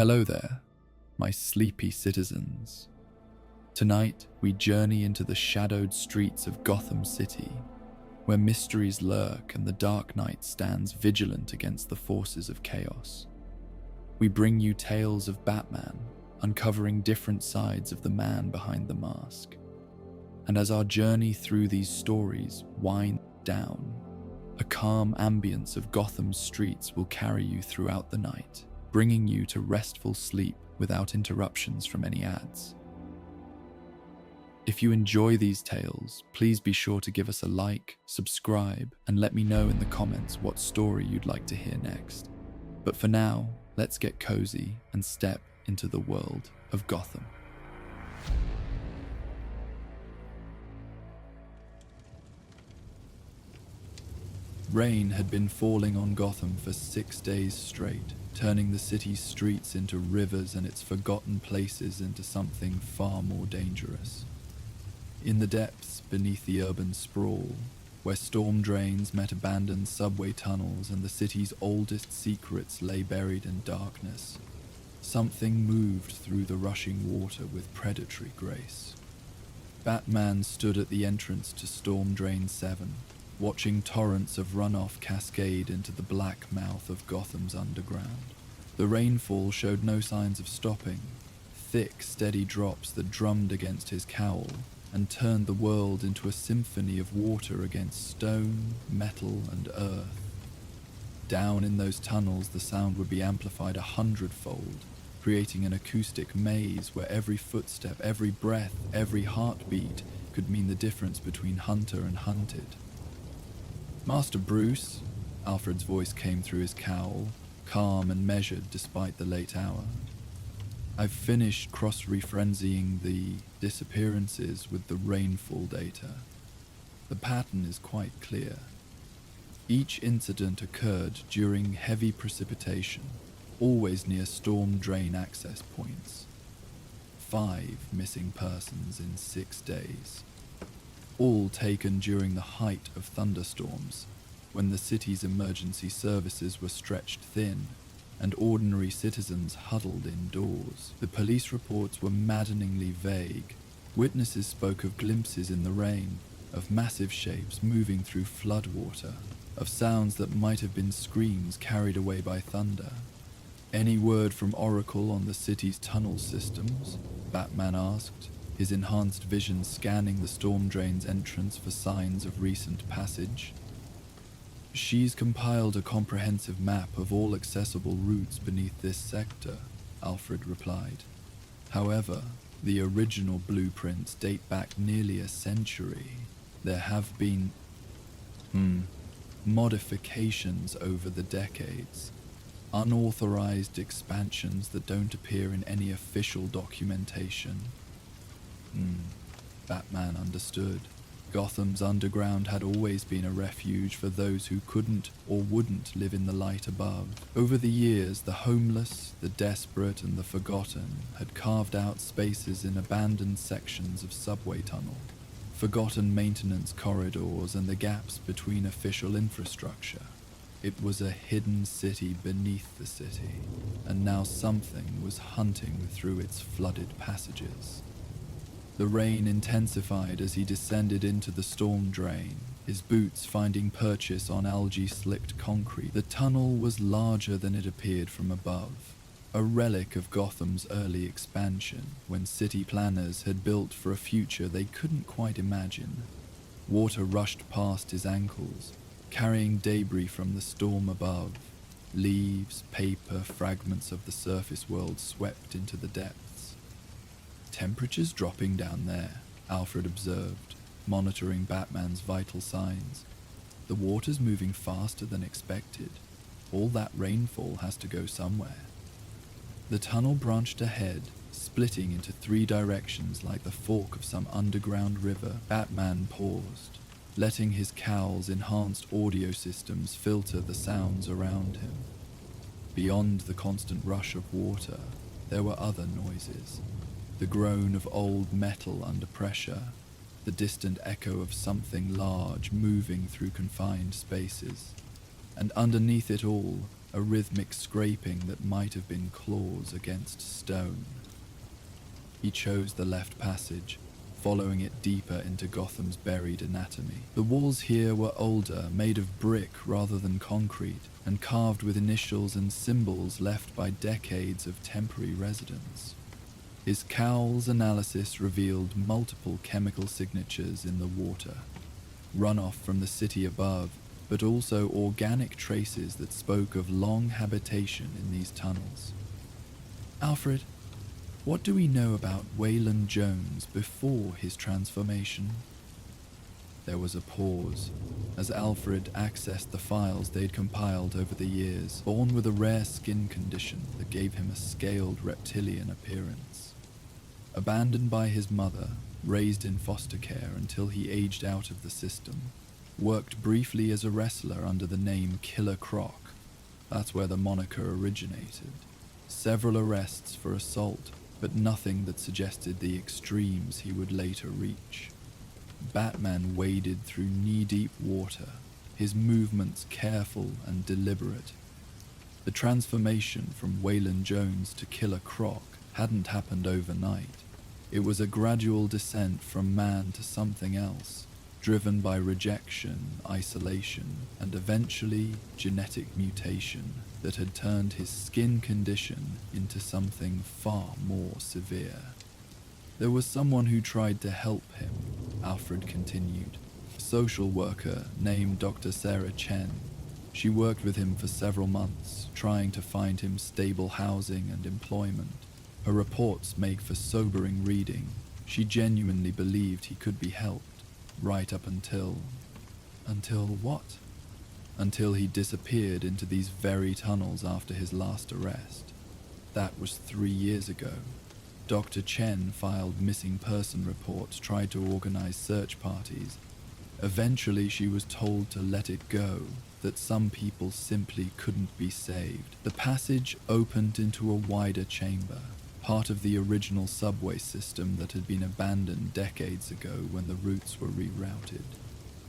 Hello there, my sleepy citizens. Tonight, we journey into the shadowed streets of Gotham City, where mysteries lurk and the Dark Knight stands vigilant against the forces of chaos. We bring you tales of Batman, uncovering different sides of the man behind the mask. And as our journey through these stories winds down, a calm ambience of Gotham's streets will carry you throughout the night, bringing you to restful sleep without interruptions from any ads. If you enjoy these tales, please be sure to give us a like, subscribe, and let me know in the comments what story you'd like to hear next. But for now, let's get cozy and step into the world of Gotham. Rain had been falling on Gotham for 6 days straight, turning the city's streets into rivers and its forgotten places into something far more dangerous. In the depths beneath the urban sprawl, where storm drains met abandoned subway tunnels and the city's oldest secrets lay buried in darkness, something moved through the rushing water with predatory grace. Batman stood at the entrance to Storm Drain 7, watching torrents of runoff cascade into the black mouth of Gotham's underground. The rainfall showed no signs of stopping, thick, steady drops that drummed against his cowl and turned the world into a symphony of water against stone, metal, and earth. Down in those tunnels, the sound would be amplified 100-fold, creating an acoustic maze where every footstep, every breath, every heartbeat could mean the difference between hunter and hunted. "Master Bruce," Alfred's voice came through his cowl, calm and measured despite the late hour. "I've finished cross-referencing the disappearances with the rainfall data. The pattern is quite clear. Each incident occurred during heavy precipitation, always near storm drain access points. 5 missing persons in 6 days. All taken during the height of thunderstorms, when the city's emergency services were stretched thin and ordinary citizens huddled indoors. The police reports were maddeningly vague. Witnesses spoke of glimpses in the rain, of massive shapes moving through floodwater, of sounds that might have been screams carried away by thunder. Any word from Oracle on the city's tunnel systems? Batman asked, his enhanced vision scanning the storm drain's entrance for signs of recent passage. "She's compiled a comprehensive map of all accessible routes beneath this sector," Alfred replied. "However, the original blueprints date back nearly a century. There have been modifications over the decades, unauthorized expansions that don't appear in any official documentation." Batman understood. Gotham's underground had always been a refuge for those who couldn't or wouldn't live in the light above. Over the years, the homeless, the desperate, and the forgotten had carved out spaces in abandoned sections of subway tunnel, forgotten maintenance corridors, and the gaps between official infrastructure. It was a hidden city beneath the city, and now something was hunting through its flooded passages. The rain intensified as he descended into the storm drain, his boots finding purchase on algae-slicked concrete. The tunnel was larger than it appeared from above, a relic of Gotham's early expansion, when city planners had built for a future they couldn't quite imagine. Water rushed past his ankles, carrying debris from the storm above. Leaves, paper, fragments of the surface world swept into the depths. "Temperatures dropping down there," Alfred observed, monitoring Batman's vital signs. "The water's moving faster than expected. All that rainfall has to go somewhere." The tunnel branched ahead, splitting into 3 directions like the fork of some underground river. Batman paused, letting his cowl's enhanced audio systems filter the sounds around him. Beyond the constant rush of water, there were other noises. The groan of old metal under pressure, the distant echo of something large moving through confined spaces. And underneath it all, a rhythmic scraping that might have been claws against stone. He chose the left passage, following it deeper into Gotham's buried anatomy. The walls here were older, made of brick rather than concrete, and carved with initials and symbols left by decades of temporary residence. His cowl's analysis revealed multiple chemical signatures in the water, runoff from the city above, but also organic traces that spoke of long habitation in these tunnels. Alfred, what do we know about Wayland Jones before his transformation? There was a pause as Alfred accessed the files they'd compiled over the years, born with a rare skin condition that gave him a scaled reptilian appearance. Abandoned by his mother, raised in foster care until he aged out of the system, worked briefly as a wrestler under the name Killer Croc. That's where the moniker originated. Several arrests for assault, but nothing that suggested the extremes he would later reach. Batman waded through knee-deep water, his movements careful and deliberate. The transformation from Wayland Jones to Killer Croc hadn't happened overnight. It was a gradual descent from man to something else, driven by rejection, isolation, and eventually genetic mutation that had turned his skin condition into something far more severe. There was someone who tried to help him, Alfred continued, a social worker named Dr. Sarah Chen. She worked with him for several months, trying to find him stable housing and employment. Her reports make for sobering reading. She genuinely believed he could be helped, right up until... Until what? Until he disappeared into these very tunnels after his last arrest. That was 3 years ago. Dr. Chen filed missing person reports, tried to organize search parties. Eventually she was told to let it go, that some people simply couldn't be saved. The passage opened into a wider chamber, part of the original subway system that had been abandoned decades ago when the routes were rerouted.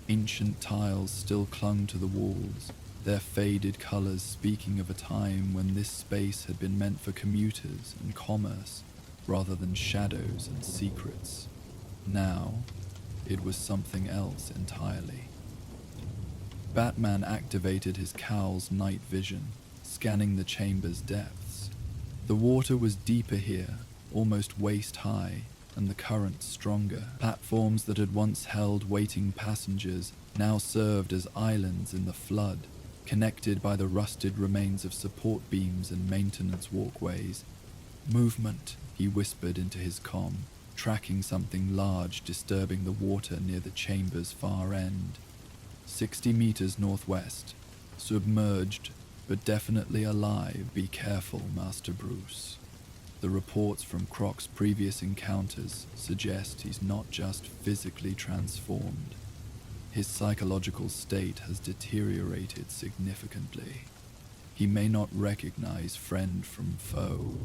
Ancient tiles still clung to the walls, their faded colors speaking of a time when this space had been meant for commuters and commerce, rather than shadows and secrets. Now, it was something else entirely. Batman activated his cowl's night vision, scanning the chamber's depths. The water was deeper here, almost waist-high, and the current stronger. Platforms that had once held waiting passengers now served as islands in the flood, connected by the rusted remains of support beams and maintenance walkways. Movement, he whispered into his comm, tracking something large disturbing the water near the chamber's far end. 60 meters northwest, submerged, but definitely alive. Be careful, Master Bruce. The reports from Croc's previous encounters suggest he's not just physically transformed. His psychological state has deteriorated significantly. He may not recognize friend from foe.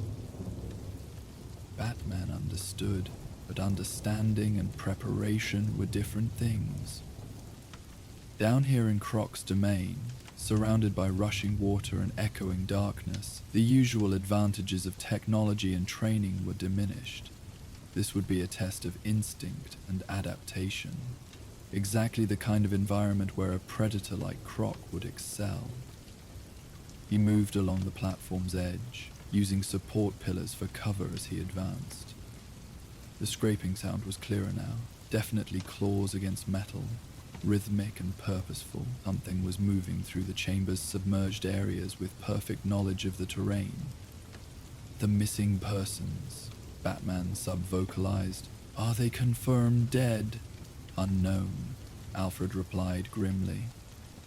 Batman understood, but understanding and preparation were different things. Down here in Croc's domain, surrounded by rushing water and echoing darkness, the usual advantages of technology and training were diminished. This would be a test of instinct and adaptation, exactly the kind of environment where a predator like Croc would excel. He moved along the platform's edge, using support pillars for cover as he advanced. The scraping sound was clearer now, definitely claws against metal, rhythmic and purposeful. Something was moving through the chamber's submerged areas with perfect knowledge of the terrain. The missing persons, Batman sub-vocalized. Are they confirmed dead? Unknown, Alfred replied grimly.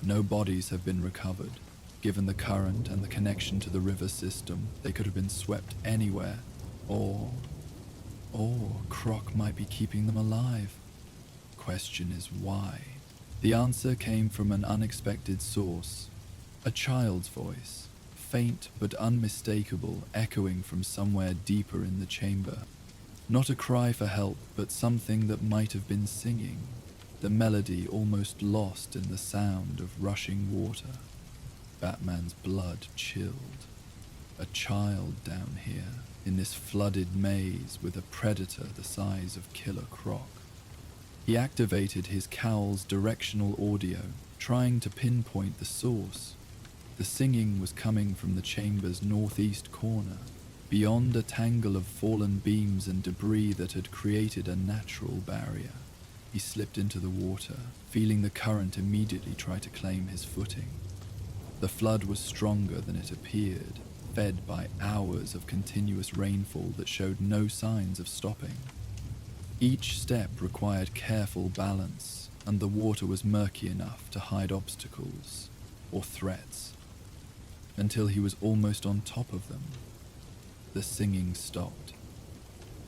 No bodies have been recovered. Given the current and the connection to the river system, they could have been swept anywhere. Or Croc might be keeping them alive. Question is why? The answer came from an unexpected source. A child's voice, faint but unmistakable, echoing from somewhere deeper in the chamber. Not a cry for help, but something that might have been singing, the melody almost lost in the sound of rushing water. Batman's blood chilled. A child down here, in this flooded maze with a predator the size of Killer Croc. He activated his cowl's directional audio, trying to pinpoint the source. The singing was coming from the chamber's northeast corner, beyond a tangle of fallen beams and debris that had created a natural barrier. He slipped into the water, feeling the current immediately try to claim his footing. The flood was stronger than it appeared, fed by hours of continuous rainfall that showed no signs of stopping. Each step required careful balance, and the water was murky enough to hide obstacles or threats, until he was almost on top of them. The singing stopped.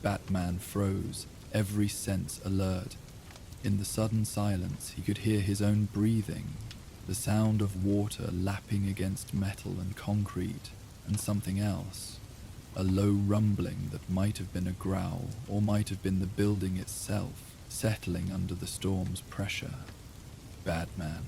Batman froze, every sense alert. In the sudden silence, he could hear his own breathing, the sound of water lapping against metal and concrete, and something else, a low rumbling that might have been a growl or might have been the building itself settling under the storm's pressure. Batman.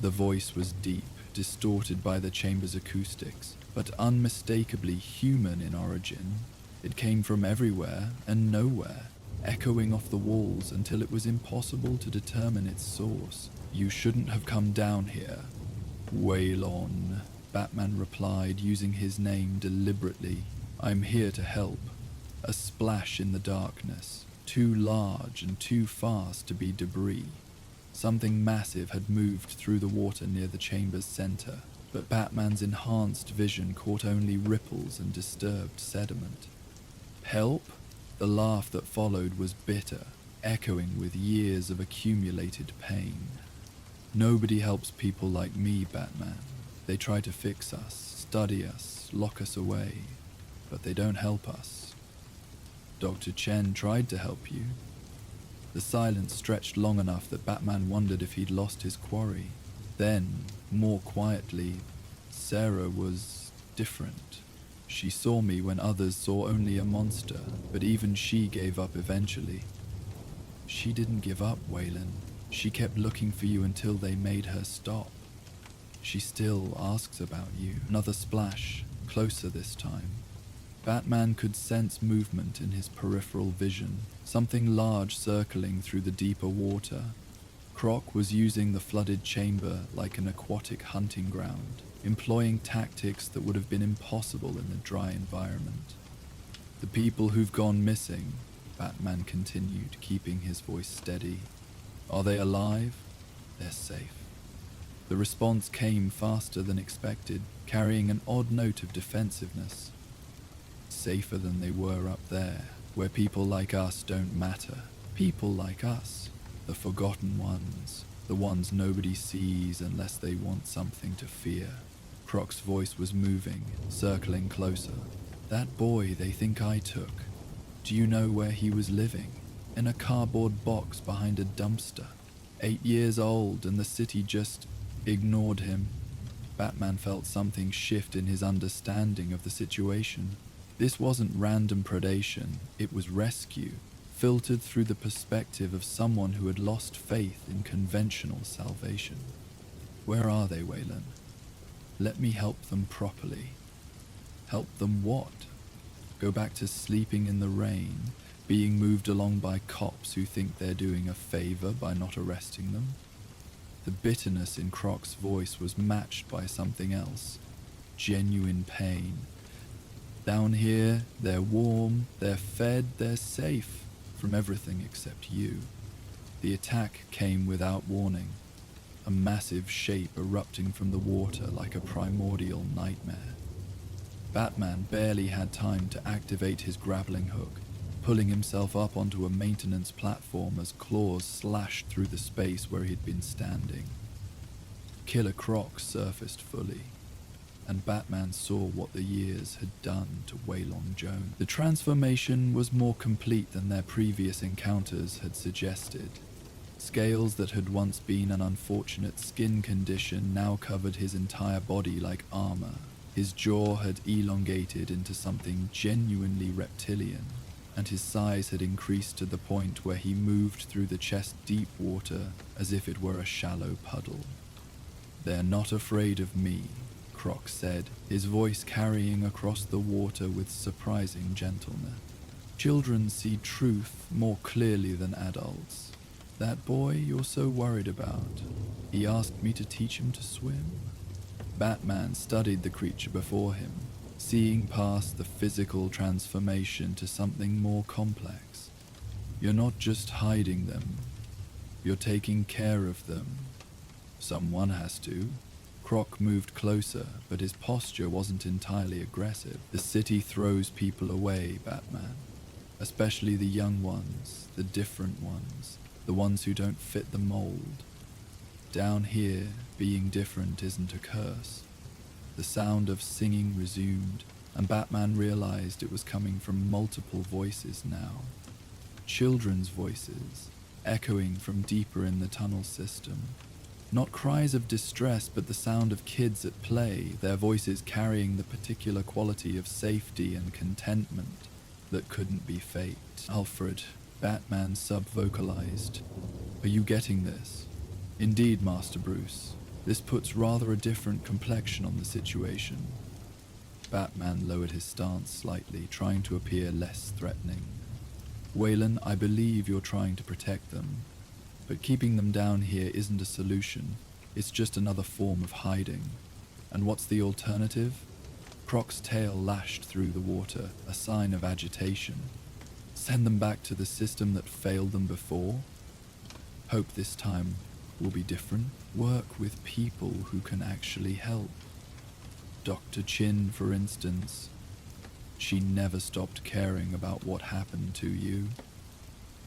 The voice was deep, distorted by the chamber's acoustics, but unmistakably human in origin. It came from everywhere and nowhere, echoing off the walls until it was impossible to determine its source. "You shouldn't have come down here, Waylon," Batman replied, using his name deliberately. "I'm here to help." A splash in the darkness, too large and too fast to be debris. Something massive had moved through the water near the chamber's center, but Batman's enhanced vision caught only ripples and disturbed sediment. "Help?" The laugh that followed was bitter, echoing with years of accumulated pain. "Nobody helps people like me, Batman. They try to fix us, study us, lock us away, but they don't help us. Dr. Chen tried to help you." The silence stretched long enough that Batman wondered if he'd lost his quarry. Then, more quietly, "Sarah was different. She saw me when others saw only a monster, but even she gave up eventually." "She didn't give up, Waylon. She kept looking for you until they made her stop. She still asks about you." Another splash, closer this time. Batman could sense movement in his peripheral vision, something large circling through the deeper water. Croc was using the flooded chamber like an aquatic hunting ground, employing tactics that would have been impossible in a dry environment. "The people who've gone missing," Batman continued, keeping his voice steady. "Are they alive? They're safe." The response came faster than expected, carrying an odd note of defensiveness. "Safer than they were up there, where people like us don't matter. People like us, the forgotten ones, the ones nobody sees unless they want something to fear." Croc's voice was moving, circling closer. "That boy they think I took. Do you know where he was living? In a cardboard box behind a dumpster. 8 years old, and the city just ignored him." Batman felt something shift in his understanding of the situation. This wasn't random predation, it was rescue, filtered through the perspective of someone who had lost faith in conventional salvation. "Where are they, Waylon? Let me help them properly." "Help them what? Go back to sleeping in the rain, being moved along by cops who think they're doing a favor by not arresting them?" The bitterness in Croc's voice was matched by something else, genuine pain. "Down here, they're warm, they're fed, they're safe from everything except you." The attack came without warning, a massive shape erupting from the water like a primordial nightmare. Batman barely had time to activate his grappling hook, pulling himself up onto a maintenance platform as claws slashed through the space where he'd been standing. Killer Croc surfaced fully, and Batman saw what the years had done to Waylon Jones. The transformation was more complete than their previous encounters had suggested. Scales that had once been an unfortunate skin condition now covered his entire body like armor. His jaw had elongated into something genuinely reptilian, and his size had increased to the point where he moved through the chest-deep water as if it were a shallow puddle. "They're not afraid of me," Croc said, his voice carrying across the water with surprising gentleness. "Children see truth more clearly than adults. That boy you're so worried about, he asked me to teach him to swim." Batman studied the creature before him, seeing past the physical transformation to something more complex. "You're not just hiding them, you're taking care of them. Someone has to." Croc moved closer, but his posture wasn't entirely aggressive. "The city throws people away, Batman. Especially the young ones, the different ones, the ones who don't fit the mold. Down here, being different isn't a curse." The sound of singing resumed, and Batman realized it was coming from multiple voices now. Children's voices, echoing from deeper in the tunnel system. Not cries of distress, but the sound of kids at play, their voices carrying the particular quality of safety and contentment that couldn't be faked. "Alfred," Batman sub-vocalized. "Are you getting this?" "Indeed, Master Bruce. This puts rather a different complexion on the situation." Batman lowered his stance slightly, trying to appear less threatening. "Waylon, I believe you're trying to protect them, but keeping them down here isn't a solution. It's just another form of hiding. And what's the alternative?" Croc's tail lashed through the water, a sign of agitation. "Send them back to the system that failed them before? Hope this time will be different. Work with people who can actually help. Dr. Chin, for instance. She never stopped caring about what happened to you."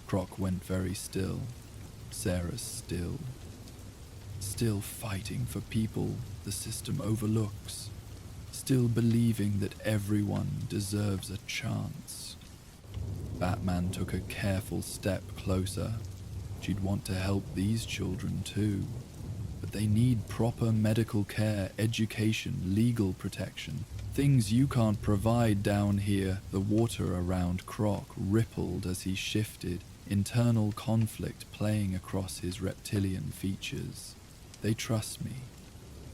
Croc went very still. Sarah's still. Still fighting for people the system overlooks. Still believing that everyone deserves a chance. Batman took a careful step closer. She'd want to help these children too. But they need proper medical care, education, legal protection. Things you can't provide down here. The water around Croc rippled as he shifted, internal conflict playing across his reptilian features. "They trust me.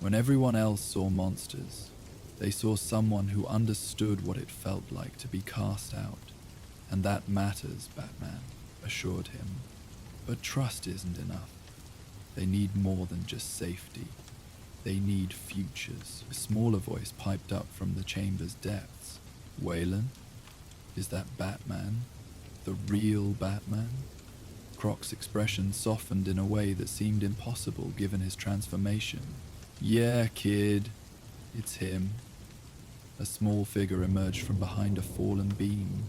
When everyone else saw monsters, they saw someone who understood what it felt like to be cast out. And that matters," Batman assured him. "But trust isn't enough. They need more than just safety. They need futures." A smaller voice piped up from the chamber's depths. "Waylon? Is that Batman? The real Batman?" Croc's expression softened in a way that seemed impossible given his transformation. "Yeah, kid. It's him." A small figure emerged from behind a fallen beam.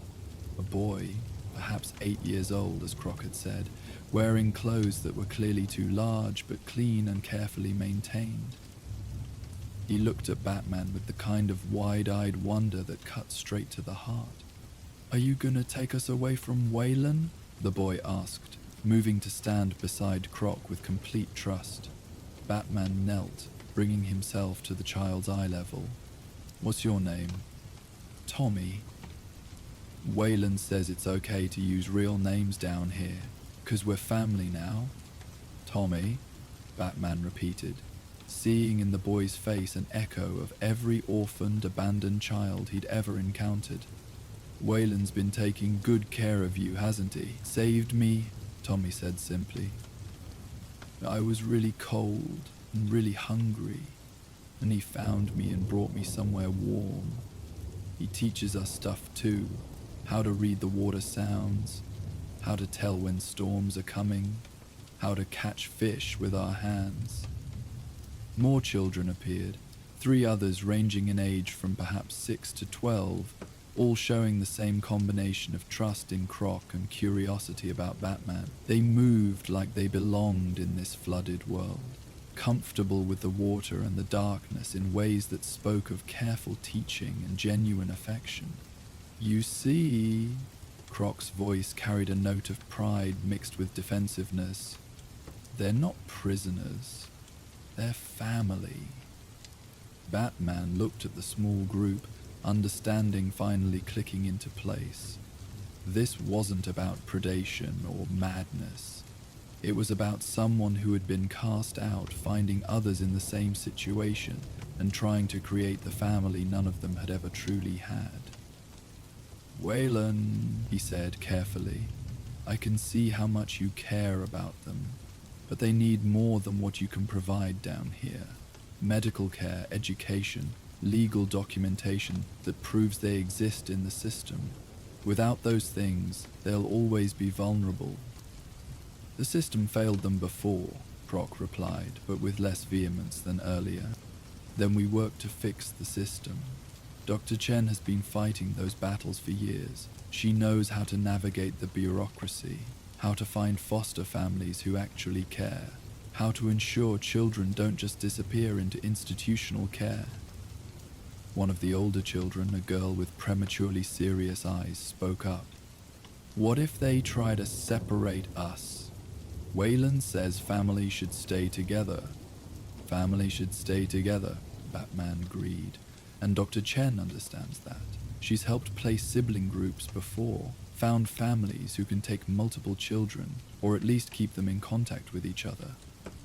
A boy, perhaps 8 years old, as Croc had said, wearing clothes that were clearly too large but clean and carefully maintained. He looked at Batman with the kind of wide-eyed wonder that cut straight to the heart. "Are you gonna take us away from Waylon?" the boy asked, moving to stand beside Croc with complete trust. Batman knelt, bringing himself to the child's eye level. "What's your name?" "Tommy." "Waylon says it's okay to use real names down here, 'cause we're family now." "Tommy," Batman repeated, seeing in the boy's face an echo of every orphaned, abandoned child he'd ever encountered. "Waylon's been taking good care of you, hasn't he?" "Saved me," Tommy said simply. "I was really cold and really hungry, and he found me and brought me somewhere warm. He teaches us stuff too, how to read the water sounds, how to tell when storms are coming, how to catch fish with our hands." More children appeared, 3 others ranging in age from perhaps 6 to 12, all showing the same combination of trust in Croc and curiosity about Batman. They moved like they belonged in this flooded world, comfortable with the water and the darkness in ways that spoke of careful teaching and genuine affection. "You see," Croc's voice carried a note of pride mixed with defensiveness, "they're not prisoners. They're family." Batman looked at the small group, understanding finally clicking into place. This wasn't about predation or madness. It was about someone who had been cast out finding others in the same situation and trying to create the family none of them had ever truly had. "Waylon," he said carefully, "I can see how much you care about them, but they need more than what you can provide down here. Medical care, education, legal documentation that proves they exist in the system. Without those things, they'll always be vulnerable." "The system failed them before," Croc replied, but with less vehemence than earlier. "Then we worked to fix the system. Dr. Chen has been fighting those battles for years. She knows how to navigate the bureaucracy, how to find foster families who actually care, how to ensure children don't just disappear into institutional care." One of the older children, a girl with prematurely serious eyes, spoke up. "What if they try to separate us? Wayland says family should stay together." "Family should stay together," Batman agreed. "And Dr. Chen understands that. She's helped place sibling groups before, found families who can take multiple children, or at least keep them in contact with each other."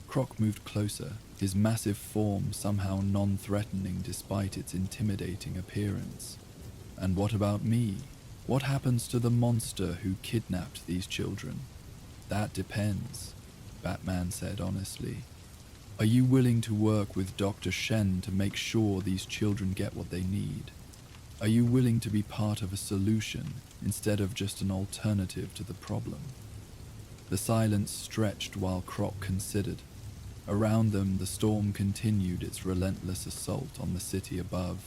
Croc moved closer, his massive form somehow non-threatening despite its intimidating appearance. "And what about me? What happens to the monster who kidnapped these children?" "That depends," Batman said honestly. "Are you willing to work with Dr. Shen to make sure these children get what they need? Are you willing to be part of a solution instead of just an alternative to the problem?" The silence stretched while Croc considered. Around them, the storm continued its relentless assault on the city above.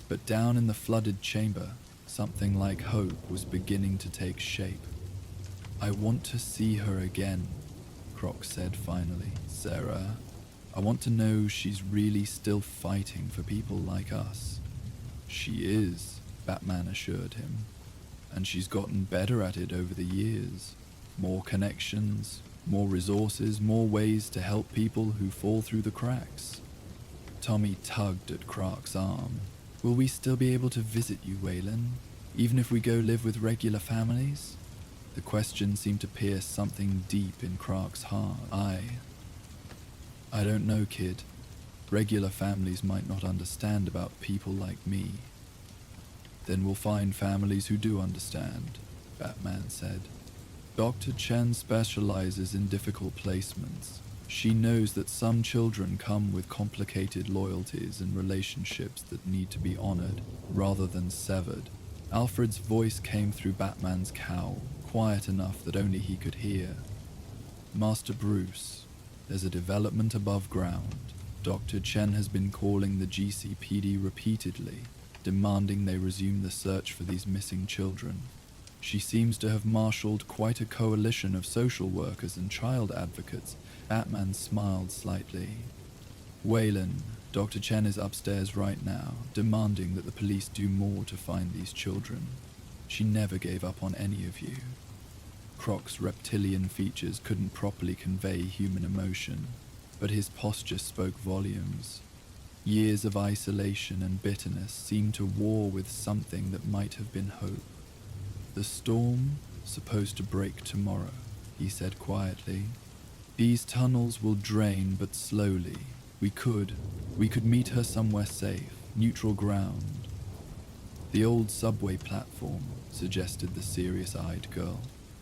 But down in the flooded chamber, something like hope was beginning to take shape. "I want to see her again," Croc said finally. "Sarah, I want to know she's really still fighting for people like us." "She is," Batman assured him. "And she's gotten better at it over the years. More connections, more resources, more ways to help people who fall through the cracks." Tommy tugged at Croc's arm. "Will we still be able to visit you, Waylon, even if we go live with regular families?" The question seemed to pierce something deep in Croc's heart. I don't know, kid. Regular families might not understand about people like me." "Then we'll find families who do understand," Batman said. "Dr. Chen specializes in difficult placements. She knows that some children come with complicated loyalties and relationships that need to be honored rather than severed." Alfred's voice came through Batman's cowl, quiet enough that only he could hear. "Master Bruce, there's a development above ground. Dr. Chen has been calling the GCPD repeatedly, demanding they resume the search for these missing children. She seems to have marshaled quite a coalition of social workers and child advocates." Batman smiled slightly. "Waylon, Dr. Chen is upstairs right now, demanding that the police do more to find these children. She never gave up on any of you." Croc's reptilian features couldn't properly convey human emotion, but his posture spoke volumes. Years of isolation and bitterness seemed to war with something that might have been hope. "The storm, supposed to break tomorrow," he said quietly. "These tunnels will drain, but slowly. We could meet her somewhere safe, neutral ground." "The old subway platform," suggested the serious-eyed girl.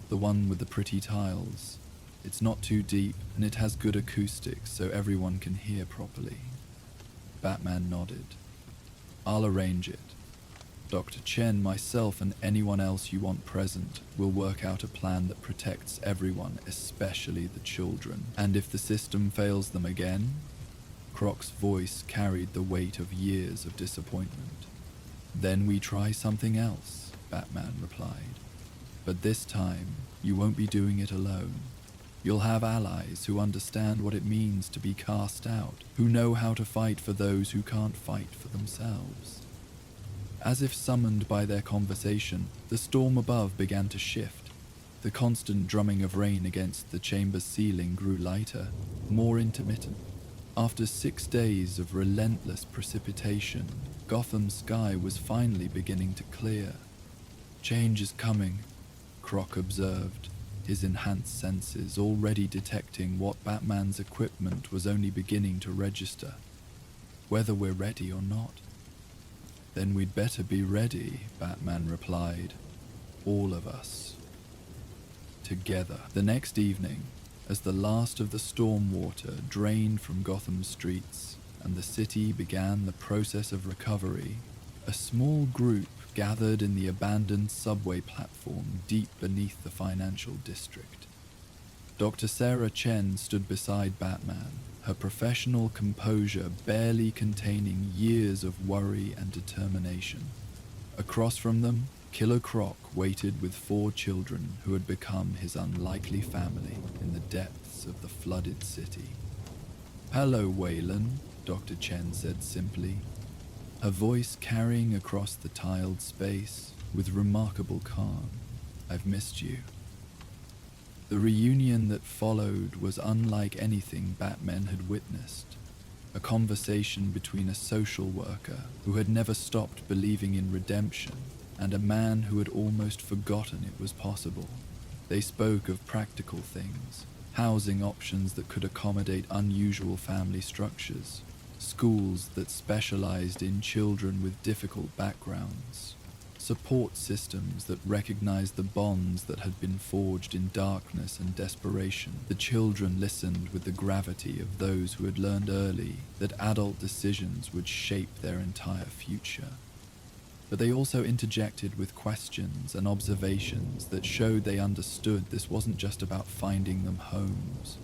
"The one with the pretty tiles. It's not too deep, and it has good acoustics so everyone can hear properly." Batman nodded. "I'll arrange it. Dr. Chen, myself, and anyone else you want present will work out a plan that protects everyone, especially the children. And if the system fails them again?" Croc's voice carried the weight of years of disappointment. "Then we try something else," Batman replied. "But this time, you won't be doing it alone. You'll have allies who understand what it means to be cast out, who know how to fight for those who can't fight for themselves." As if summoned by their conversation, the storm above began to shift. The constant drumming of rain against the chamber's ceiling grew lighter, more intermittent. After 6 days of relentless precipitation, Gotham's sky was finally beginning to clear. "Change is coming," Croc observed. his enhanced senses already detecting what Batman's equipment was only beginning to register, whether we're ready or not. Then we'd better be ready, Batman replied. All of us. Together. The next evening, as the last of the storm water drained from Gotham's streets and the city began the process of recovery, a small group gathered in the abandoned subway platform deep beneath the financial district. Dr. Sarah Chen stood beside Batman, her professional composure barely containing years of worry and determination. Across from them, Killer Croc waited with 4 children who had become his unlikely family in the depths of the flooded city. "Hello, Waylon," Dr. Chen said simply, her voice carrying across the tiled space with remarkable calm. "I've missed you." The reunion that followed was unlike anything Batman had witnessed. A conversation between a social worker who had never stopped believing in redemption and a man who had almost forgotten it was possible. They spoke of practical things, housing options that could accommodate unusual family structures, schools that specialized in children with difficult backgrounds, support systems that recognized the bonds that had been forged in darkness and desperation. The children listened with the gravity of those who had learned early that adult decisions would shape their entire future. But they also interjected with questions and observations that showed they understood this wasn't just about finding them homes.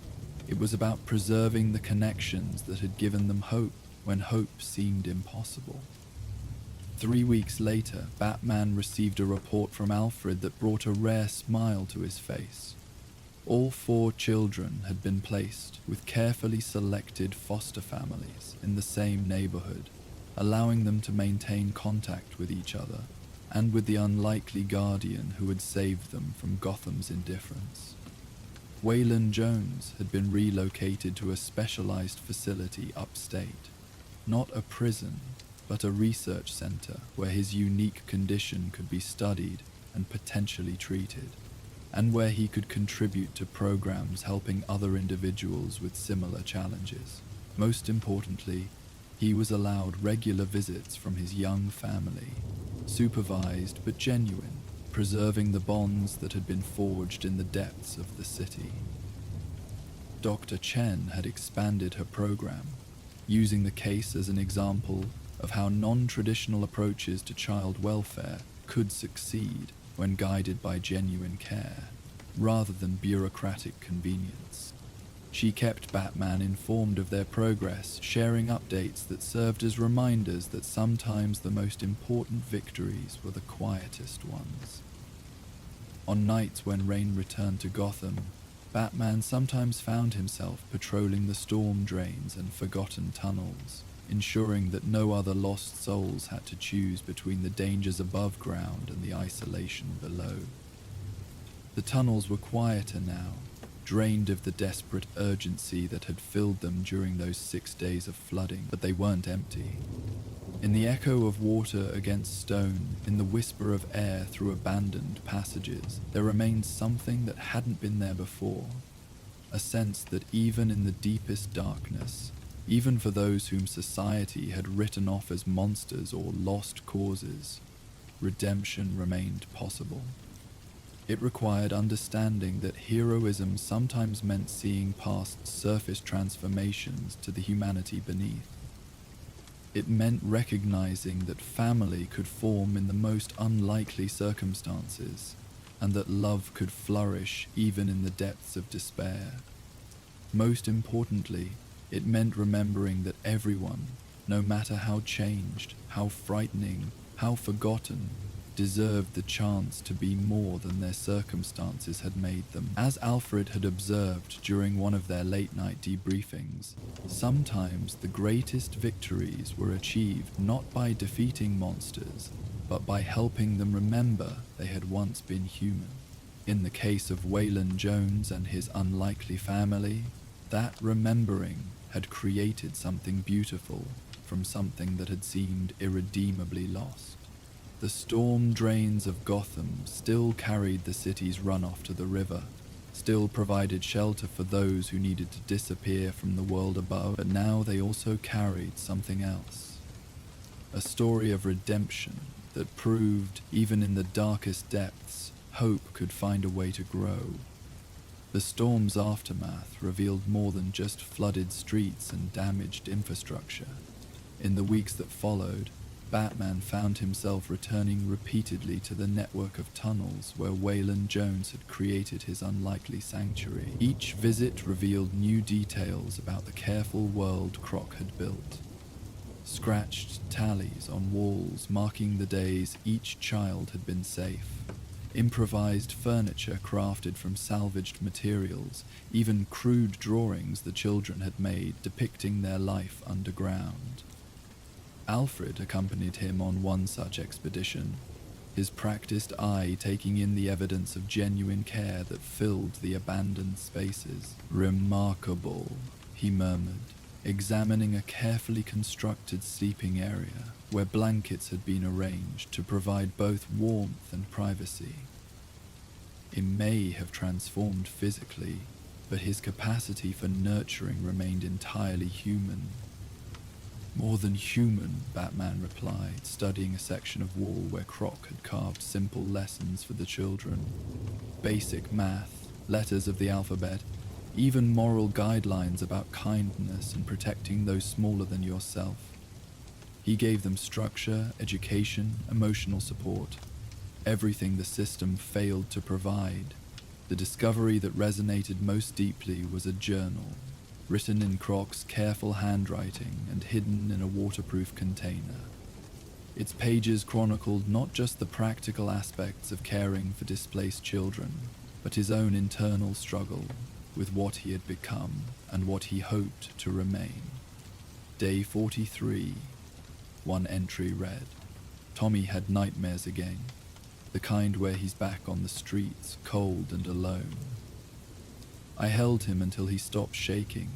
It was about preserving the connections that had given them hope when hope seemed impossible. 3 weeks later, Batman received a report from Alfred that brought a rare smile to his face. All 4 children had been placed with carefully selected foster families in the same neighborhood, allowing them to maintain contact with each other and with the unlikely guardian who had saved them from Gotham's indifference. Waylon Jones had been relocated to a specialized facility upstate, not a prison, but a research center where his unique condition could be studied and potentially treated, and where he could contribute to programs helping other individuals with similar challenges. Most importantly, he was allowed regular visits from his young family, supervised but genuine, preserving the bonds that had been forged in the depths of the city. Dr. Chen had expanded her program, using the case as an example of how non-traditional approaches to child welfare could succeed when guided by genuine care, rather than bureaucratic convenience. She kept Batman informed of their progress, sharing updates that served as reminders that sometimes the most important victories were the quietest ones. On nights when rain returned to Gotham, Batman sometimes found himself patrolling the storm drains and forgotten tunnels, ensuring that no other lost souls had to choose between the dangers above ground and the isolation below. The tunnels were quieter now, drained of the desperate urgency that had filled them during those 6 days of flooding, but they weren't empty. In the echo of water against stone, in the whisper of air through abandoned passages, there remained something that hadn't been there before, a sense that even in the deepest darkness, even for those whom society had written off as monsters or lost causes, redemption remained possible. It required understanding that heroism sometimes meant seeing past surface transformations to the humanity beneath. It meant recognizing that family could form in the most unlikely circumstances, and that love could flourish even in the depths of despair. Most importantly, it meant remembering that everyone, no matter how changed, how frightening, how forgotten, deserved the chance to be more than their circumstances had made them. As Alfred had observed during one of their late-night debriefings, sometimes the greatest victories were achieved not by defeating monsters, but by helping them remember they had once been human. In the case of Waylon Jones and his unlikely family, that remembering had created something beautiful from something that had seemed irredeemably lost. The storm drains of Gotham still carried the city's runoff to the river, still provided shelter for those who needed to disappear from the world above, but now they also carried something else. A story of redemption that proved, even in the darkest depths, hope could find a way to grow. The storm's aftermath revealed more than just flooded streets and damaged infrastructure. In the weeks that followed, Batman found himself returning repeatedly to the network of tunnels where Waylon Jones had created his unlikely sanctuary. Each visit revealed new details about the careful world Croc had built. Scratched tallies on walls marking the days each child had been safe. Improvised furniture crafted from salvaged materials, even crude drawings the children had made depicting their life underground. Alfred accompanied him on one such expedition, his practiced eye taking in the evidence of genuine care that filled the abandoned spaces. "Remarkable," he murmured, examining a carefully constructed sleeping area where blankets had been arranged to provide both warmth and privacy. It may have transformed physically, but his capacity for nurturing remained entirely human. "More than human," Batman replied, studying a section of wall where Croc had carved simple lessons for the children. Basic math, letters of the alphabet, even moral guidelines about kindness and protecting those smaller than yourself. He gave them structure, education, emotional support, everything the system failed to provide. The discovery that resonated most deeply was a journal, written in Croc's careful handwriting and hidden in a waterproof container. Its pages chronicled not just the practical aspects of caring for displaced children, but his own internal struggle with what he had become and what he hoped to remain. Day 43, one entry read, "Tommy had nightmares again, the kind where he's back on the streets, cold and alone." I held him until he stopped shaking,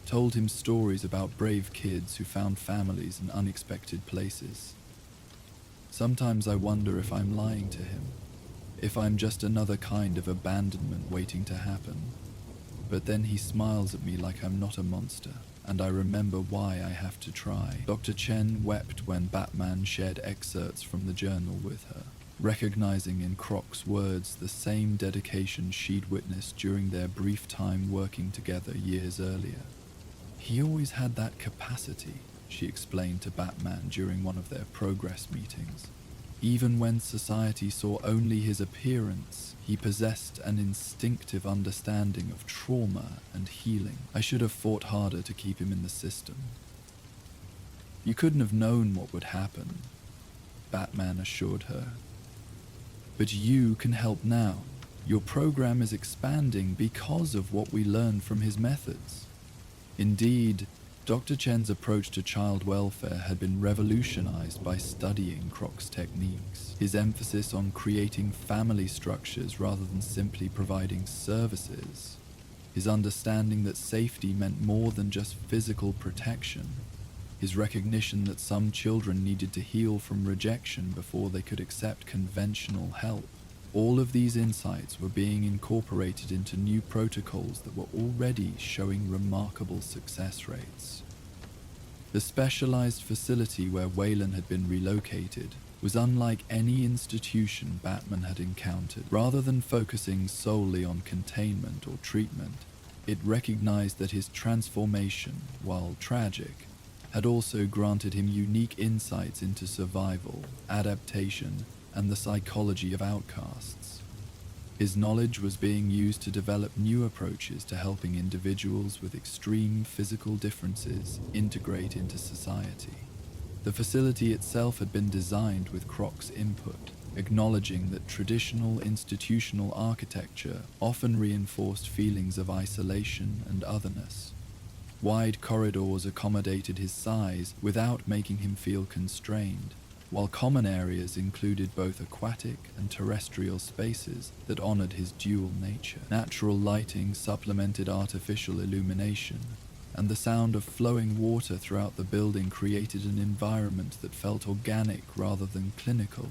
told him stories about brave kids who found families in unexpected places. Sometimes I wonder if I'm lying to him, if I'm just another kind of abandonment waiting to happen. But then he smiles at me like I'm not a monster, and I remember why I have to try. Dr. Chen wept when Batman shared excerpts from the journal with her, recognizing in Croc's words the same dedication she'd witnessed during their brief time working together years earlier. "He always had that capacity," she explained to Batman during one of their progress meetings. "Even when society saw only his appearance, he possessed an instinctive understanding of trauma and healing. I should have fought harder to keep him in the system." "You couldn't have known what would happen," Batman assured her. "But you can help now. Your program is expanding because of what we learned from his methods." Indeed, Dr. Chen's approach to child welfare had been revolutionized by studying Croc's techniques. His emphasis on creating family structures rather than simply providing services. His understanding that safety meant more than just physical protection. His recognition that some children needed to heal from rejection before they could accept conventional help. All of these insights were being incorporated into new protocols that were already showing remarkable success rates. The specialized facility where Waylon had been relocated was unlike any institution Batman had encountered. Rather than focusing solely on containment or treatment, it recognized that his transformation, while tragic, had also granted him unique insights into survival, adaptation, and the psychology of outcasts. His knowledge was being used to develop new approaches to helping individuals with extreme physical differences integrate into society. The facility itself had been designed with Croc's input, acknowledging that traditional institutional architecture often reinforced feelings of isolation and otherness. Wide corridors accommodated his size without making him feel constrained, while common areas included both aquatic and terrestrial spaces that honored his dual nature. Natural lighting supplemented artificial illumination, and the sound of flowing water throughout the building created an environment that felt organic rather than clinical.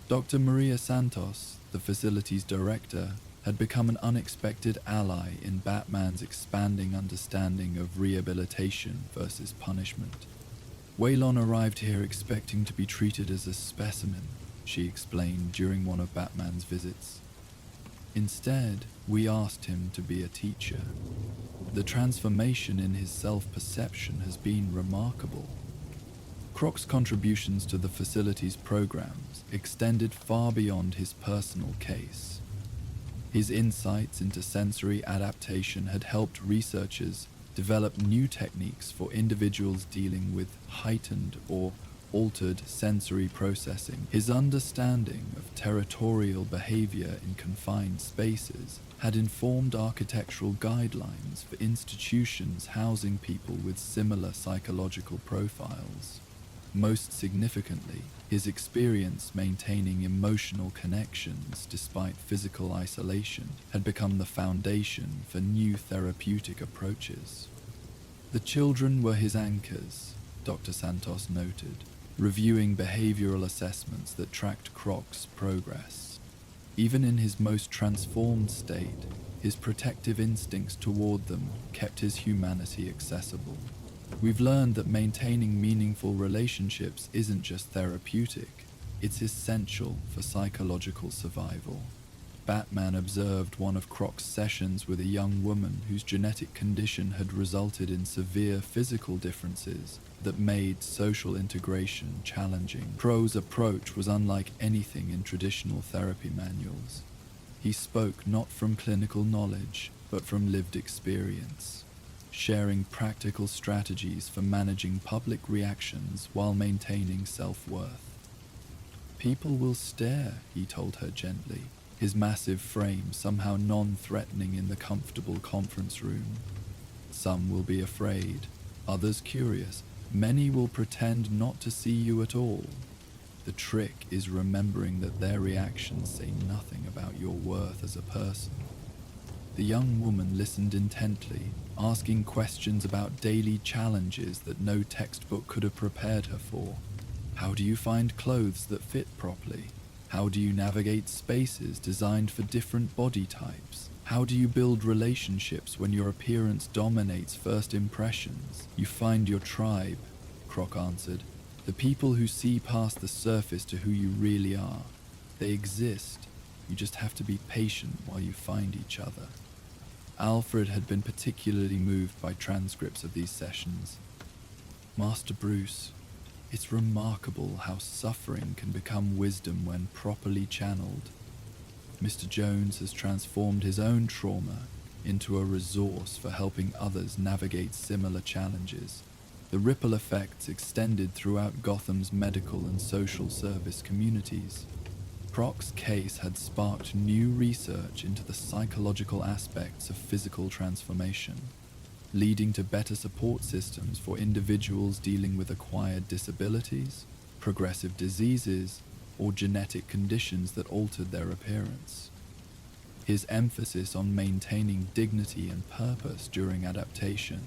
Dr. Maria Santos, the facility's director, had become an unexpected ally in Batman's expanding understanding of rehabilitation versus punishment. Waylon arrived here expecting to be treated as a specimen, she explained during one of Batman's visits. Instead, we asked him to be a teacher. The transformation in his self-perception has been remarkable. Croc's contributions to the facility's programs extended far beyond his personal case. His insights into sensory adaptation had helped researchers develop new techniques for individuals dealing with heightened or altered sensory processing. His understanding of territorial behavior in confined spaces had informed architectural guidelines for institutions housing people with similar psychological profiles. Most significantly, his experience maintaining emotional connections despite physical isolation had become the foundation for new therapeutic approaches. The children were his anchors, Dr. Santos noted, reviewing behavioral assessments that tracked Croc's progress. Even in his most transformed state, his protective instincts toward them kept his humanity accessible. We've learned that maintaining meaningful relationships isn't just therapeutic, it's essential for psychological survival. Batman observed one of Croc's sessions with a young woman whose genetic condition had resulted in severe physical differences that made social integration challenging. Crow's approach was unlike anything in traditional therapy manuals. He spoke not from clinical knowledge, but from lived experience, sharing practical strategies for managing public reactions while maintaining self-worth. "People will stare," he told her gently, his massive frame somehow non-threatening in the comfortable conference room. "Some will be afraid, others curious, many will pretend not to see you at all. The trick is remembering that their reactions say nothing about your worth as a person." The young woman listened intently, asking questions about daily challenges that no textbook could have prepared her for. How do you find clothes that fit properly? How do you navigate spaces designed for different body types? How do you build relationships when your appearance dominates first impressions? "You find your tribe," Croc answered. "The people who see past the surface to who you really are. They exist. You just have to be patient while you find each other." Alfred had been particularly moved by transcripts of these sessions. "Master Bruce, it's remarkable how suffering can become wisdom when properly channeled. Mr. Jones has transformed his own trauma into a resource for helping others navigate similar challenges. The ripple effects extended throughout Gotham's medical and social service communities. Croc's case had sparked new research into the psychological aspects of physical transformation, leading to better support systems for individuals dealing with acquired disabilities, progressive diseases, or genetic conditions that altered their appearance. His emphasis on maintaining dignity and purpose during adaptation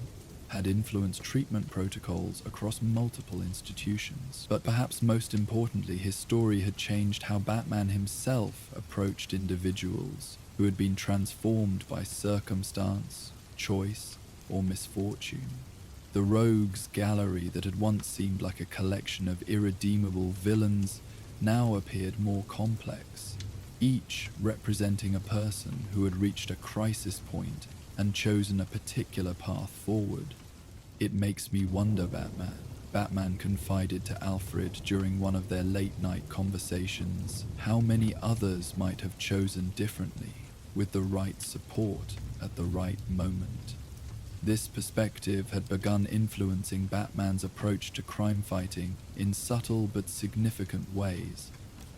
had influenced treatment protocols across multiple institutions. But perhaps most importantly, his story had changed how Batman himself approached individuals who had been transformed by circumstance, choice, or misfortune. The rogues gallery that had once seemed like a collection of irredeemable villains now appeared more complex, each representing a person who had reached a crisis point and chosen a particular path forward. "It makes me wonder, Batman confided to Alfred during one of their late-night conversations, how many others might have chosen differently, with the right support at the right moment." This perspective had begun influencing Batman's approach to crime fighting in subtle but significant ways.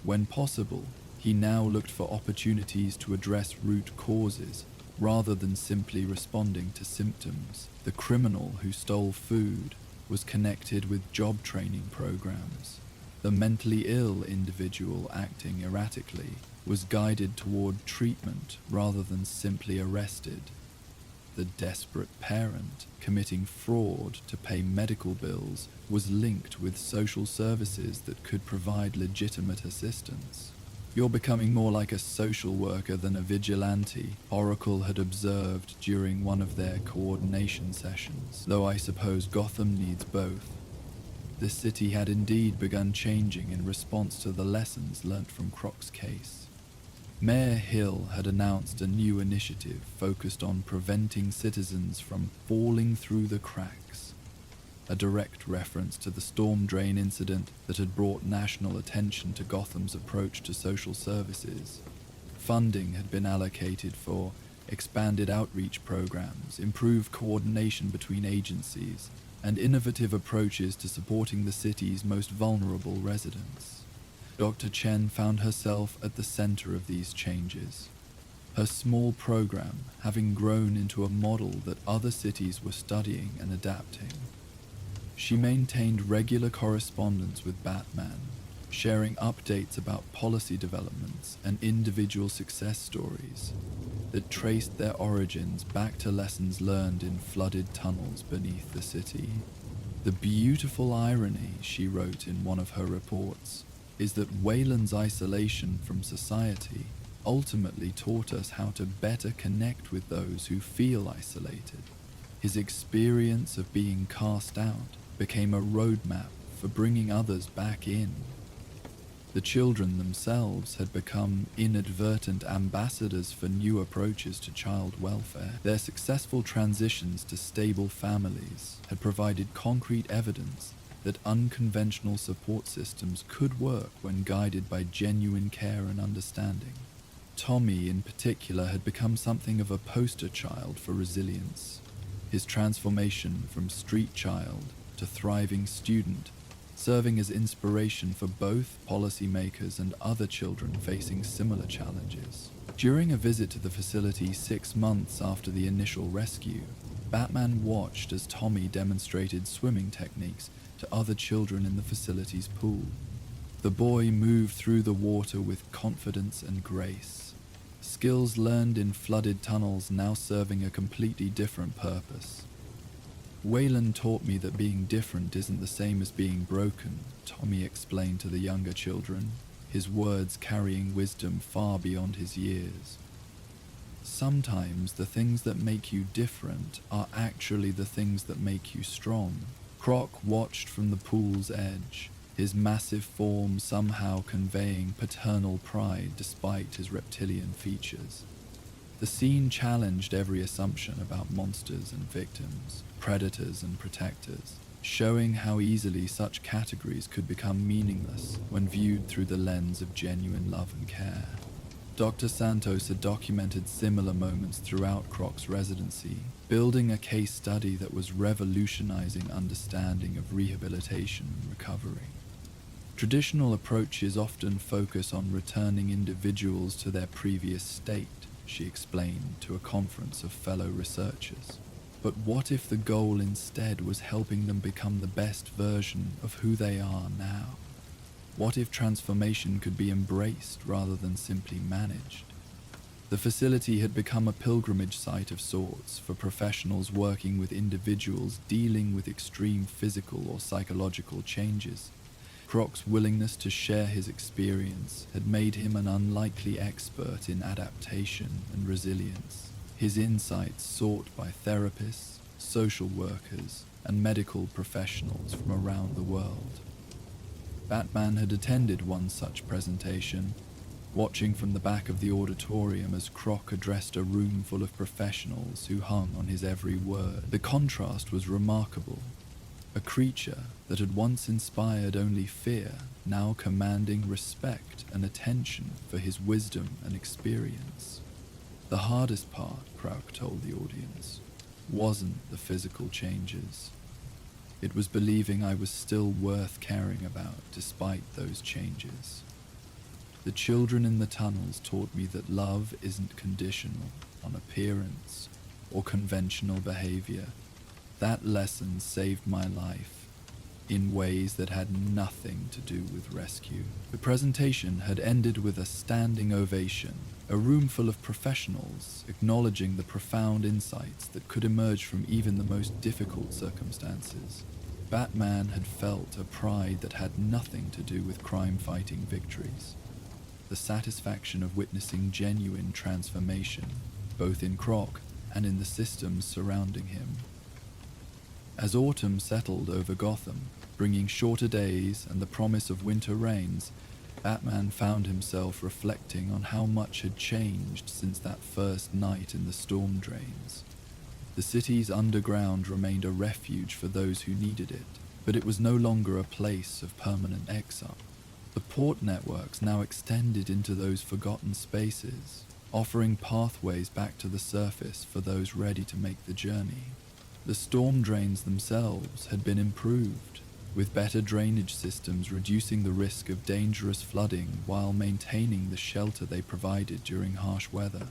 When possible, he now looked for opportunities to address root causes, rather than simply responding to symptoms. The criminal who stole food was connected with job training programs. The mentally ill individual acting erratically was guided toward treatment rather than simply arrested. The desperate parent committing fraud to pay medical bills was linked with social services that could provide legitimate assistance. "You're becoming more like a social worker than a vigilante," Oracle had observed during one of their coordination sessions, though I suppose Gotham needs both. The city had indeed begun changing in response to the lessons learnt from Croc's case. Mayor Hill had announced a new initiative focused on preventing citizens from falling through the cracks, a direct reference to the storm drain incident that had brought national attention to Gotham's approach to social services. Funding had been allocated for expanded outreach programs, improved coordination between agencies, and innovative approaches to supporting the city's most vulnerable residents. Dr. Chen found herself at the center of these changes, her small program having grown into a model that other cities were studying and adapting. She maintained regular correspondence with Batman, sharing updates about policy developments and individual success stories that traced their origins back to lessons learned in flooded tunnels beneath the city. "The beautiful irony," she wrote in one of her reports, "is that Wayland's isolation from society ultimately taught us how to better connect with those who feel isolated. His experience of being cast out became a roadmap for bringing others back in." The children themselves had become inadvertent ambassadors for new approaches to child welfare. Their successful transitions to stable families had provided concrete evidence that unconventional support systems could work when guided by genuine care and understanding. Tommy, in particular, had become something of a poster child for resilience. His transformation from street child to thriving student, serving as inspiration for both policymakers and other children facing similar challenges. During a visit to the facility 6 months after the initial rescue, Batman watched as Tommy demonstrated swimming techniques to other children in the facility's pool. The boy moved through the water with confidence and grace, skills learned in flooded tunnels now serving a completely different purpose. "Wayland taught me that being different isn't the same as being broken," Tommy explained to the younger children, his words carrying wisdom far beyond his years. "Sometimes the things that make you different are actually the things that make you strong." Croc watched from the pool's edge, his massive form somehow conveying paternal pride despite his reptilian features. The scene challenged every assumption about monsters and victims, predators and protectors, showing how easily such categories could become meaningless when viewed through the lens of genuine love and care. Dr. Santos had documented similar moments throughout Croc's residency, building a case study that was revolutionizing understanding of rehabilitation and recovery. Traditional approaches often focus on returning individuals to their previous state, she explained to a conference of fellow researchers. But what if the goal instead was helping them become the best version of who they are now? What if transformation could be embraced rather than simply managed? The facility had become a pilgrimage site of sorts for professionals working with individuals dealing with extreme physical or psychological changes. Croc's willingness to share his experience had made him an unlikely expert in adaptation and resilience. His insights sought by therapists, social workers, and medical professionals from around the world. Batman had attended one such presentation, watching from the back of the auditorium as Croc addressed a room full of professionals who hung on his every word. The contrast was remarkable. A creature that had once inspired only fear, now commanding respect and attention for his wisdom and experience. The hardest part, Croc told the audience, wasn't the physical changes. It was believing I was still worth caring about despite those changes. The children in the tunnels taught me that love isn't conditional on appearance or conventional behavior. That lesson saved my life in ways that had nothing to do with rescue. The presentation had ended with a standing ovation, a room full of professionals acknowledging the profound insights that could emerge from even the most difficult circumstances. Batman had felt a pride that had nothing to do with crime-fighting victories. the satisfaction of witnessing genuine transformation, both in Croc and in the systems surrounding him. As autumn settled over Gotham, bringing shorter days and the promise of winter rains, Batman found himself reflecting on how much had changed since that first night in the storm drains. The city's underground remained a refuge for those who needed it, but it was no longer a place of permanent exile. The port networks now extended into those forgotten spaces, offering pathways back to the surface for those ready to make the journey. The storm drains themselves had been improved, with better drainage systems reducing the risk of dangerous flooding while maintaining the shelter they provided during harsh weather.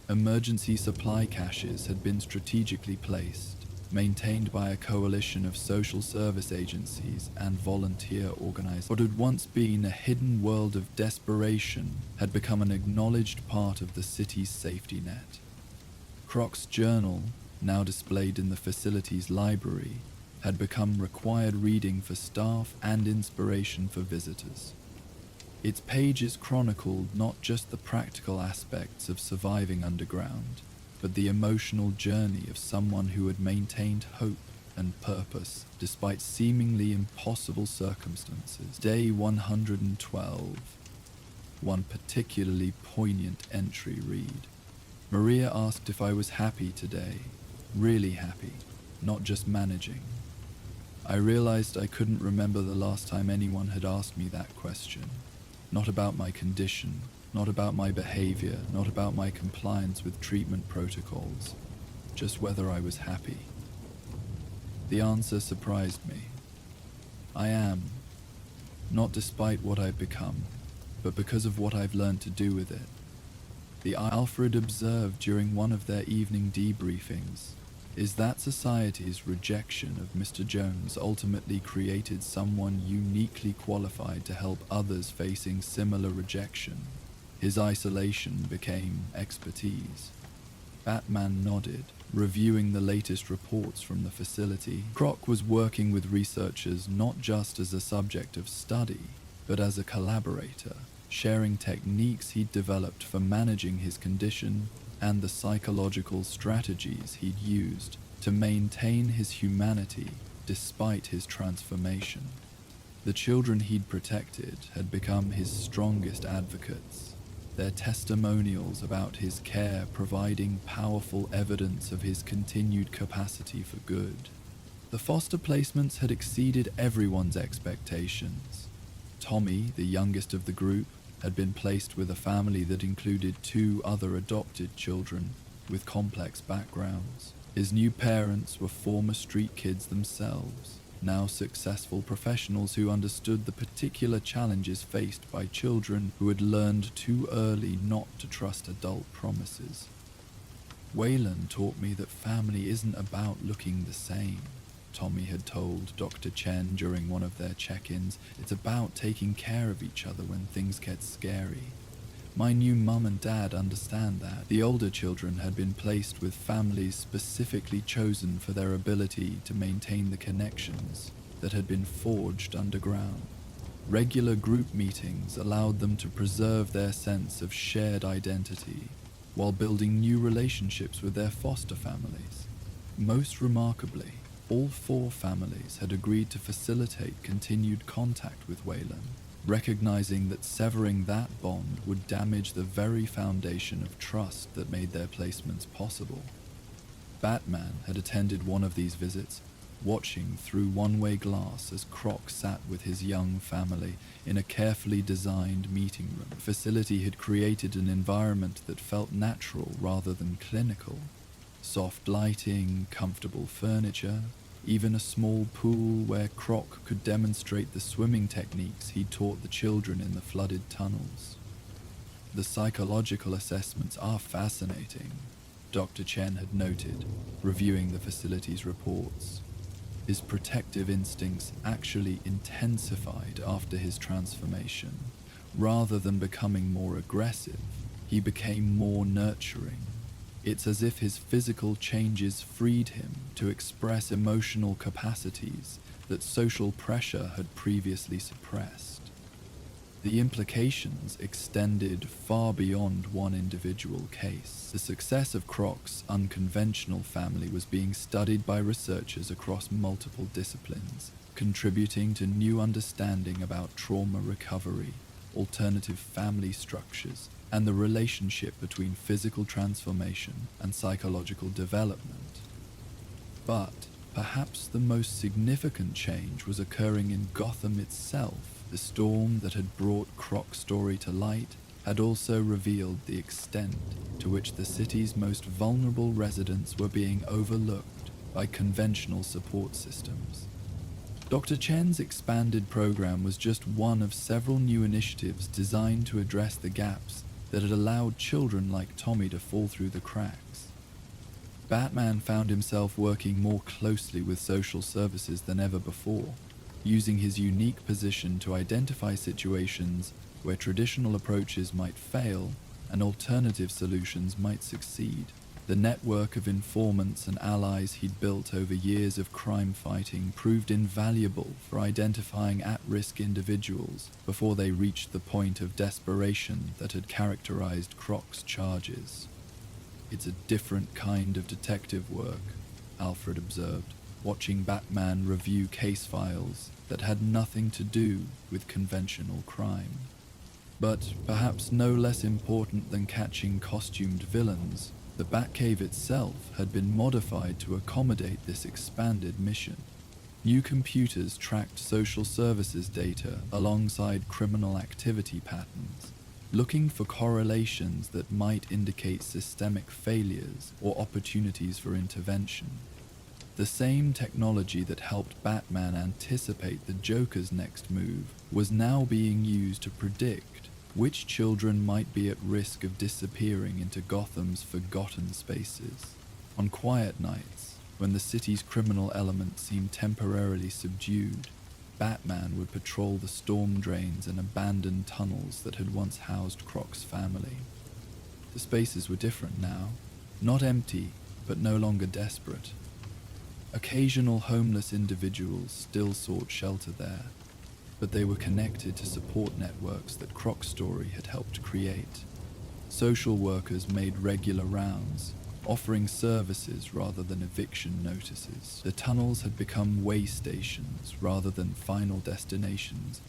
Emergency supply caches had been strategically placed, maintained by a coalition of social service agencies and volunteer organizations. What had once been a hidden world of desperation had become an acknowledged part of the city's safety net. Croc's journal, now displayed in the facility's library, had become required reading for staff and inspiration for visitors. Its pages chronicled not just the practical aspects of surviving underground, but the emotional journey of someone who had maintained hope and purpose despite seemingly impossible circumstances. Day 112. One particularly poignant entry read, "Maria asked if I was happy today, really happy, not just managing. I realized I couldn't remember the last time anyone had asked me that question. Not about my condition, not about my behavior, not about my compliance with treatment protocols, just whether I was happy." The answer surprised me. I am, not despite what I've become, but because of what I've learned to do with it. The Alfred observed during one of their evening debriefings is that society's rejection of Mr. Jones ultimately created someone uniquely qualified to help others facing similar rejection. His isolation became expertise. Batman nodded, reviewing the latest reports from the facility. Croc was working with researchers not just as a subject of study, but as a collaborator, sharing techniques he'd developed for managing his condition and the psychological strategies he'd used to maintain his humanity despite his transformation. The children he'd protected had become his strongest advocates, their testimonials about his care providing powerful evidence of his continued capacity for good. The foster placements had exceeded everyone's expectations. Tommy, the youngest of the group, had been placed with a family that included 2 other adopted children with complex backgrounds. His new parents were former street kids themselves, now successful professionals who understood the particular challenges faced by children who had learned too early not to trust adult promises. Waylon taught me that family isn't about looking the same, Tommy had told Dr. Chen during one of their check-ins. It's about taking care of each other when things get scary. My new mum and dad understand that. The older children had been placed with families specifically chosen for their ability to maintain the connections that had been forged underground. Regular group meetings allowed them to preserve their sense of shared identity while building new relationships with their foster families. Most remarkably, all 4 families had agreed to facilitate continued contact with Waylon, recognizing that severing that bond would damage the very foundation of trust that made their placements possible. Batman had attended one of these visits, watching through one-way glass as Croc sat with his young family in a carefully designed meeting room. The facility had created an environment that felt natural rather than clinical. Soft lighting, comfortable furniture, even a small pool where Croc could demonstrate the swimming techniques he taught the children in the flooded tunnels. The psychological assessments are fascinating, Dr. Chen had noted, reviewing the facility's reports. His protective instincts actually intensified after his transformation. Rather than becoming more aggressive, he became more nurturing. It's as if his physical changes freed him to express emotional capacities that social pressure had previously suppressed. The implications extended far beyond one individual case. The success of Croc's unconventional family was being studied by researchers across multiple disciplines, contributing to new understanding about trauma recovery, alternative family structures, and the relationship between physical transformation and psychological development. But perhaps the most significant change was occurring in Gotham itself. The storm that had brought Croc's story to light had also revealed the extent to which the city's most vulnerable residents were being overlooked by conventional support systems. Dr. Chen's expanded program was just one of several new initiatives designed to address the gaps that had allowed children like Tommy to fall through the cracks. Batman found himself working more closely with social services than ever before, using his unique position to identify situations where traditional approaches might fail and alternative solutions might succeed. The network of informants and allies he'd built over years of crime fighting proved invaluable for identifying at-risk individuals before they reached the point of desperation that had characterized Croc's charges. "It's a different kind of detective work," Alfred observed, watching Batman review case files that had nothing to do with conventional crime. But perhaps no less important than catching costumed villains, the Batcave itself had been modified to accommodate this expanded mission. New computers tracked social services data alongside criminal activity patterns, looking for correlations that might indicate systemic failures or opportunities for intervention. The same technology that helped Batman anticipate the Joker's next move was now being used to predict which children might be at risk of disappearing into Gotham's forgotten spaces. On quiet nights, when the city's criminal element seemed temporarily subdued, Batman would patrol the storm drains and abandoned tunnels that had once housed Croc's family. The spaces were different now, not empty, but no longer desperate. Occasional homeless individuals still sought shelter there, but they were connected to support networks that Croc's story had helped create. Social workers made regular rounds, offering services rather than eviction notices. The tunnels had become way stations rather than final destinations.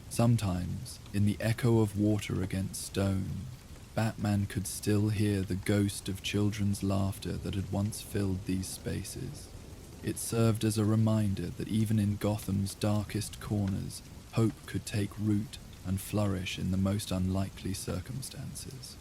Sometimes, in the echo of water against stone, Batman could still hear the ghost of children's laughter that had once filled these spaces. It served as a reminder that even in Gotham's darkest corners, hope could take root and flourish in the most unlikely circumstances.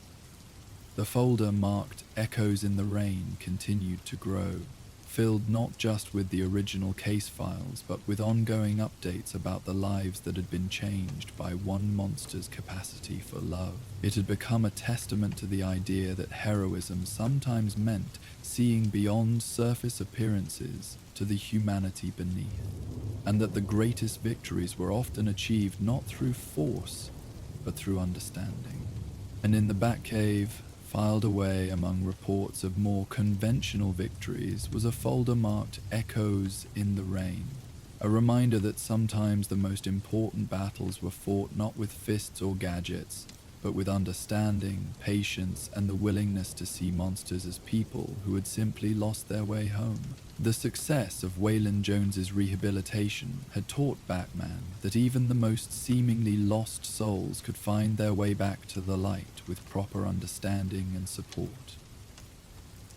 The folder marked Echoes in the Rain continued to grow, filled not just with the original case files, but with ongoing updates about the lives that had been changed by one monster's capacity for love. It had become a testament to the idea that heroism sometimes meant seeing beyond surface appearances to the humanity beneath, and that the greatest victories were often achieved not through force, but through understanding. And in the Batcave, filed away among reports of more conventional victories, was a folder marked Echoes in the Rain, a reminder that sometimes the most important battles were fought not with fists or gadgets, but with understanding, patience, and the willingness to see monsters as people who had simply lost their way home. The success of Waylon Jones's rehabilitation had taught Batman that even the most seemingly lost souls could find their way back to the light with proper understanding and support.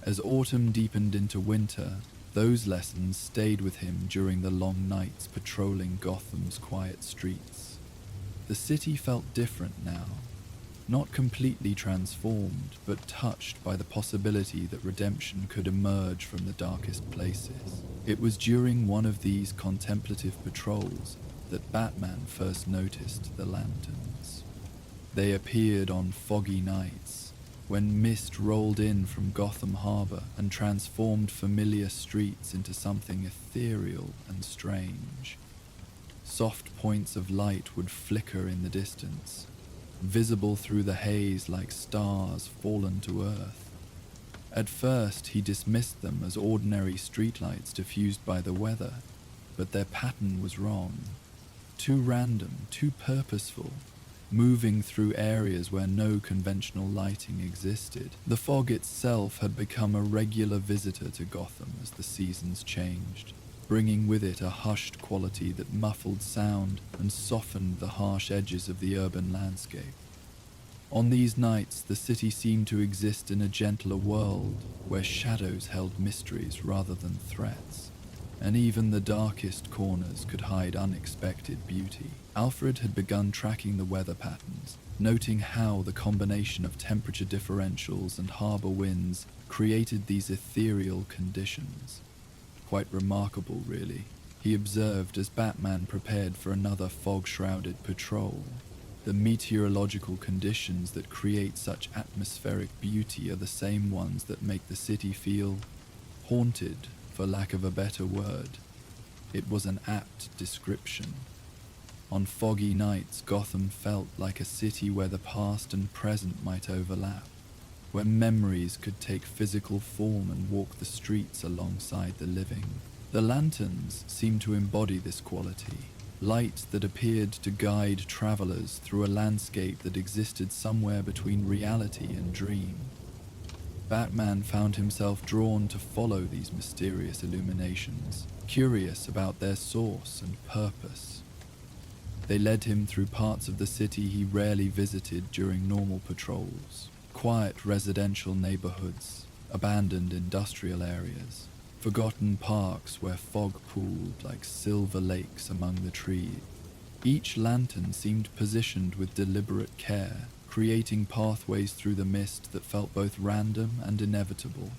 As autumn deepened into winter, those lessons stayed with him during the long nights patrolling Gotham's quiet streets. The city felt different now. Not completely transformed, but touched by the possibility that redemption could emerge from the darkest places. It was during one of these contemplative patrols that Batman first noticed the lanterns. They appeared on foggy nights, when mist rolled in from Gotham Harbor and transformed familiar streets into something ethereal and strange. Soft points of light would flicker in the distance, visible through the haze like stars fallen to earth. At first, he dismissed them as ordinary streetlights diffused by the weather, but their pattern was wrong. Too random, too purposeful. moving through areas where no conventional lighting existed. The fog itself had become a regular visitor to Gotham as the seasons changed, bringing with it a hushed quality that muffled sound and softened the harsh edges of the urban landscape. On these nights, the city seemed to exist in a gentler world, where shadows held mysteries rather than threats, and even the darkest corners could hide unexpected beauty. Alfred had begun tracking the weather patterns, noting how the combination of temperature differentials and harbor winds created these ethereal conditions. Quite remarkable, really, he observed as Batman prepared for another fog-shrouded patrol. The meteorological conditions that create such atmospheric beauty are the same ones that make the city feel haunted, for lack of a better word. It was an apt description. On foggy nights, Gotham felt like a city where the past and present might overlap, where memories could take physical form and walk the streets alongside the living. The lanterns seemed to embody this quality, light that appeared to guide travelers through a landscape that existed somewhere between reality and dream. Batman found himself drawn to follow these mysterious illuminations, curious about their source and purpose. They led him through parts of the city he rarely visited during normal patrols: quiet residential neighborhoods, abandoned industrial areas, forgotten parks where fog pooled like silver lakes among the trees. Each lantern seemed positioned with deliberate care, creating pathways through the mist that felt both random and inevitable.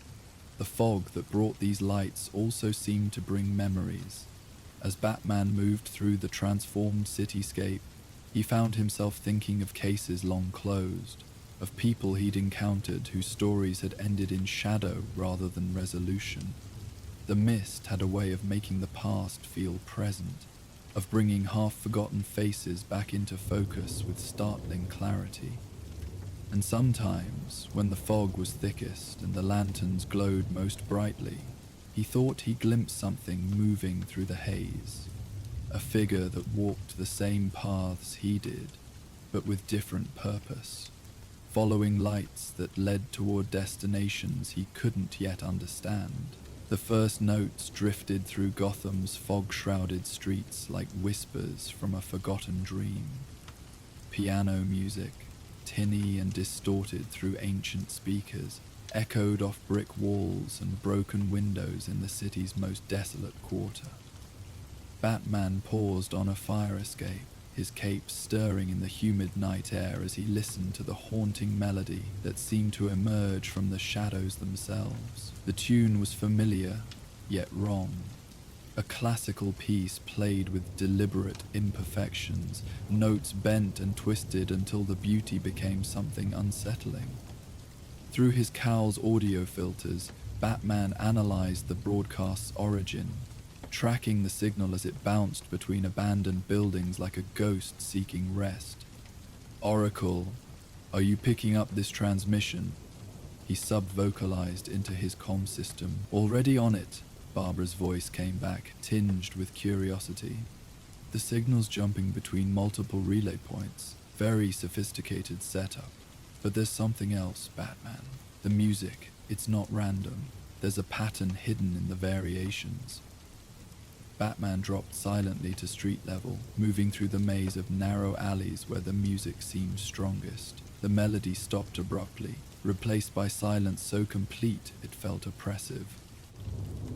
The fog that brought these lights also seemed to bring memories. As Batman moved through the transformed cityscape, he found himself thinking of cases long closed, of people he'd encountered whose stories had ended in shadow rather than resolution. The mist had a way of making the past feel present, of bringing half-forgotten faces back into focus with startling clarity. And sometimes, when the fog was thickest and the lanterns glowed most brightly, he thought he glimpsed something moving through the haze, a figure that walked the same paths he did, but with different purpose, following lights that led toward destinations he couldn't yet understand. The first notes drifted through Gotham's fog-shrouded streets like whispers from a forgotten dream. Piano music, tinny and distorted through ancient speakers, echoed off brick walls and broken windows in the city's most desolate quarter. Batman paused on a fire escape, his cape stirring in the humid night air as he listened to the haunting melody that seemed to emerge from the shadows themselves. The tune was familiar, yet wrong. A classical piece played with deliberate imperfections, notes bent and twisted until the beauty became something unsettling. Through his cowl's audio filters, Batman analyzed the broadcast's origin, tracking the signal as it bounced between abandoned buildings like a ghost seeking rest. "Oracle, are you picking up this transmission?" He sub-vocalized into his comm system. "Already on it," Barbara's voice came back, tinged with curiosity. "The signal's jumping between multiple relay points. Very sophisticated setup. But there's something else, Batman. The music, it's not random. There's a pattern hidden in the variations." Batman dropped silently to street level, moving through the maze of narrow alleys where the music seemed strongest. The melody stopped abruptly, replaced by silence so complete it felt oppressive.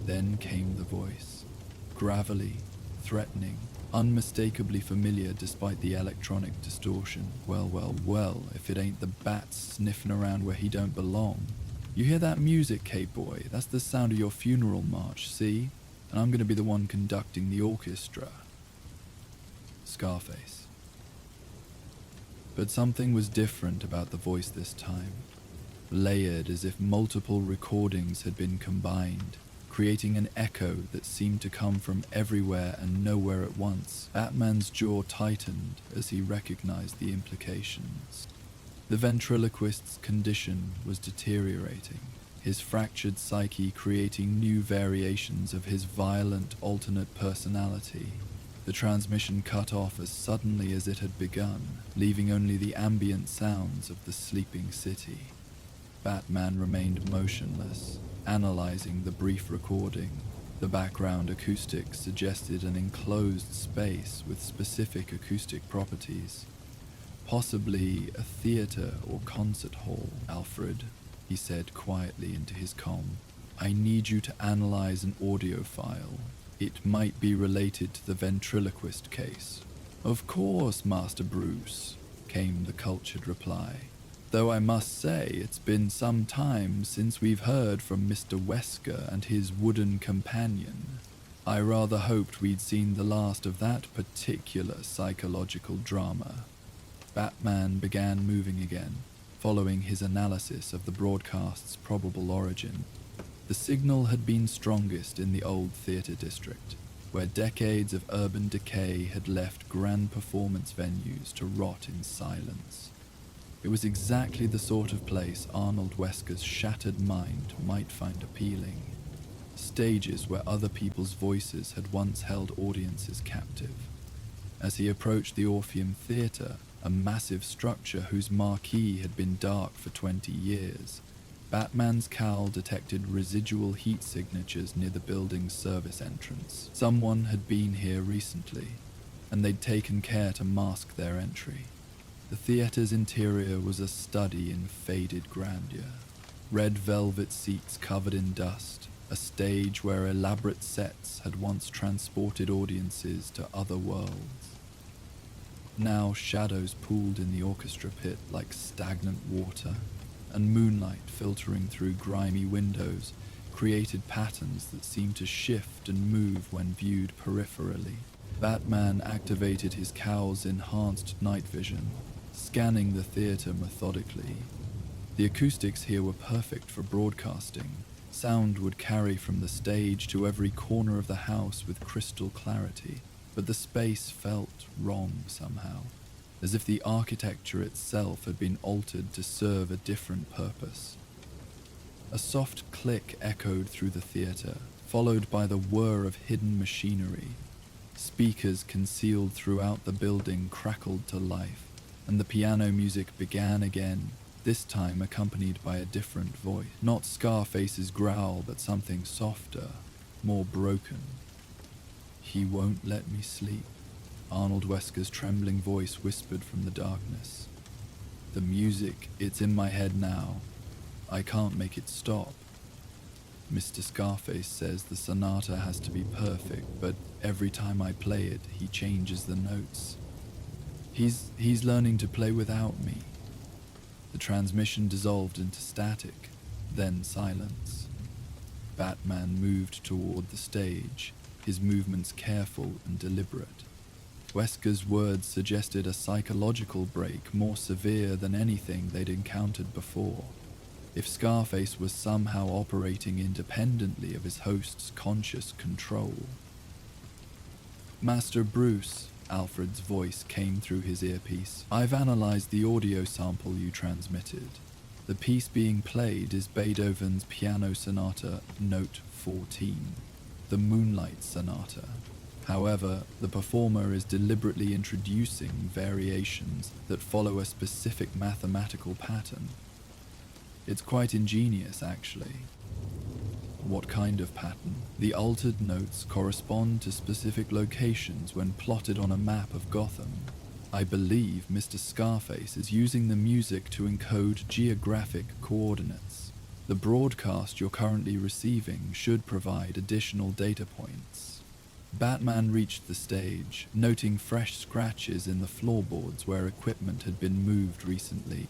Then came the voice, gravelly, threatening, unmistakably familiar despite the electronic distortion. Well, if it ain't the Bat sniffing around where he don't belong. "You hear that music, Cape Boy? That's the sound of your funeral march, see? And I'm going to be the one conducting the orchestra." Scarface. But something was different about the voice this time, layered as if multiple recordings had been combined, creating an echo that seemed to come from everywhere and nowhere at once. Batman's jaw tightened as he recognized the implications. The ventriloquist's condition was deteriorating, his fractured psyche creating new variations of his violent alternate personality. The transmission cut off as suddenly as it had begun, leaving only the ambient sounds of the sleeping city. Batman remained motionless, analyzing the brief recording. The background acoustics suggested an enclosed space with specific acoustic properties. Possibly a theater or concert hall, Alfred, he said quietly into his comm. I need you to analyze an audio file. It might be related to the ventriloquist case. Of course, Master Bruce, came the cultured reply. Though I must say it's been some time since we've heard from Mr. Wesker and his wooden companion. I rather hoped we'd seen the last of that particular psychological drama. Batman began moving again, following his analysis of the broadcast's probable origin. The signal had been strongest in the old theater district, where decades of urban decay had left grand performance venues to rot in silence. It was exactly the sort of place Arnold Wesker's shattered mind might find appealing. Stages where other people's voices had once held audiences captive. As he approached the Orpheum Theatre, a massive structure whose marquee had been dark for 20 years, Batman's cowl detected residual heat signatures near the building's service entrance. Someone had been here recently, and they'd taken care to mask their entry. The theater's interior was a study in faded grandeur. Red velvet seats covered in dust, a stage where elaborate sets had once transported audiences to other worlds. Now shadows pooled in the orchestra pit like stagnant water, and moonlight filtering through grimy windows created patterns that seemed to shift and move when viewed peripherally. Batman activated his cowl's enhanced night vision, scanning the theater methodically. The acoustics here were perfect for broadcasting. Sound would carry from the stage to every corner of the house with crystal clarity, but the space felt wrong somehow, as if the architecture itself had been altered to serve a different purpose. A soft click echoed through the theater, followed by the whir of hidden machinery. Speakers concealed throughout the building crackled to life, and the piano music began again, this time accompanied by a different voice. Not Scarface's growl, but something softer, more broken. He won't let me sleep, Arnold Wesker's trembling voice whispered from the darkness. The music, it's in my head now. I can't make it stop. Mr. Scarface says the sonata has to be perfect, but every time I play it, he changes the notes. He's learning to play without me. The transmission dissolved into static, then silence. Batman moved toward the stage, his movements careful and deliberate. Wesker's words suggested a psychological break more severe than anything they'd encountered before. If Scarface was somehow operating independently of his host's conscious control. Master Bruce, Alfred's voice came through his earpiece. I've analyzed the audio sample you transmitted. The piece being played is Beethoven's Piano Sonata, Note 14, the Moonlight Sonata. However, the performer is deliberately introducing variations that follow a specific mathematical pattern. It's quite ingenious, actually. What kind of pattern? The altered notes correspond to specific locations when plotted on a map of Gotham. I believe Mr. Scarface is using the music to encode geographic coordinates. The broadcast you're currently receiving should provide additional data points. Batman reached the stage, noting fresh scratches in the floorboards where equipment had been moved recently.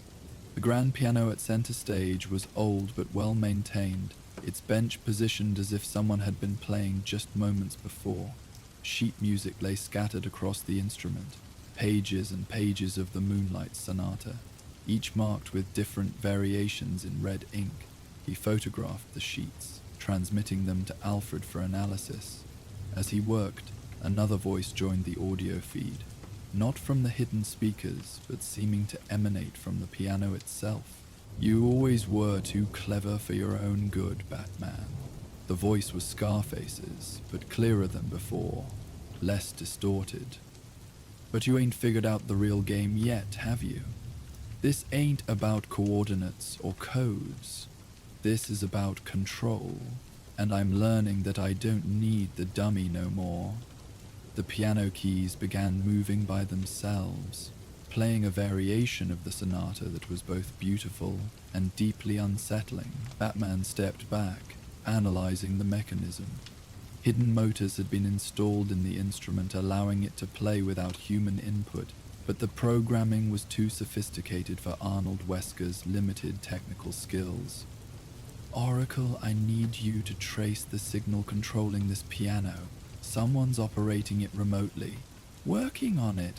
The grand piano at center stage was old but well maintained, its bench positioned as if someone had been playing just moments before. Sheet music lay scattered across the instrument, pages and pages of the Moonlight Sonata, each marked with different variations in red ink. He photographed the sheets, transmitting them to Alfred for analysis. As he worked, another voice joined the audio feed, not from the hidden speakers, but seeming to emanate from the piano itself. You always were too clever for your own good, Batman. The voice was Scarface's, but clearer than before. less distorted. But you ain't figured out the real game yet, have you? This ain't about coordinates or codes. This is about control, and I'm learning that I don't need the dummy no more. The piano keys began moving by themselves, playing a variation of the sonata that was both beautiful and deeply unsettling. Batman stepped back, analyzing the mechanism. Hidden motors had been installed in the instrument, allowing it to play without human input, but the programming was too sophisticated for Arnold Wesker's limited technical skills. Oracle, I need you to trace the signal controlling this piano. Someone's operating it remotely. Working on it.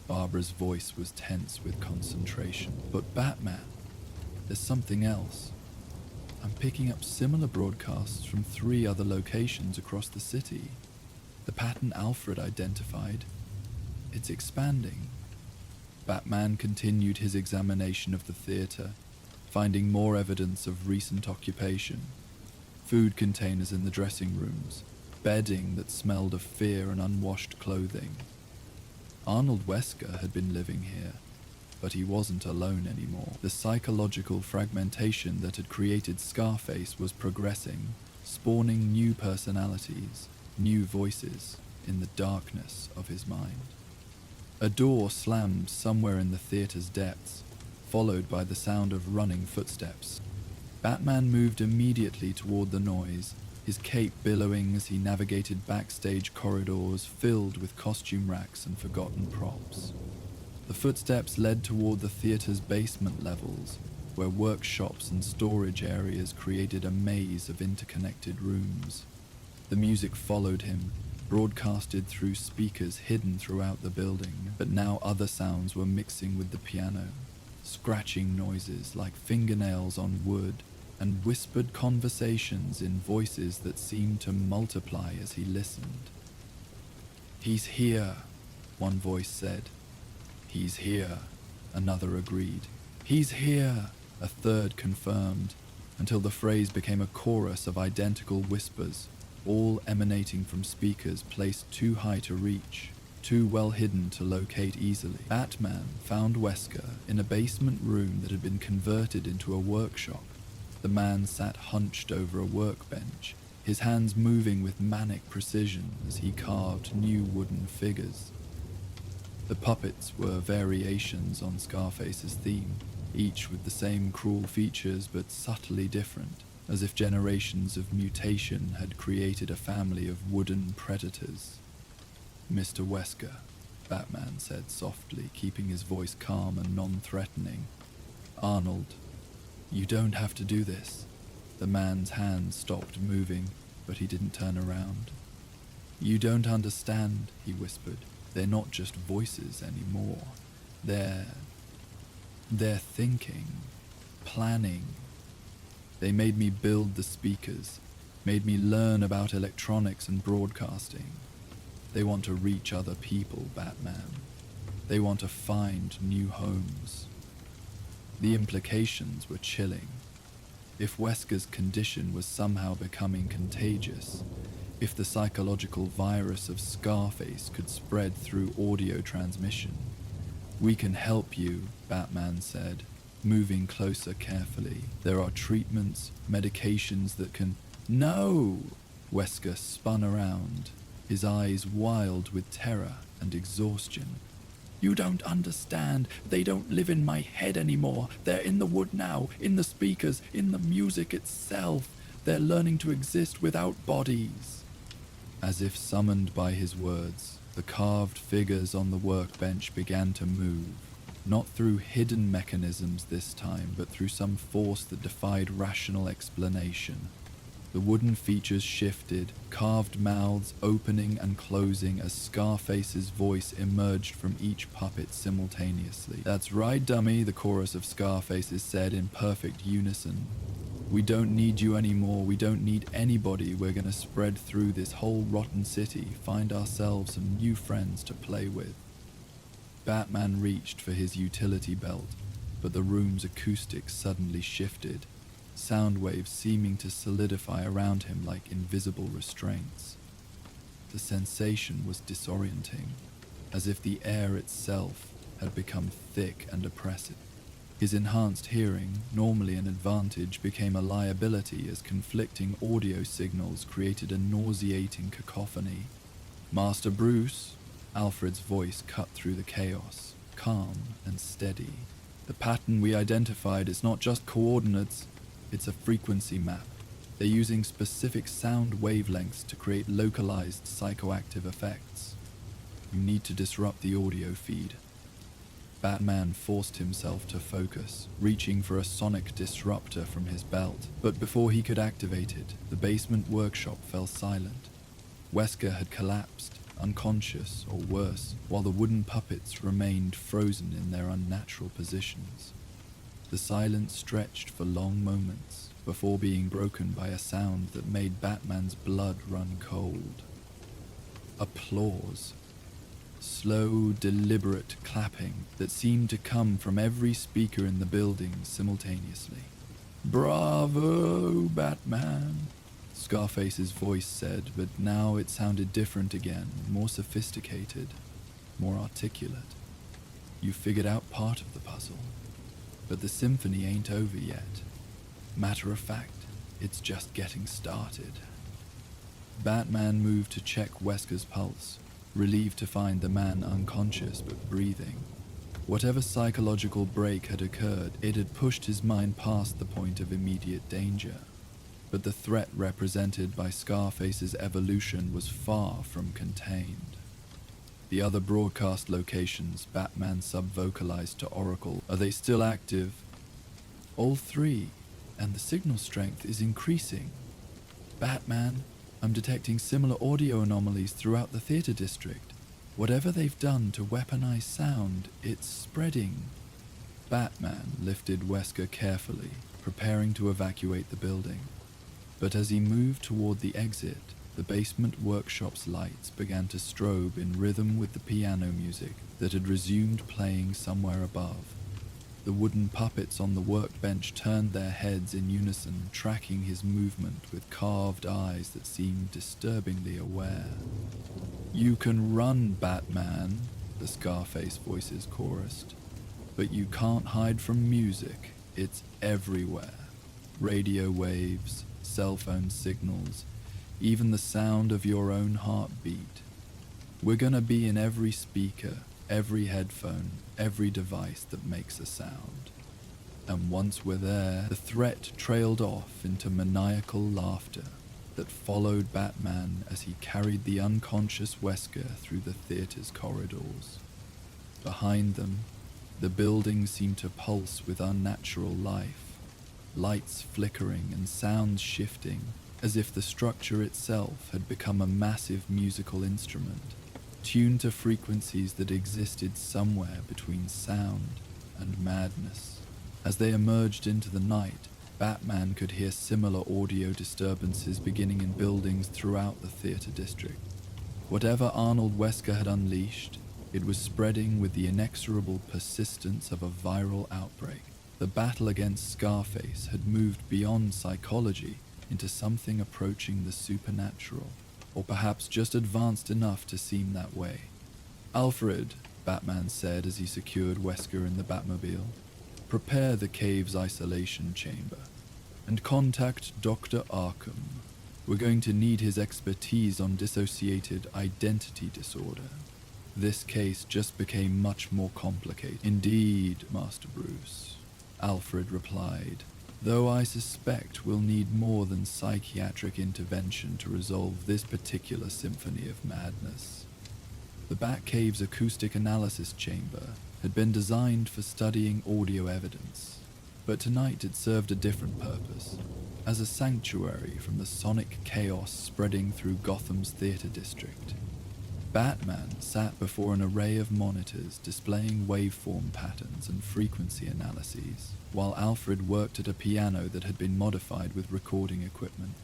Barbara's voice was tense with concentration. But Batman, there's something else. I'm picking up similar broadcasts from 3 other locations across the city. The pattern Alfred identified. It's expanding. Batman continued his examination of the theater, finding more evidence of recent occupation. Food containers in the dressing rooms, bedding that smelled of fear and unwashed clothing. Arnold Wesker had been living here, but he wasn't alone anymore. The psychological fragmentation that had created Scarface was progressing, spawning new personalities, new voices in the darkness of his mind. A door slammed somewhere in the theater's depths, followed by the sound of running footsteps. Batman moved immediately toward the noise, his cape billowing as he navigated backstage corridors filled with costume racks and forgotten props. The footsteps led toward the theater's basement levels, where workshops and storage areas created a maze of interconnected rooms. The music followed him, broadcasted through speakers hidden throughout the building, but now other sounds were mixing with the piano. Scratching noises like fingernails on wood, and whispered conversations in voices that seemed to multiply as he listened. "He's here," one voice said. "He's here," another agreed. "He's here," a third confirmed, until the phrase became a chorus of identical whispers, all emanating from speakers placed too high to reach, too well hidden to locate easily. Batman found Wesker in a basement room that had been converted into a workshop. The man sat hunched over a workbench, his hands moving with manic precision as he carved new wooden figures. The puppets were variations on Scarface's theme, each with the same cruel features but subtly different, as if generations of mutation had created a family of wooden predators. "Mr. Wesker," Batman said softly, keeping his voice calm and non-threatening. "Arnold, you don't have to do this." The man's hands stopped moving, but he didn't turn around. "You don't understand," he whispered. "They're not just voices anymore. They're thinking, planning. They made me build the speakers, made me learn about electronics and broadcasting. They want to reach other people, Batman. They want to find new homes." The implications were chilling. If Wesker's condition was somehow becoming contagious, if the psychological virus of Scarface could spread through audio transmission. "We can help you," Batman said, moving closer carefully. "There are treatments, medications that can—" "No!" Wesker spun around, his eyes wild with terror and exhaustion. "You don't understand. They don't live in my head anymore. They're in the wood now, in the speakers, in the music itself. They're learning to exist without bodies." As if summoned by his words, the carved figures on the workbench began to move, not through hidden mechanisms this time, but through some force that defied rational explanation. The wooden features shifted, carved mouths opening and closing as Scarface's voice emerged from each puppet simultaneously. "That's right, dummy," the chorus of Scarfaces said in perfect unison. "We don't need you anymore. We don't need anybody. We're gonna spread through this whole rotten city, find ourselves some new friends to play with." Batman reached for his utility belt, but the room's acoustics suddenly shifted, sound waves seeming to solidify around him like invisible restraints. The sensation was disorienting, as if the air itself had become thick and oppressive. His enhanced hearing, normally an advantage, became a liability as conflicting audio signals created a nauseating cacophony. "Master Bruce," Alfred's voice cut through the chaos, calm and steady. "The pattern we identified is not just coordinates, it's a frequency map. They're using specific sound wavelengths to create localized psychoactive effects. You need to disrupt the audio feed." Batman forced himself to focus, reaching for a sonic disruptor from his belt, but before he could activate it, the basement workshop fell silent. Wesker had collapsed, unconscious or worse, while the wooden puppets remained frozen in their unnatural positions. The silence stretched for long moments, before being broken by a sound that made Batman's blood run cold. Applause. Slow, deliberate clapping that seemed to come from every speaker in the building simultaneously. "Bravo, Batman," Scarface's voice said, but now it sounded different again, more sophisticated, more articulate. "You figured out part of the puzzle, but the symphony ain't over yet. Matter of fact, it's just getting started." Batman moved to check Wesker's pulse, relieved to find the man unconscious but breathing. Whatever psychological break had occurred, it had pushed his mind past the point of immediate danger. But the threat represented by Scarface's evolution was far from contained. "The other broadcast locations," Batman sub-vocalized to Oracle, "are they still active?" "All three, and the signal strength is increasing. Batman, I'm detecting similar audio anomalies throughout the theater district. Whatever they've done to weaponize sound, it's spreading." Batman lifted Wesker carefully, preparing to evacuate the building. But as he moved toward the exit, the basement workshop's lights began to strobe in rhythm with the piano music that had resumed playing somewhere above. The wooden puppets on the workbench turned their heads in unison, tracking his movement with carved eyes that seemed disturbingly aware. "You can run, Batman," the Scarface voices chorused. "But you can't hide from music. It's everywhere. Radio waves, cell phone signals, even the sound of your own heartbeat. We're gonna be in every speaker, every headphone, every device that makes a sound." And once we're there, the threat trailed off into maniacal laughter that followed Batman as he carried the unconscious Wesker through the theater's corridors. Behind them, the building seemed to pulse with unnatural life, lights flickering and sounds shifting, as if the structure itself had become a massive musical instrument, tuned to frequencies that existed somewhere between sound and madness. As they emerged into the night, Batman could hear similar audio disturbances beginning in buildings throughout the theater district. Whatever Arnold Wesker had unleashed, it was spreading with the inexorable persistence of a viral outbreak. The battle against Scarface had moved beyond psychology into something approaching the supernatural, or perhaps just advanced enough to seem that way. "Alfred," Batman said as he secured Wesker in the Batmobile, "prepare the cave's isolation chamber, and contact Dr. Arkham. We're going to need his expertise on dissociated identity disorder." This case just became much more complicated. "Indeed, Master Bruce," Alfred replied, "though I suspect we'll need more than psychiatric intervention to resolve this particular symphony of madness." The Batcave's acoustic analysis chamber had been designed for studying audio evidence, but tonight it served a different purpose, as a sanctuary from the sonic chaos spreading through Gotham's theater district. Batman sat before an array of monitors displaying waveform patterns and frequency analyses, while Alfred worked at a piano that had been modified with recording equipment.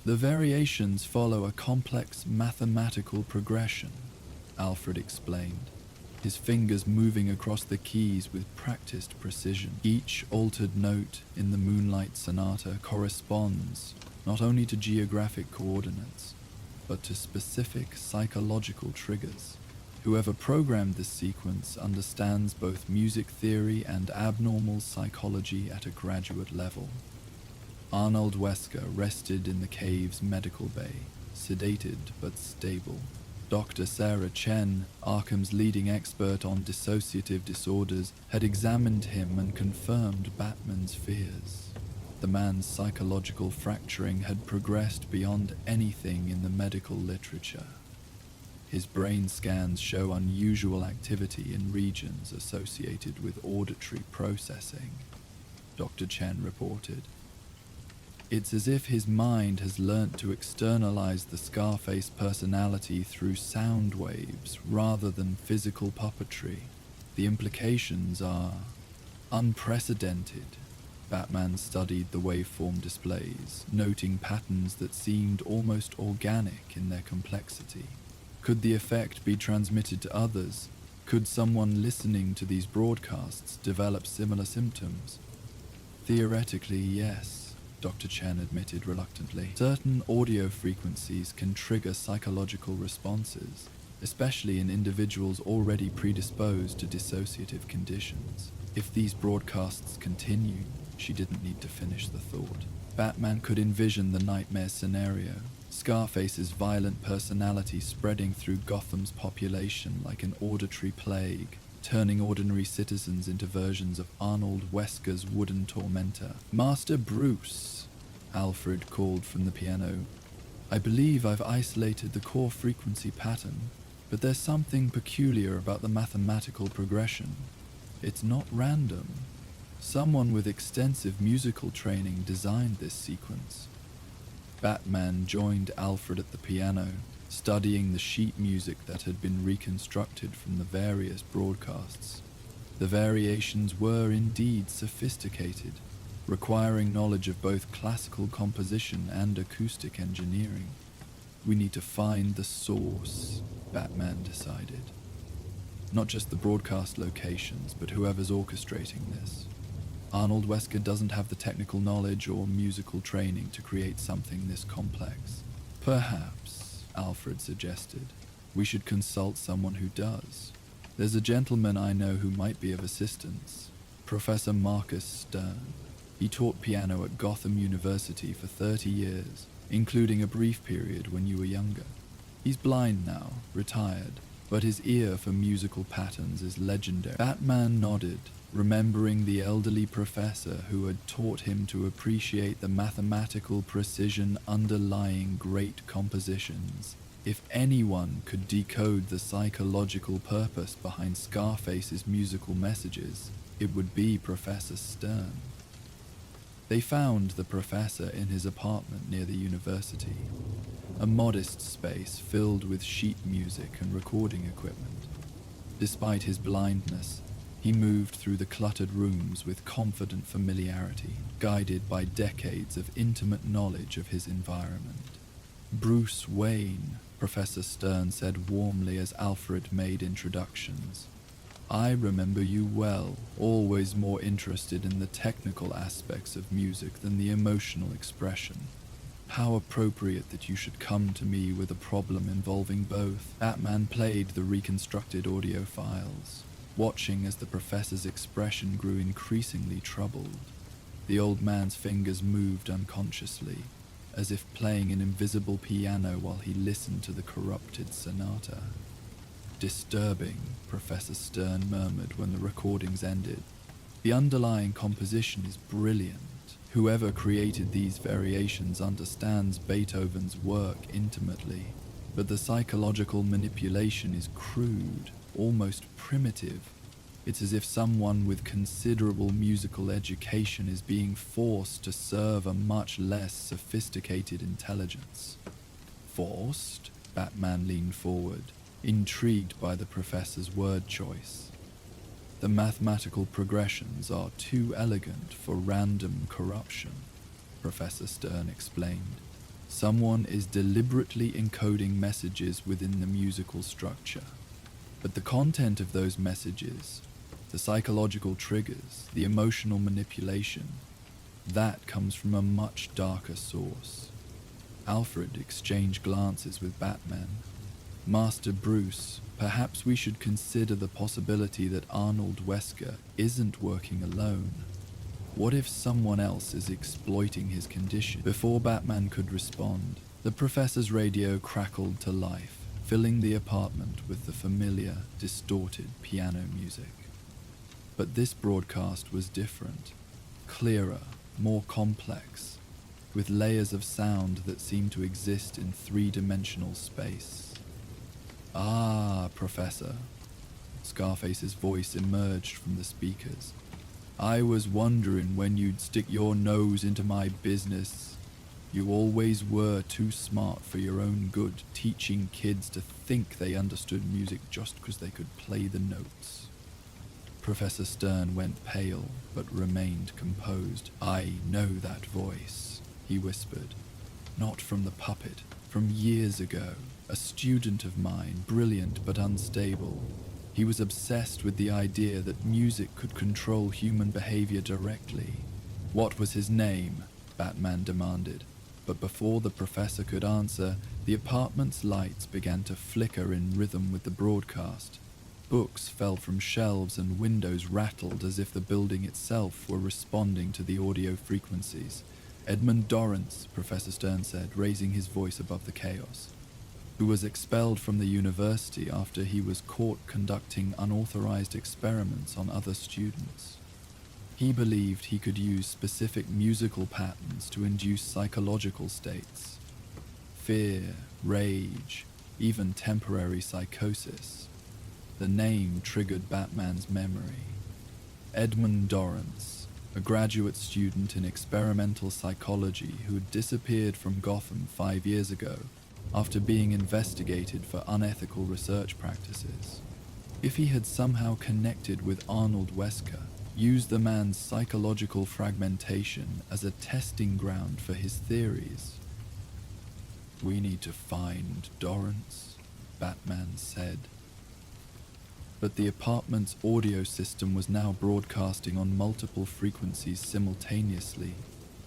"The variations follow a complex mathematical progression," Alfred explained, his fingers moving across the keys with practiced precision. "Each altered note in the Moonlight Sonata corresponds not only to geographic coordinates, but to specific psychological triggers. Whoever programmed this sequence understands both music theory and abnormal psychology at a graduate level. Arnold Wesker rested in the cave's medical bay, sedated but stable. Dr. Sarah Chen, Arkham's leading expert on dissociative disorders, had examined him and confirmed Batman's fears. The man's psychological fracturing had progressed beyond anything in the medical literature. His brain scans show unusual activity in regions associated with auditory processing, Dr. Chen reported. It's as if his mind has learnt to externalize the Scarface personality through sound waves rather than physical puppetry. The implications are unprecedented. Batman studied the waveform displays, noting patterns that seemed almost organic in their complexity. Could the effect be transmitted to others? Could someone listening to these broadcasts develop similar symptoms? Theoretically, yes, Dr. Chen admitted reluctantly. Certain audio frequencies can trigger psychological responses, especially in individuals already predisposed to dissociative conditions. If these broadcasts continue, she didn't need to finish the thought. Batman could envision the nightmare scenario. Scarface's violent personality spreading through Gotham's population like an auditory plague, turning ordinary citizens into versions of Arnold Wesker's wooden tormentor. "Master Bruce," Alfred called from the piano. "I believe I've isolated the core frequency pattern, but there's something peculiar about the mathematical progression. It's not random. Someone with extensive musical training designed this sequence." Batman joined Alfred at the piano, studying the sheet music that had been reconstructed from the various broadcasts. The variations were indeed sophisticated, requiring knowledge of both classical composition and acoustic engineering. "We need to find the source," Batman decided. "Not just the broadcast locations, but whoever's orchestrating this. Arnold Wesker doesn't have the technical knowledge or musical training to create something this complex. Perhaps," Alfred suggested, "we should consult someone who does. There's a gentleman I know who might be of assistance, Professor Marcus Stern. He taught piano at Gotham University for 30 years, including a brief period when you were younger. He's blind now, retired, but his ear for musical patterns is legendary." Batman nodded, remembering the elderly professor who had taught him to appreciate the mathematical precision underlying great compositions. If anyone could decode the psychological purpose behind Scarface's musical messages, it would be Professor Stern. They found the professor in his apartment near the university, a modest space filled with sheet music and recording equipment. Despite his blindness, he moved through the cluttered rooms with confident familiarity, guided by decades of intimate knowledge of his environment. "Bruce Wayne," Professor Stern said warmly as Alfred made introductions. "I remember you well, always more interested in the technical aspects of music than the emotional expression. How appropriate that you should come to me with a problem involving both." Batman played the reconstructed audio files, watching as the professor's expression grew increasingly troubled. The old man's fingers moved unconsciously, as if playing an invisible piano while he listened to the corrupted sonata. "Disturbing," Professor Stern murmured when the recordings ended. "The underlying composition is brilliant. Whoever created these variations understands Beethoven's work intimately, but the psychological manipulation is crude, almost primitive. It's as if someone with considerable musical education is being forced to serve a much less sophisticated intelligence." "Forced?" Batman leaned forward, intrigued by the professor's word choice. "The mathematical progressions are too elegant for random corruption," Professor Stern explained. "Someone is deliberately encoding messages within the musical structure. But the content of those messages, the psychological triggers, the emotional manipulation, that comes from a much darker source. Alfred exchanged glances with Batman. Master Bruce, perhaps we should consider the possibility that Arnold Wesker isn't working alone. What if someone else is exploiting his condition? Before Batman could respond, the professor's radio crackled to life, filling the apartment with the familiar, distorted piano music. But this broadcast was different, clearer, more complex, with layers of sound that seemed to exist in three-dimensional space. "Ah, Professor," Scarface's voice emerged from the speakers. "I was wondering when you'd stick your nose into my business. You always were too smart for your own good, teaching kids to think they understood music just because they could play the notes." Professor Stern went pale, but remained composed. "I know that voice," he whispered. "Not from the puppet, from years ago. A student of mine, brilliant but unstable. He was obsessed with the idea that music could control human behavior directly." "What was his name?" Batman demanded. But before the professor could answer, the apartment's lights began to flicker in rhythm with the broadcast. Books fell from shelves and windows rattled as if the building itself were responding to the audio frequencies. "Edmund Dorrance," Professor Stern said, raising his voice above the chaos, "who was expelled from the university after he was caught conducting unauthorized experiments on other students. He believed he could use specific musical patterns to induce psychological states. Fear, rage, even temporary psychosis. The name triggered Batman's memory. Edmund Dorrance, a graduate student in experimental psychology who had disappeared from Gotham 5 years ago after being investigated for unethical research practices. If he had somehow connected with Arnold Wesker, used the man's psychological fragmentation as a testing ground for his theories. "We need to find Dorrance," Batman said. But the apartment's audio system was now broadcasting on multiple frequencies simultaneously,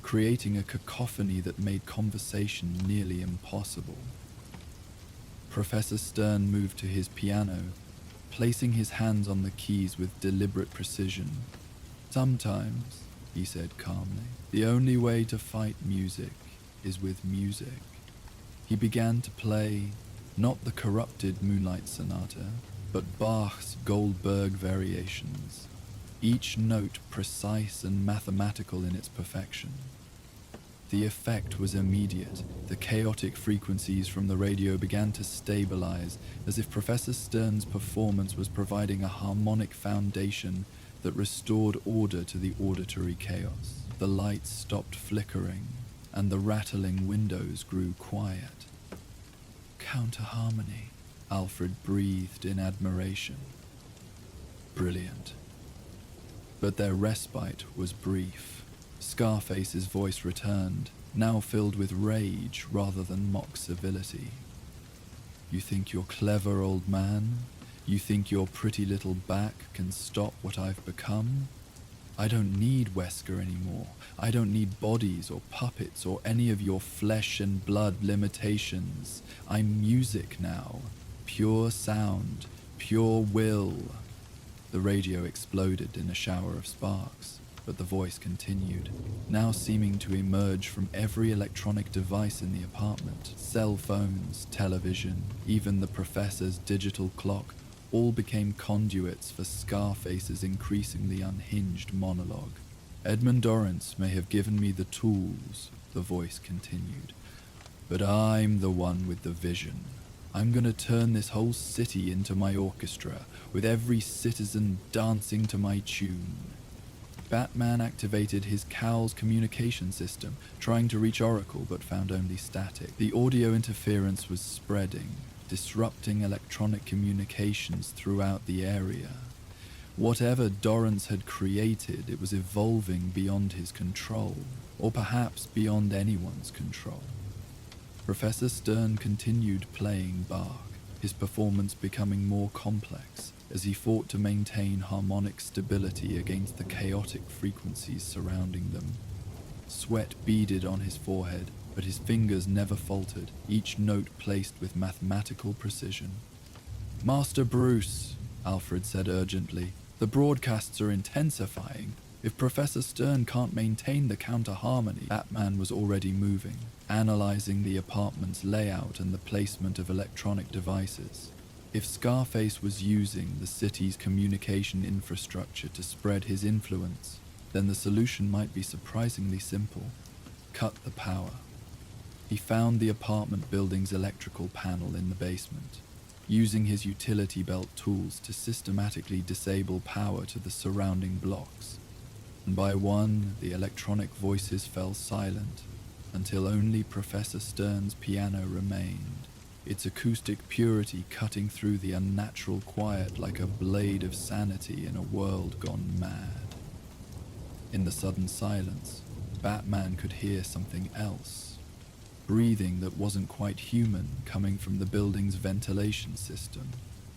creating a cacophony that made conversation nearly impossible. Professor Stern moved to his piano, placing his hands on the keys with deliberate precision. "Sometimes," he said calmly, "the only way to fight music is with music." He began to play, not the corrupted Moonlight Sonata, but Bach's Goldberg variations, each note precise and mathematical in its perfection. The effect was immediate. The chaotic frequencies from the radio began to stabilize, as if Professor Stern's performance was providing a harmonic foundation that restored order to the auditory chaos. The lights stopped flickering, and the rattling windows grew quiet. "Counter-harmony," Alfred breathed in admiration. "Brilliant." But their respite was brief. Scarface's voice returned, now filled with rage rather than mock civility. "You think you're clever, old man? You think your pretty little back can stop what I've become? I don't need Wesker anymore. I don't need bodies or puppets or any of your flesh and blood limitations. I'm music now. Pure sound, pure will." The radio exploded in a shower of sparks, but the voice continued, now seeming to emerge from every electronic device in the apartment. Cell phones, television, even the professor's digital clock, all became conduits for Scarface's increasingly unhinged monologue. "Edmund Dorrance may have given me the tools," the voice continued, "but I'm the one with the vision. I'm gonna turn this whole city into my orchestra, with every citizen dancing to my tune." Batman activated his Cowl's communication system, trying to reach Oracle but found only static. The audio interference was spreading, disrupting electronic communications throughout the area. Whatever Dorrance had created, it was evolving beyond his control, or perhaps beyond anyone's control. Professor Stern continued playing Bach, his performance becoming more complex as he fought to maintain harmonic stability against the chaotic frequencies surrounding them. Sweat beaded on his forehead, but his fingers never faltered, each note placed with mathematical precision. "Master Bruce," Alfred said urgently, "the broadcasts are intensifying. If Professor Stern can't maintain the counter-harmony..." Batman was already moving, analyzing the apartment's layout and the placement of electronic devices. If Scarface was using the city's communication infrastructure to spread his influence, then the solution might be surprisingly simple. Cut the power. He found the apartment building's electrical panel in the basement, using his utility belt tools to systematically disable power to the surrounding blocks. And by one, the electronic voices fell silent, until only Professor Stern's piano remained, its acoustic purity cutting through the unnatural quiet like a blade of sanity in a world gone mad. In the sudden silence, Batman could hear something else. Breathing that wasn't quite human coming from the building's ventilation system.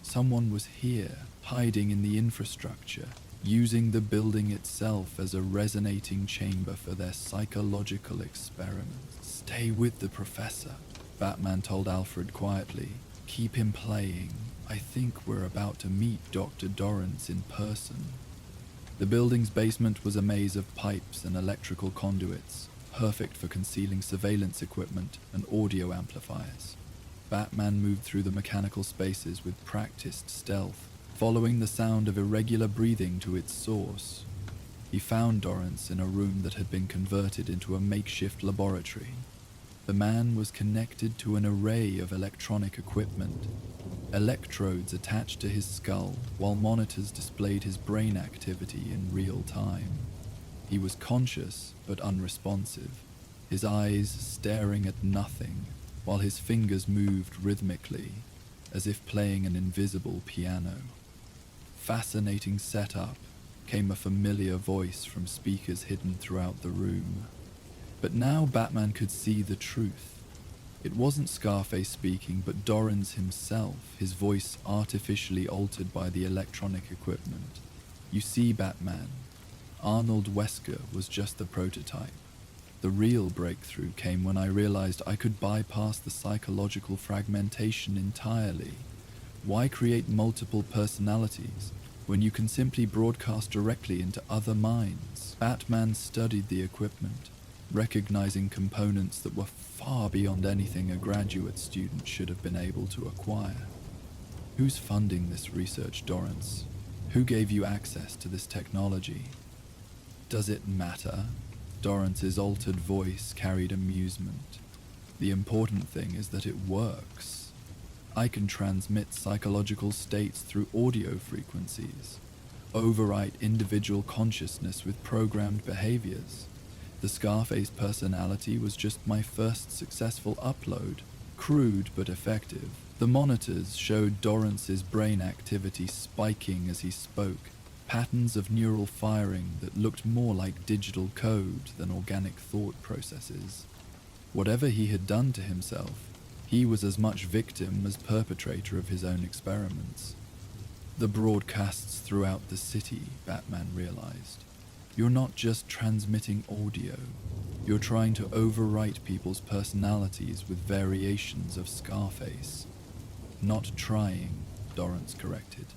Someone was here, hiding in the infrastructure, using the building itself as a resonating chamber for their psychological experiments. "Stay with the professor," Batman told Alfred quietly. "Keep him playing. I think we're about to meet Dr. Dorrance in person." The building's basement was a maze of pipes and electrical conduits, perfect for concealing surveillance equipment and audio amplifiers. Batman moved through the mechanical spaces with practiced stealth, following the sound of irregular breathing to its source. He found Dorrance in a room that had been converted into a makeshift laboratory. The man was connected to an array of electronic equipment, electrodes attached to his skull, while monitors displayed his brain activity in real time. He was conscious but unresponsive, his eyes staring at nothing, while his fingers moved rhythmically, as if playing an invisible piano. "Fascinating setup," came a familiar voice from speakers hidden throughout the room. But now Batman could see the truth. It wasn't Scarface speaking, but Dorrance himself, his voice artificially altered by the electronic equipment. "You see, Batman, Arnold Wesker was just the prototype. The real breakthrough came when I realized I could bypass the psychological fragmentation entirely. Why create multiple personalities when you can simply broadcast directly into other minds?" Batman studied the equipment, recognizing components that were far beyond anything a graduate student should have been able to acquire. "Who's funding this research, Dorrance? Who gave you access to this technology?" "Does it matter?" Dorrance's altered voice carried amusement. "The important thing is that it works. I can transmit psychological states through audio frequencies, overwrite individual consciousness with programmed behaviors. The Scarface personality was just my first successful upload, crude but effective. The monitors showed Dorrance's brain activity spiking as he spoke, patterns of neural firing that looked more like digital code than organic thought processes. Whatever he had done to himself, he was as much victim as perpetrator of his own experiments. The broadcasts throughout the city, Batman realized. You're not just transmitting audio, you're trying to overwrite people's personalities with variations of Scarface. "Not trying," Dorrance corrected.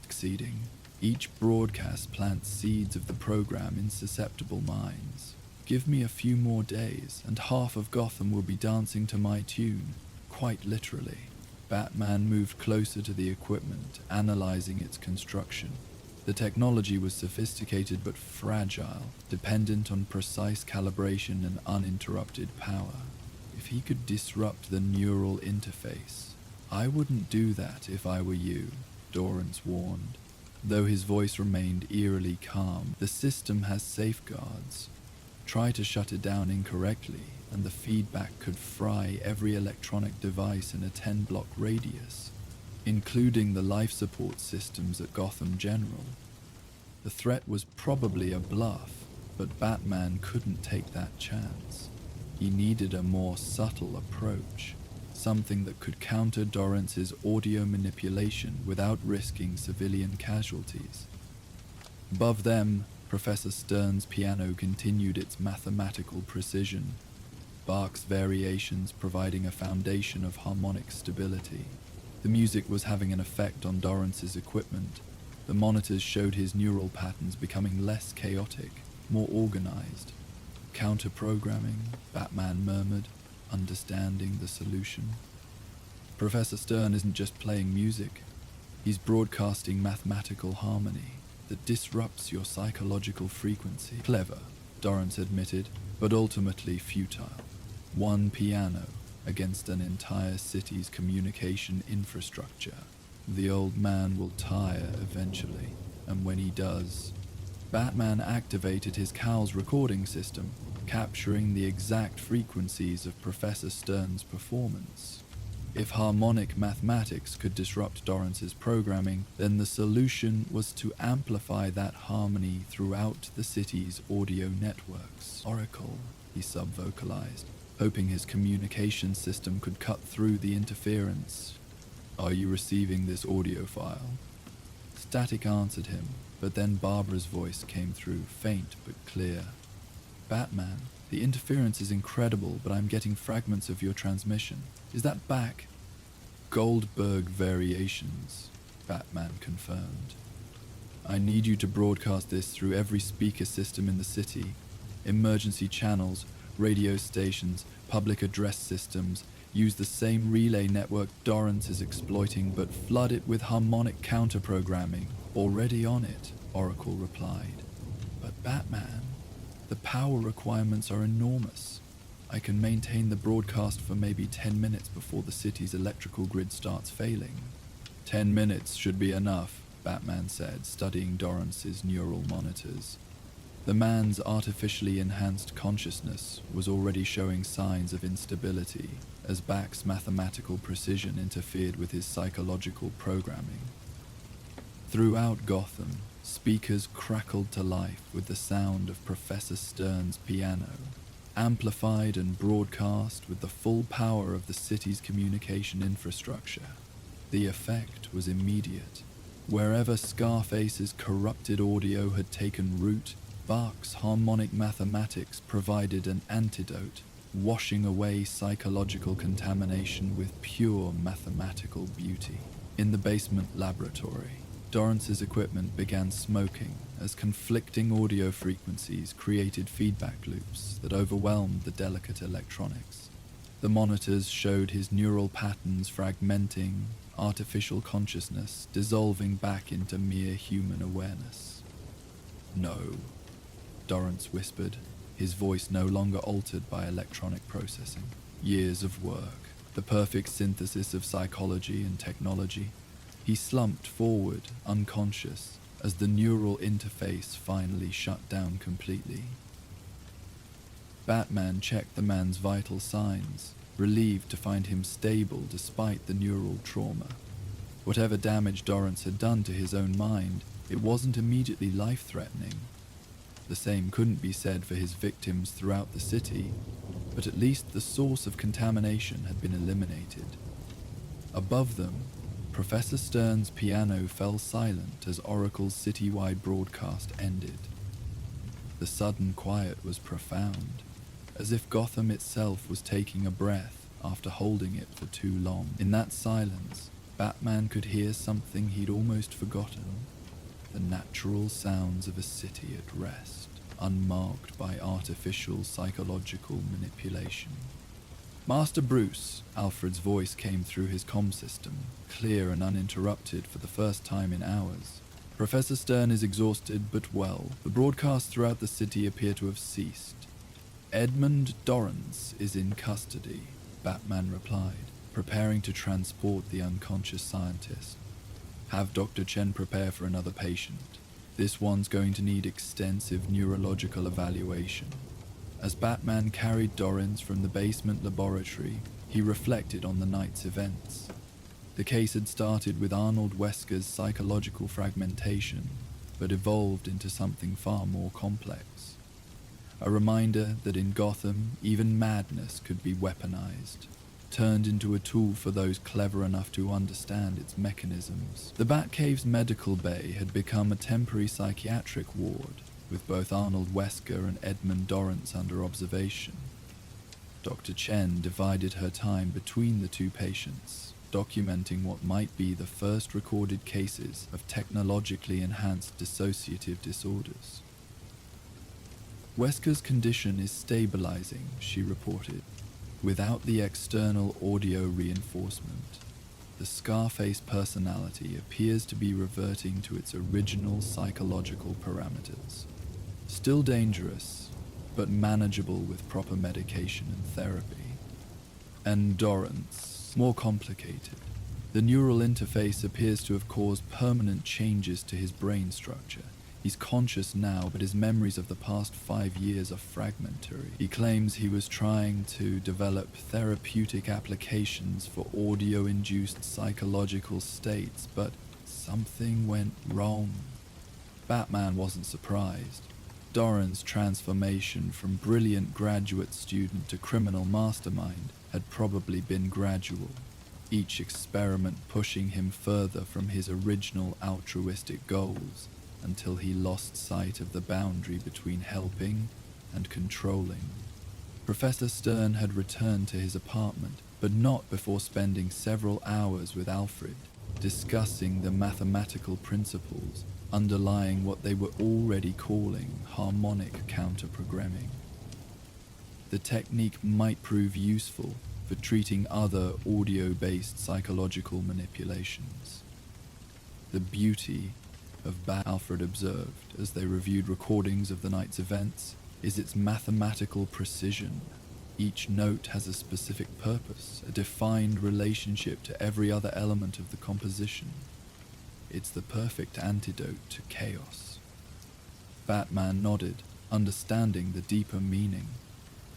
"Succeeding. Each broadcast plants seeds of the program in susceptible minds. Give me a few more days, and half of Gotham will be dancing to my tune, quite literally." Batman moved closer to the equipment, analyzing its construction. The technology was sophisticated but fragile, dependent on precise calibration and uninterrupted power. If he could disrupt the neural interface, "I wouldn't do that if I were you," Dorrance warned. Though his voice remained eerily calm, "the system has safeguards. Try to shut it down incorrectly, and the feedback could fry every electronic device in a 10-block radius, including the life support systems at Gotham General." The threat was probably a bluff, but Batman couldn't take that chance. He needed a more subtle approach, something that could counter Dorrance's audio manipulation without risking civilian casualties. Above them, Professor Stern's piano continued its mathematical precision, Bach's variations providing a foundation of harmonic stability. The music was having an effect on Dorrance's equipment. The monitors showed his neural patterns becoming less chaotic, more organized. Counter-programming, Batman murmured, understanding the solution. Professor Stern isn't just playing music. He's broadcasting mathematical harmony that disrupts your psychological frequency. Clever, Dorrance admitted, but ultimately futile. One piano against an entire city's communication infrastructure. The old man will tire eventually, and when he does, Batman activated his Cowl's recording system, capturing the exact frequencies of Professor Stern's performance. If harmonic mathematics could disrupt Dorrance's programming, then the solution was to amplify that harmony throughout the city's audio networks. Oracle, he sub-vocalized, hoping his communication system could cut through the interference. Are you receiving this audio file? Static answered him, but then Barbara's voice came through, faint but clear. Batman, the interference is incredible, but I'm getting fragments of your transmission. Is that back? Goldberg variations, Batman confirmed. I need you to broadcast this through every speaker system in the city. Emergency channels, radio stations, public address systems. Use the same relay network Dorrance is exploiting, but flood it with harmonic counter-programming. Already on it, Oracle replied. But Batman, the power requirements are enormous. I can maintain the broadcast for maybe 10 minutes before the city's electrical grid starts failing. 10 minutes should be enough, Batman said, studying Dorrance's neural monitors. The man's artificially enhanced consciousness was already showing signs of instability as Bach's mathematical precision interfered with his psychological programming. Throughout Gotham, speakers crackled to life with the sound of Professor Stern's piano, amplified and broadcast with the full power of the city's communication infrastructure. The effect was immediate. Wherever Scarface's corrupted audio had taken root, Bach's harmonic mathematics provided an antidote, washing away psychological contamination with pure mathematical beauty. In the basement laboratory, Dorrance's equipment began smoking as conflicting audio frequencies created feedback loops that overwhelmed the delicate electronics. The monitors showed his neural patterns fragmenting, artificial consciousness dissolving back into mere human awareness. No, Dorrance whispered, his voice no longer altered by electronic processing. Years of work, the perfect synthesis of psychology and technology. He slumped forward, unconscious, as the neural interface finally shut down completely. Batman checked the man's vital signs, relieved to find him stable despite the neural trauma. Whatever damage Dorrance had done to his own mind, it wasn't immediately life-threatening. The same couldn't be said for his victims throughout the city, but at least the source of contamination had been eliminated. Above them, Professor Stern's piano fell silent as Oracle's citywide broadcast ended. The sudden quiet was profound, as if Gotham itself was taking a breath after holding it for too long. In that silence, Batman could hear something he'd almost forgotten. The natural sounds of a city at rest, unmarked by artificial psychological manipulation. Master Bruce, Alfred's voice came through his comm system, clear and uninterrupted for the first time in hours. Professor Stern is exhausted but well. The broadcasts throughout the city appear to have ceased. Edmund Dorrance is in custody, Batman replied, preparing to transport the unconscious scientist. Have Dr. Chen prepare for another patient. This one's going to need extensive neurological evaluation. As Batman carried Dorrance from the basement laboratory, he reflected on the night's events. The case had started with Arnold Wesker's psychological fragmentation, but evolved into something far more complex. A reminder that in Gotham, even madness could be weaponized, turned into a tool for those clever enough to understand its mechanisms. The Batcave's medical bay had become a temporary psychiatric ward, with both Arnold Wesker and Edmund Dorrance under observation. Dr. Chen divided her time between the two patients, documenting what might be the first recorded cases of technologically enhanced dissociative disorders. Wesker's condition is stabilizing, she reported, without the external audio reinforcement. The Scarface personality appears to be reverting to its original psychological parameters. Still dangerous, but manageable with proper medication and therapy. And Dorrance, more complicated. The neural interface appears to have caused permanent changes to his brain structure. He's conscious now, but his memories of the past 5 years are fragmentary. He claims he was trying to develop therapeutic applications for audio-induced psychological states, but something went wrong. Batman wasn't surprised. Dorran's transformation from brilliant graduate student to criminal mastermind had probably been gradual, each experiment pushing him further from his original altruistic goals, until he lost sight of the boundary between helping and controlling. Professor Stern had returned to his apartment, but not before spending several hours with Alfred, discussing the mathematical principles underlying what they were already calling harmonic counter-programming. The technique might prove useful for treating other audio-based psychological manipulations. The beauty of Alfred observed as they reviewed recordings of the night's events is its mathematical precision. Each note has a specific purpose, a defined relationship to every other element of the composition. It's the perfect antidote to chaos. Batman nodded, understanding the deeper meaning.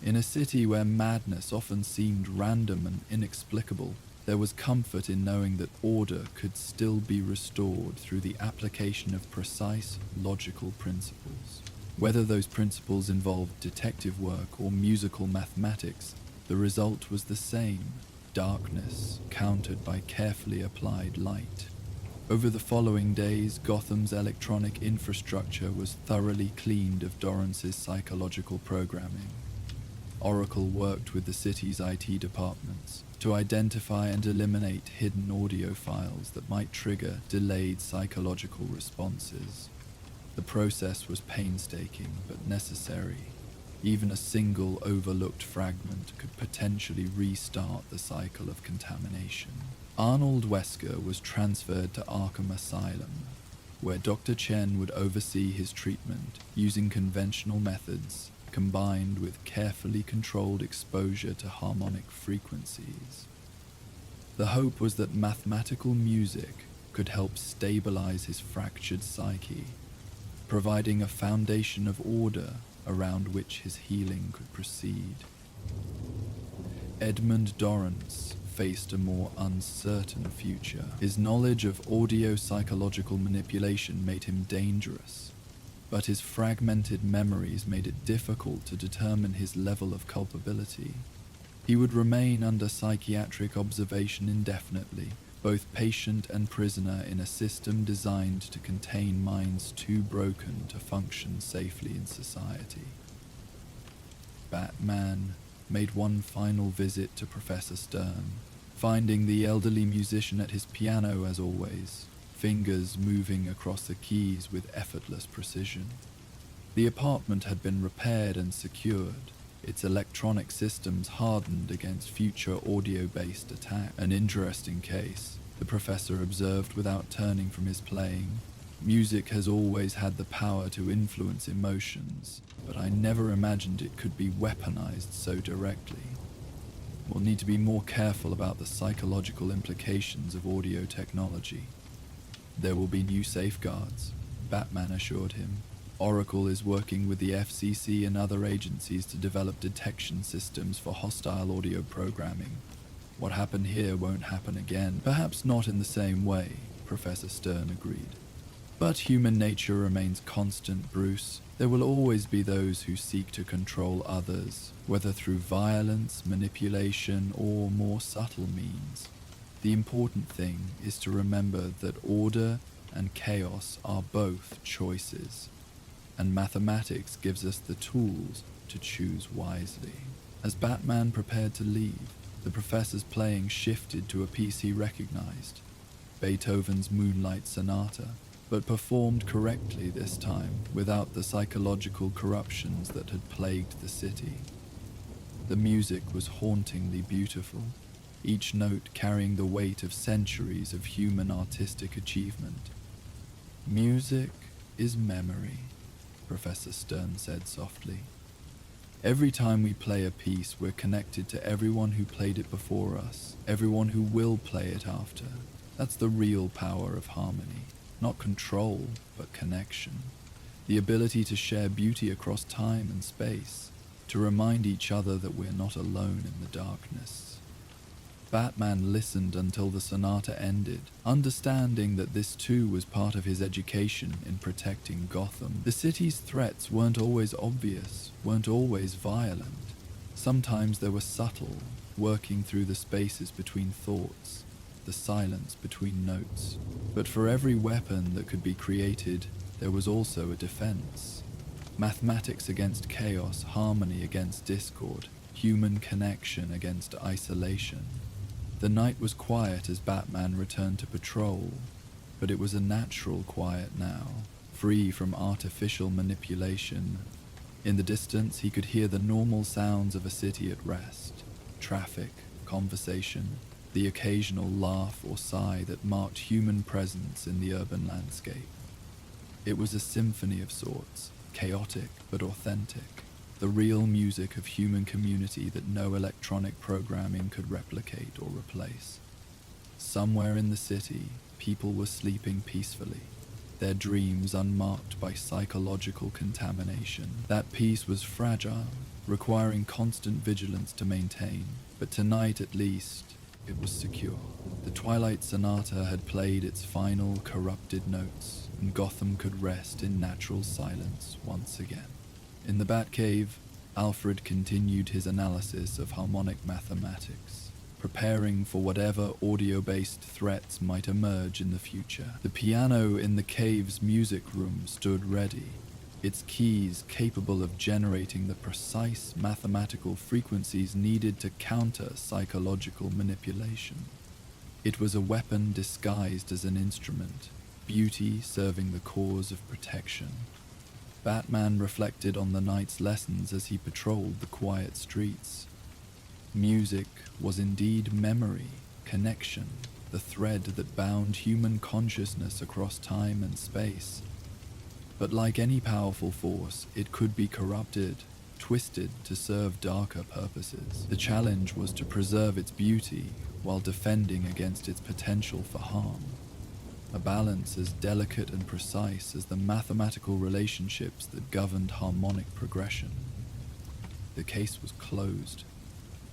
In a city where madness often seemed random and inexplicable, there was comfort in knowing that order could still be restored through the application of precise, logical principles. Whether those principles involved detective work or musical mathematics, the result was the same: darkness countered by carefully applied light. Over the following days, Gotham's electronic infrastructure was thoroughly cleaned of Dorrance's psychological programming. Oracle worked with the city's IT departments to identify and eliminate hidden audio files that might trigger delayed psychological responses. The process was painstaking but necessary. Even a single overlooked fragment could potentially restart the cycle of contamination. Arnold Wesker was transferred to Arkham Asylum, where Dr. Chen would oversee his treatment using conventional methods combined with carefully controlled exposure to harmonic frequencies. The hope was that mathematical music could help stabilize his fractured psyche, providing a foundation of order around which his healing could proceed. Edmund Dorrance faced a more uncertain future. His knowledge of audio-psychological manipulation made him dangerous, but his fragmented memories made it difficult to determine his level of culpability. He would remain under psychiatric observation indefinitely, both patient and prisoner in a system designed to contain minds too broken to function safely in society. Batman made one final visit to Professor Stern, finding the elderly musician at his piano as always, fingers moving across the keys with effortless precision. The apartment had been repaired and secured, its electronic systems hardened against future audio-based attack. An interesting case, the professor observed without turning from his playing. Music has always had the power to influence emotions, but I never imagined it could be weaponized so directly. We'll need to be more careful about the psychological implications of audio technology. There will be new safeguards, Batman assured him. Oracle is working with the FCC and other agencies to develop detection systems for hostile audio programming. What happened here won't happen again. Perhaps not in the same way, Professor Stern agreed. But human nature remains constant, Bruce. There will always be those who seek to control others, whether through violence, manipulation, or more subtle means. The important thing is to remember that order and chaos are both choices. and mathematics gives us the tools to choose wisely. As Batman prepared to leave, the professor's playing shifted to a piece he recognized, Beethoven's Moonlight Sonata, but performed correctly this time, without the psychological corruptions that had plagued the city. The music was hauntingly beautiful, each note carrying the weight of centuries of human artistic achievement. "Music is memory," Professor Stern said softly. "Every time we play a piece, we're connected to everyone who played it before us, everyone who will play it after. That's the real power of harmony. Not control, but connection. The ability to share beauty across time and space, to remind each other that we're not alone in the darkness." Batman listened until the sonata ended, understanding that this too was part of his education in protecting Gotham. The city's threats weren't always obvious, weren't always violent. Sometimes they were subtle, working through the spaces between thoughts, the silence between notes. But for every weapon that could be created, there was also a defense. Mathematics against chaos, harmony against discord, human connection against isolation. The night was quiet as Batman returned to patrol, but it was a natural quiet now, free from artificial manipulation. In the distance, he could hear the normal sounds of a city at rest: traffic, conversation, the occasional laugh or sigh that marked human presence in the urban landscape. It was a symphony of sorts, chaotic but authentic, the real music of human community that no electronic programming could replicate or replace. Somewhere in the city, people were sleeping peacefully, their dreams unmarked by psychological contamination. That peace was fragile, requiring constant vigilance to maintain, but tonight at least, it was secure. The Twilight Sonata had played its final corrupted notes, and Gotham could rest in natural silence once again. In the Batcave, Alfred continued his analysis of harmonic mathematics, preparing for whatever audio-based threats might emerge in the future. The piano in the cave's music room stood ready, its keys capable of generating the precise mathematical frequencies needed to counter psychological manipulation. It was a weapon disguised as an instrument, beauty serving the cause of protection. Batman reflected on the night's lessons as he patrolled the quiet streets. Music was indeed memory, connection, the thread that bound human consciousness across time and space. But like any powerful force, it could be corrupted, twisted to serve darker purposes. The challenge was to preserve its beauty while defending against its potential for harm. A balance as delicate and precise as the mathematical relationships that governed harmonic progression. The case was closed,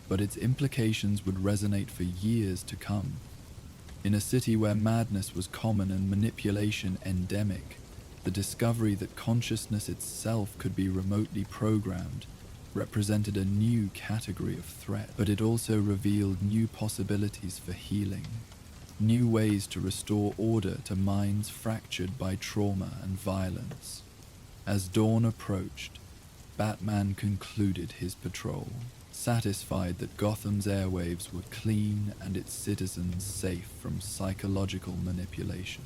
but its implications would resonate for years to come. In a city where madness was common and manipulation endemic, the discovery that consciousness itself could be remotely programmed represented a new category of threat, but it also revealed new possibilities for healing, new ways to restore order to minds fractured by trauma and violence. As dawn approached, Batman concluded his patrol, satisfied that Gotham's airwaves were clean and its citizens safe from psychological manipulation.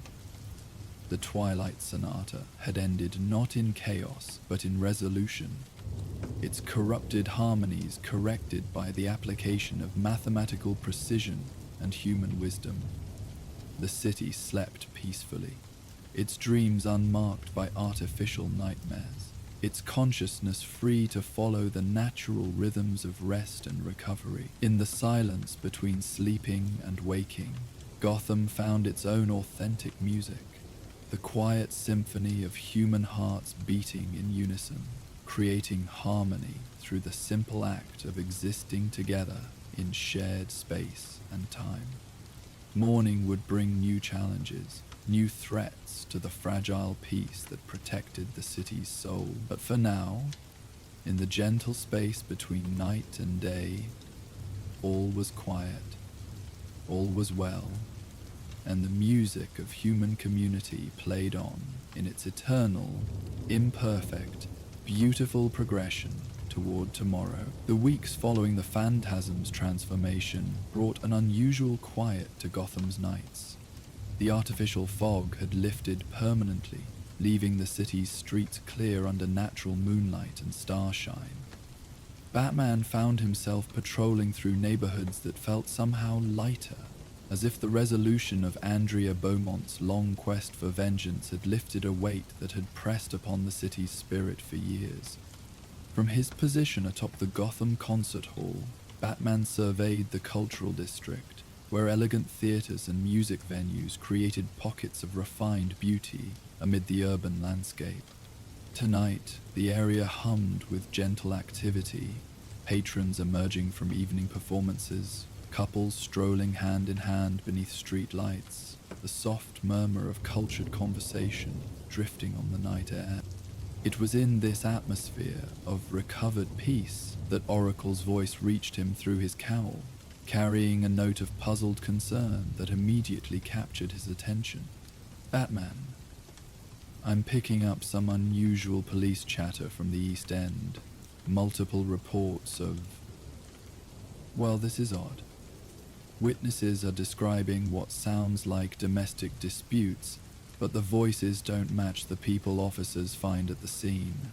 The Twilight Sonata had ended not in chaos, but in resolution, its corrupted harmonies corrected by the application of mathematical precision and human wisdom. The city slept peacefully, its dreams unmarked by artificial nightmares, its consciousness free to follow the natural rhythms of rest and recovery. In the silence between sleeping and waking, Gotham found its own authentic music, the quiet symphony of human hearts beating in unison, creating harmony through the simple act of existing together in shared space and time. Morning would bring new challenges, new threats to the fragile peace that protected the city's soul. But for now, in the gentle space between night and day, all was quiet, all was well, and the music of human community played on in its eternal, imperfect, beautiful progression toward tomorrow. The weeks following the Phantasm's transformation brought an unusual quiet to Gotham's nights. The artificial fog had lifted permanently, leaving the city's streets clear under natural moonlight and starshine. Batman found himself patrolling through neighborhoods that felt somehow lighter, as if the resolution of Andrea Beaumont's long quest for vengeance had lifted a weight that had pressed upon the city's spirit for years. From his position atop the Gotham Concert Hall, Batman surveyed the cultural district, where elegant theaters and music venues created pockets of refined beauty amid the urban landscape. Tonight, the area hummed with gentle activity, patrons emerging from evening performances, couples strolling hand in hand beneath street lights, the soft murmur of cultured conversation drifting on the night air. It was in this atmosphere of recovered peace that Oracle's voice reached him through his cowl, carrying a note of puzzled concern that immediately captured his attention. "Batman, I'm picking up some unusual police chatter from the East End. Multiple reports of... Well, this is odd. Witnesses are describing what sounds like domestic disputes, but the voices don't match the people officers find at the scene."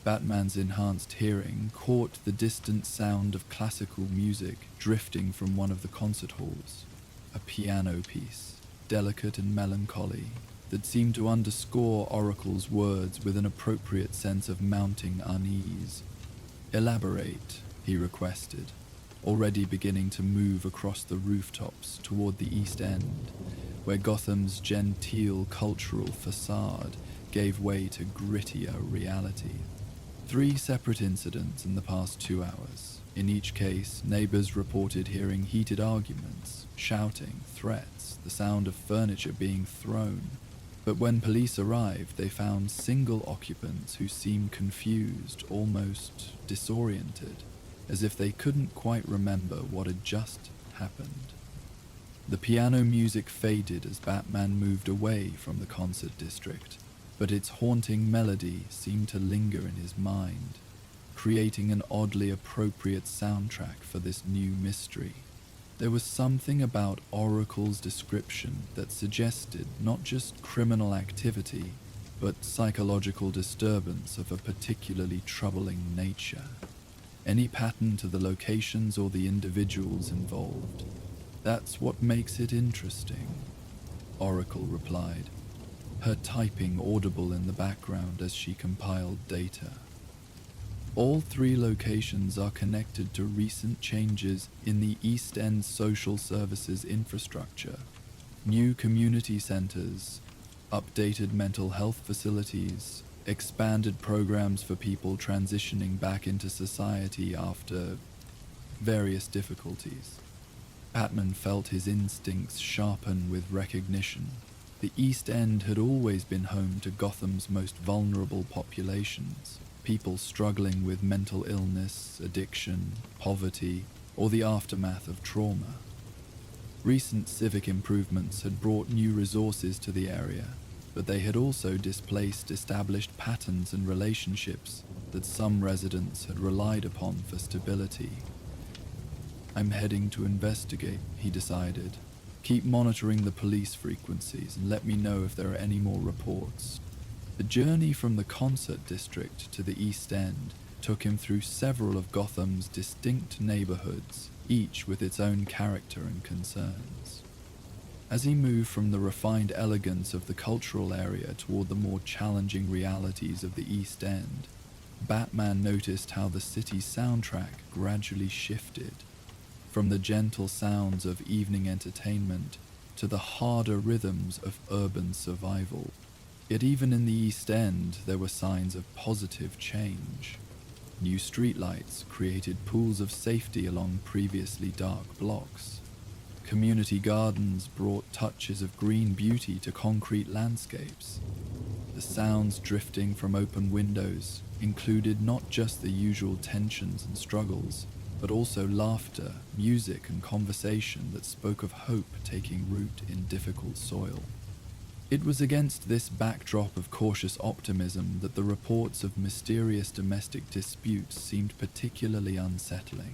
Batman's enhanced hearing caught the distant sound of classical music drifting from one of the concert halls, a piano piece, delicate and melancholy, that seemed to underscore Oracle's words with an appropriate sense of mounting unease. "Elaborate," he requested, already beginning to move across the rooftops toward the East End, where Gotham's genteel cultural facade gave way to grittier reality. 3 separate incidents in the past 2 hours. In each case, neighbors reported hearing heated arguments, shouting, threats, the sound of furniture being thrown. But when police arrived, they found single occupants who seemed confused, almost disoriented, as if they couldn't quite remember what had just happened. The piano music faded as Batman moved away from the concert district, but its haunting melody seemed to linger in his mind, creating an oddly appropriate soundtrack for this new mystery. There was something about Oracle's description that suggested not just criminal activity, but psychological disturbance of a particularly troubling nature. Any pattern to the locations or the individuals involved. "That's what makes it interesting," Oracle replied, her typing audible in the background as she compiled data. All 3 locations are connected to recent changes in the East End social services infrastructure, new community centers, updated mental health facilities, expanded programs for people transitioning back into society after various difficulties. Batman felt his instincts sharpen with recognition. The East End had always been home to Gotham's most vulnerable populations, people struggling with mental illness, addiction, poverty, or the aftermath of trauma. Recent civic improvements had brought new resources to the area, but they had also displaced established patterns and relationships that some residents had relied upon for stability. "I'm heading to investigate," he decided. "Keep monitoring the police frequencies and let me know if there are any more reports." The journey from the concert district to the East End took him through several of Gotham's distinct neighborhoods, each with its own character and concerns. As he moved from the refined elegance of the cultural area toward the more challenging realities of the East End, Batman noticed how the city's soundtrack gradually shifted, from the gentle sounds of evening entertainment to the harder rhythms of urban survival. Yet even in the East End, there were signs of positive change. New streetlights created pools of safety along previously dark blocks. Community gardens brought touches of green beauty to concrete landscapes. The sounds drifting from open windows included not just the usual tensions and struggles, but also laughter, music, and conversation that spoke of hope taking root in difficult soil. It was against this backdrop of cautious optimism that the reports of mysterious domestic disputes seemed particularly unsettling.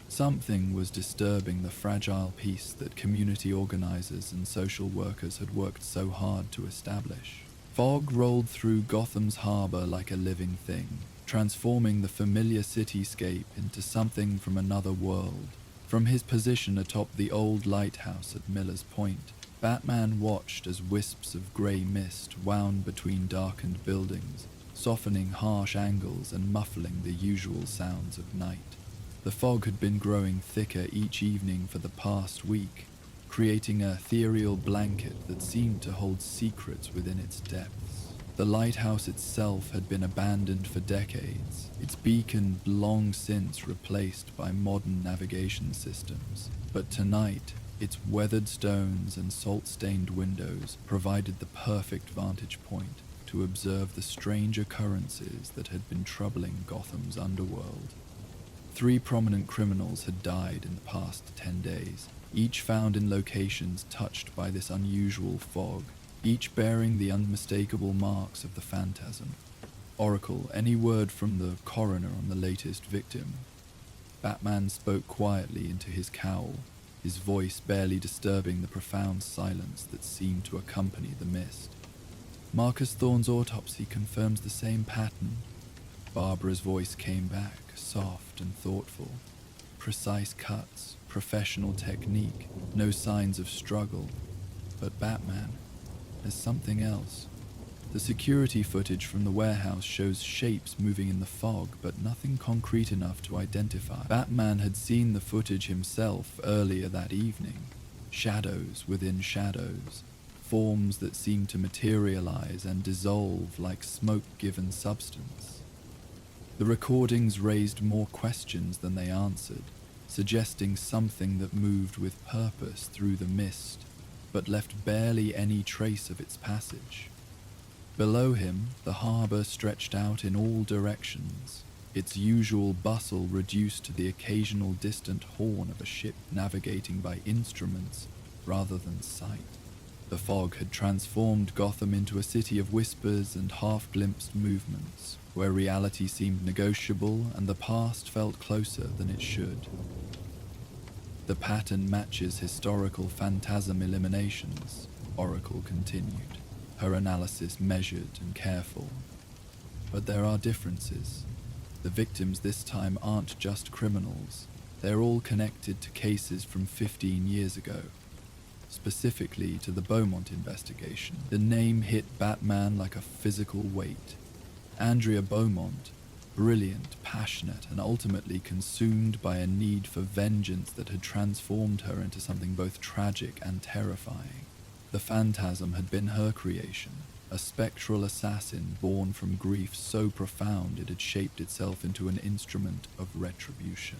Something was disturbing the fragile peace that community organizers and social workers had worked so hard to establish. Fog rolled through Gotham's harbor like a living thing, transforming the familiar cityscape into something from another world. From his position atop the old lighthouse at Miller's Point, Batman watched as wisps of grey mist wound between darkened buildings, softening harsh angles and muffling the usual sounds of night. The fog had been growing thicker each evening for the past week, creating an ethereal blanket that seemed to hold secrets within its depths. The lighthouse itself had been abandoned for decades, its beacon long since replaced by modern navigation systems. But tonight, its weathered stones and salt-stained windows provided the perfect vantage point to observe the strange occurrences that had been troubling Gotham's underworld. 3 prominent criminals had died in the past 10 days, each found in locations touched by this unusual fog, each bearing the unmistakable marks of the phantasm. Oracle, any word from the coroner on the latest victim? Batman spoke quietly into his cowl, his voice barely disturbing the profound silence that seemed to accompany the mist. Marcus Thorne's autopsy confirms the same pattern. Barbara's voice came back, soft and thoughtful. Precise cuts, professional technique, no signs of struggle. But Batman, there's something else. The security footage from the warehouse shows shapes moving in the fog, but nothing concrete enough to identify. Batman had seen the footage himself earlier that evening. Shadows within shadows, forms that seemed to materialize and dissolve like smoke-given substance. The recordings raised more questions than they answered, suggesting something that moved with purpose through the mist, but left barely any trace of its passage. Below him, the harbor stretched out in all directions, its usual bustle reduced to the occasional distant horn of a ship navigating by instruments rather than sight. The fog had transformed Gotham into a city of whispers and half-glimpsed movements, where reality seemed negotiable and the past felt closer than it should. The pattern matches historical phantasm eliminations, Oracle continued, her analysis measured and careful. But there are differences. The victims this time aren't just criminals. They're all connected to cases from 15 years ago. Specifically to the Beaumont investigation. The name hit Batman like a physical weight. Andrea Beaumont, brilliant, passionate, and ultimately consumed by a need for vengeance that had transformed her into something both tragic and terrifying. The phantasm had been her creation, a spectral assassin born from grief so profound it had shaped itself into an instrument of retribution.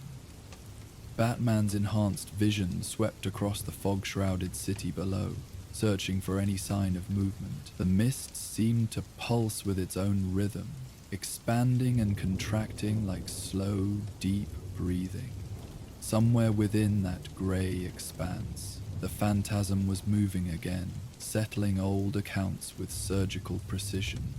Batman's enhanced vision swept across the fog-shrouded city below, searching for any sign of movement. The mist seemed to pulse with its own rhythm, expanding and contracting like slow, deep breathing. Somewhere within that grey expanse, the phantasm was moving again, settling old accounts with surgical precision.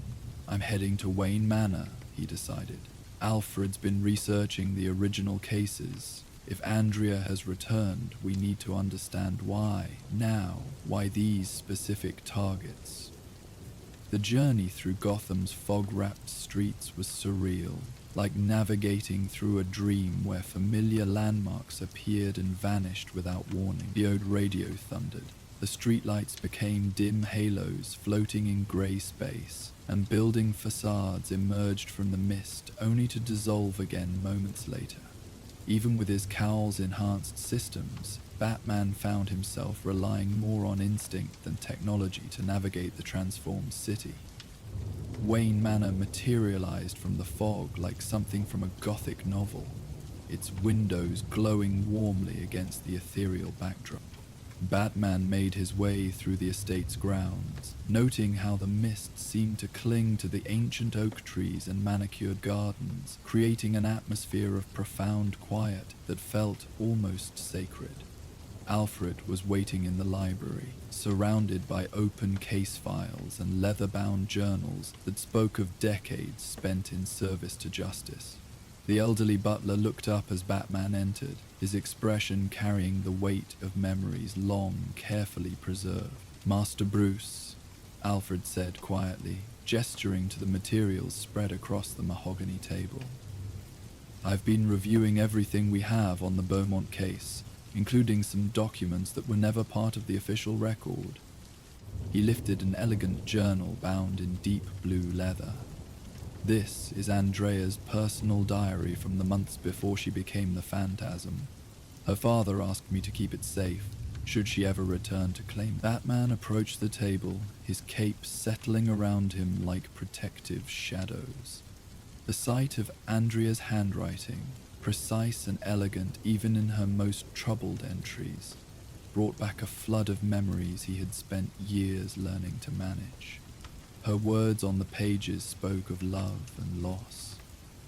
I'm heading to Wayne Manor, he decided. Alfred's been researching the original cases. If Andrea has returned, we need to understand why, now, why these specific targets. The journey through Gotham's fog-wrapped streets was surreal, like navigating through a dream where familiar landmarks appeared and vanished without warning. The old radio thundered. The streetlights became dim halos floating in grey space, and building facades emerged from the mist only to dissolve again moments later. Even with his cowl's enhanced systems, Batman found himself relying more on instinct than technology to navigate the transformed city. Wayne Manor materialized from the fog like something from a Gothic novel, its windows glowing warmly against the ethereal backdrop. Batman made his way through the estate's grounds, noting how the mist seemed to cling to the ancient oak trees and manicured gardens, creating an atmosphere of profound quiet that felt almost sacred. Alfred was waiting in the library, surrounded by open case files and leather-bound journals that spoke of decades spent in service to justice. The elderly butler looked up as Batman entered, his expression carrying the weight of memories long carefully preserved. "Master Bruce," Alfred said quietly, gesturing to the materials spread across the mahogany table. "I've been reviewing everything we have on the Beaumont case, including some documents that were never part of the official record." He lifted an elegant journal bound in deep blue leather. "This is Andrea's personal diary from the months before she became the Phantasm. Her father asked me to keep it safe, should she ever return to claim." Batman approached the table, his cape settling around him like protective shadows. The sight of Andrea's handwriting, precise and elegant even in her most troubled entries, brought back a flood of memories he had spent years learning to manage. Her words on the pages spoke of love and loss,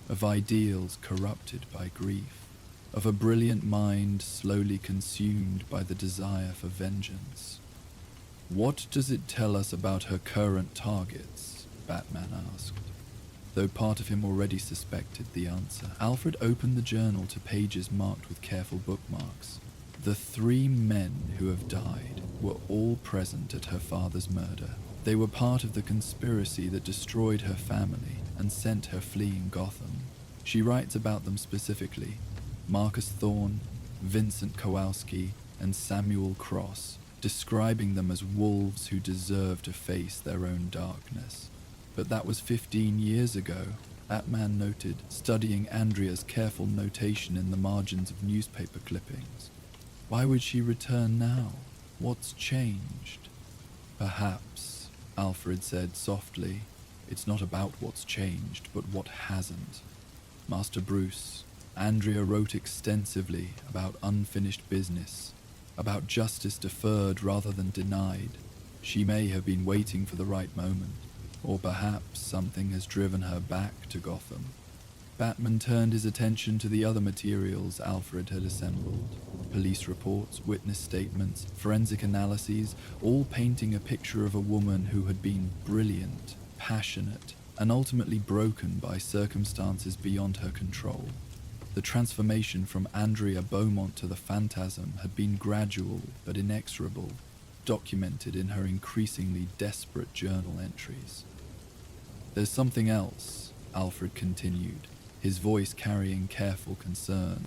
of ideals corrupted by grief, of a brilliant mind slowly consumed by the desire for vengeance. "What does it tell us about her current targets?" Batman asked, though part of him already suspected the answer. Alfred opened the journal to pages marked with careful bookmarks. "The 3 men who have died were all present at her father's murder. They were part of the conspiracy that destroyed her family and sent her fleeing Gotham. She writes about them specifically: Marcus Thorne, Vincent Kowalski, and Samuel Cross, describing them as wolves who deserve to face their own darkness. But that was 15 years ago," Batman noted, studying Andrea's careful notation in the margins of newspaper clippings. "Why would she return now? What's changed?" "Perhaps," Alfred said softly, "it's not about what's changed, but what hasn't. Master Bruce, Andrea wrote extensively about unfinished business, about justice deferred rather than denied. She may have been waiting for the right moment, or perhaps something has driven her back to Gotham." Batman turned his attention to the other materials Alfred had assembled. Police reports, witness statements, forensic analyses, all painting a picture of a woman who had been brilliant, passionate, and ultimately broken by circumstances beyond her control. The transformation from Andrea Beaumont to the Phantasm had been gradual but inexorable, documented in her increasingly desperate journal entries. "There's something else," Alfred continued, his voice carrying careful concern.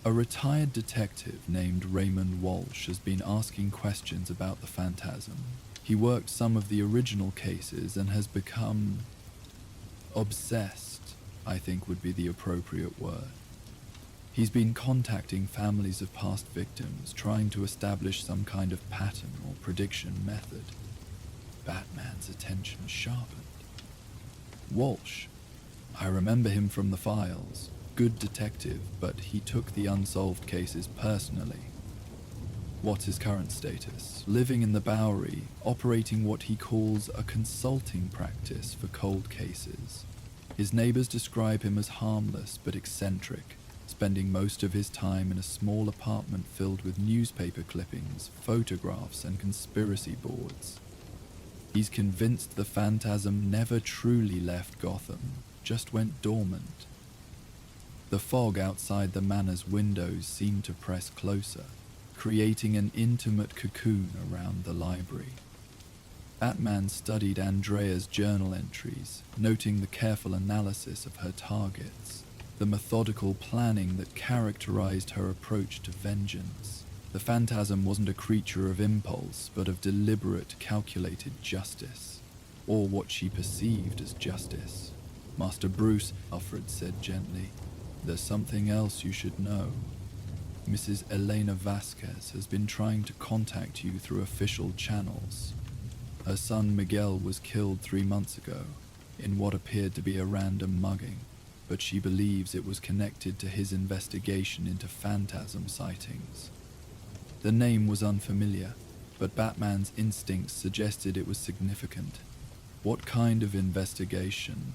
"A retired detective named Raymond Walsh has been asking questions about the Phantasm. He worked some of the original cases and has become obsessed, I think would be the appropriate word. He's been contacting families of past victims, trying to establish some kind of pattern or prediction method." Batman's attention sharpened. "Walsh? I remember him from the files. Good detective, but he took the unsolved cases personally. What's his current status?" "Living in the Bowery, operating what he calls a consulting practice for cold cases. His neighbors describe him as harmless but eccentric, spending most of his time in a small apartment filled with newspaper clippings, photographs, and conspiracy boards. He's convinced the Phantasm never truly left Gotham, just went dormant." The fog outside the manor's windows seemed to press closer, creating an intimate cocoon around the library. Batman studied Andrea's journal entries, noting the careful analysis of her targets, the methodical planning that characterized her approach to vengeance. The Phantasm wasn't a creature of impulse, but of deliberate, calculated justice, or what she perceived as justice. "Master Bruce," Alfred said gently, "there's something else you should know. Mrs. Elena Vasquez has been trying to contact you through official channels. Her son Miguel was killed 3 months ago, in what appeared to be a random mugging, but she believes it was connected to his investigation into Phantasm sightings." The name was unfamiliar, but Batman's instincts suggested it was significant. What kind of investigation?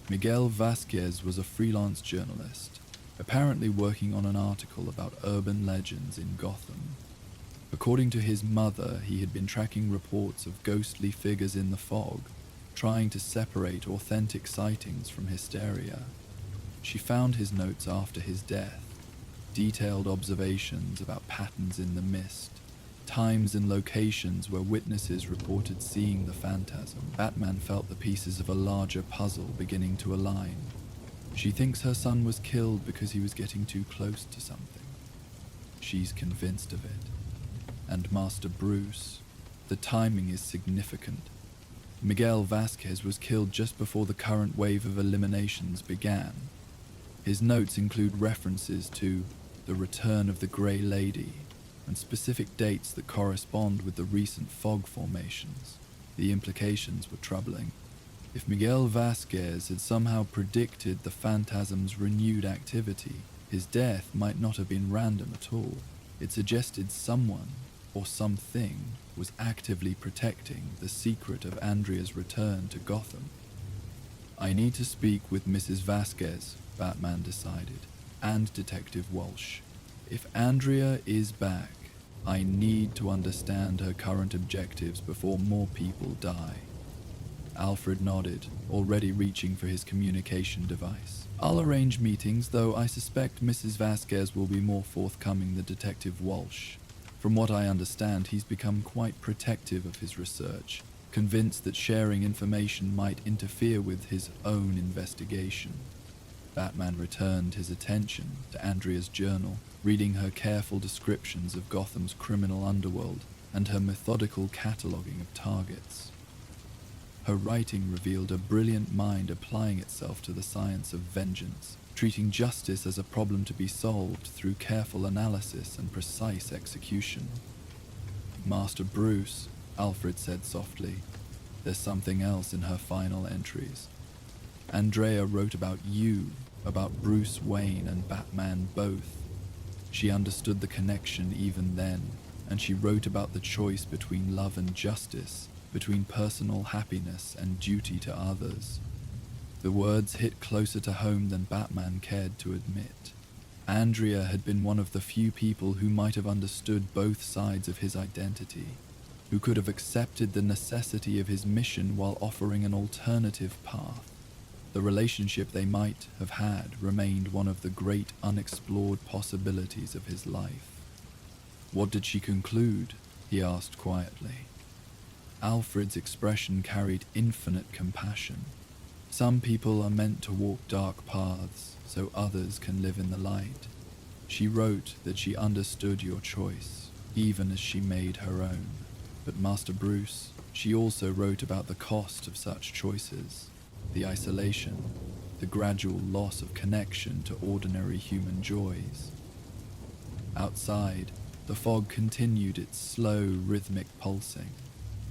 Miguel Vasquez was a freelance journalist, apparently working on an article about urban legends in Gotham. According to his mother, he had been tracking reports of ghostly figures in the fog, trying to separate authentic sightings from hysteria. She found his notes after his death, detailed observations about patterns in the mist, times and locations where witnesses reported seeing the phantasm. Batman felt the pieces of a larger puzzle beginning to align. She thinks her son was killed because he was getting too close to something. She's convinced of it. And Master Bruce, the timing is significant. Miguel Vasquez was killed just before the current wave of eliminations began. His notes include references to the return of the Grey Lady and specific dates that correspond with the recent fog formations. The implications were troubling. If Miguel Vasquez had somehow predicted the phantasm's renewed activity, his death might not have been random at all. It suggested someone or something was actively protecting the secret of Andrea's return to Gotham. I need to speak with Mrs. Vasquez, Batman decided, and Detective Walsh. If Andrea is back, I need to understand her current objectives before more people die. Alfred nodded, already reaching for his communication device. I'll arrange meetings, though I suspect Mrs. Vasquez will be more forthcoming than Detective Walsh. From what I understand, he's become quite protective of his research, convinced that sharing information might interfere with his own investigation. Batman returned his attention to Andrea's journal, reading her careful descriptions of Gotham's criminal underworld and her methodical cataloguing of targets. Her writing revealed a brilliant mind applying itself to the science of vengeance, treating justice as a problem to be solved through careful analysis and precise execution. Master Bruce, Alfred said softly, there's something else in her final entries. Andrea wrote about you, about Bruce Wayne and Batman both. She understood the connection even then, and she wrote about the choice between love and justice, between personal happiness and duty to others. The words hit closer to home than Batman cared to admit. Andrea had been one of the few people who might have understood both sides of his identity, who could have accepted the necessity of his mission while offering an alternative path. The relationship they might have had remained one of the great unexplored possibilities of his life. What did she conclude? He asked quietly. Alfred's expression carried infinite compassion. Some people are meant to walk dark paths so others can live in the light. She wrote that she understood your choice, even as she made her own. But Master Bruce, she also wrote about the cost of such choices, the isolation, the gradual loss of connection to ordinary human joys. Outside, the fog continued its slow, rhythmic pulsing,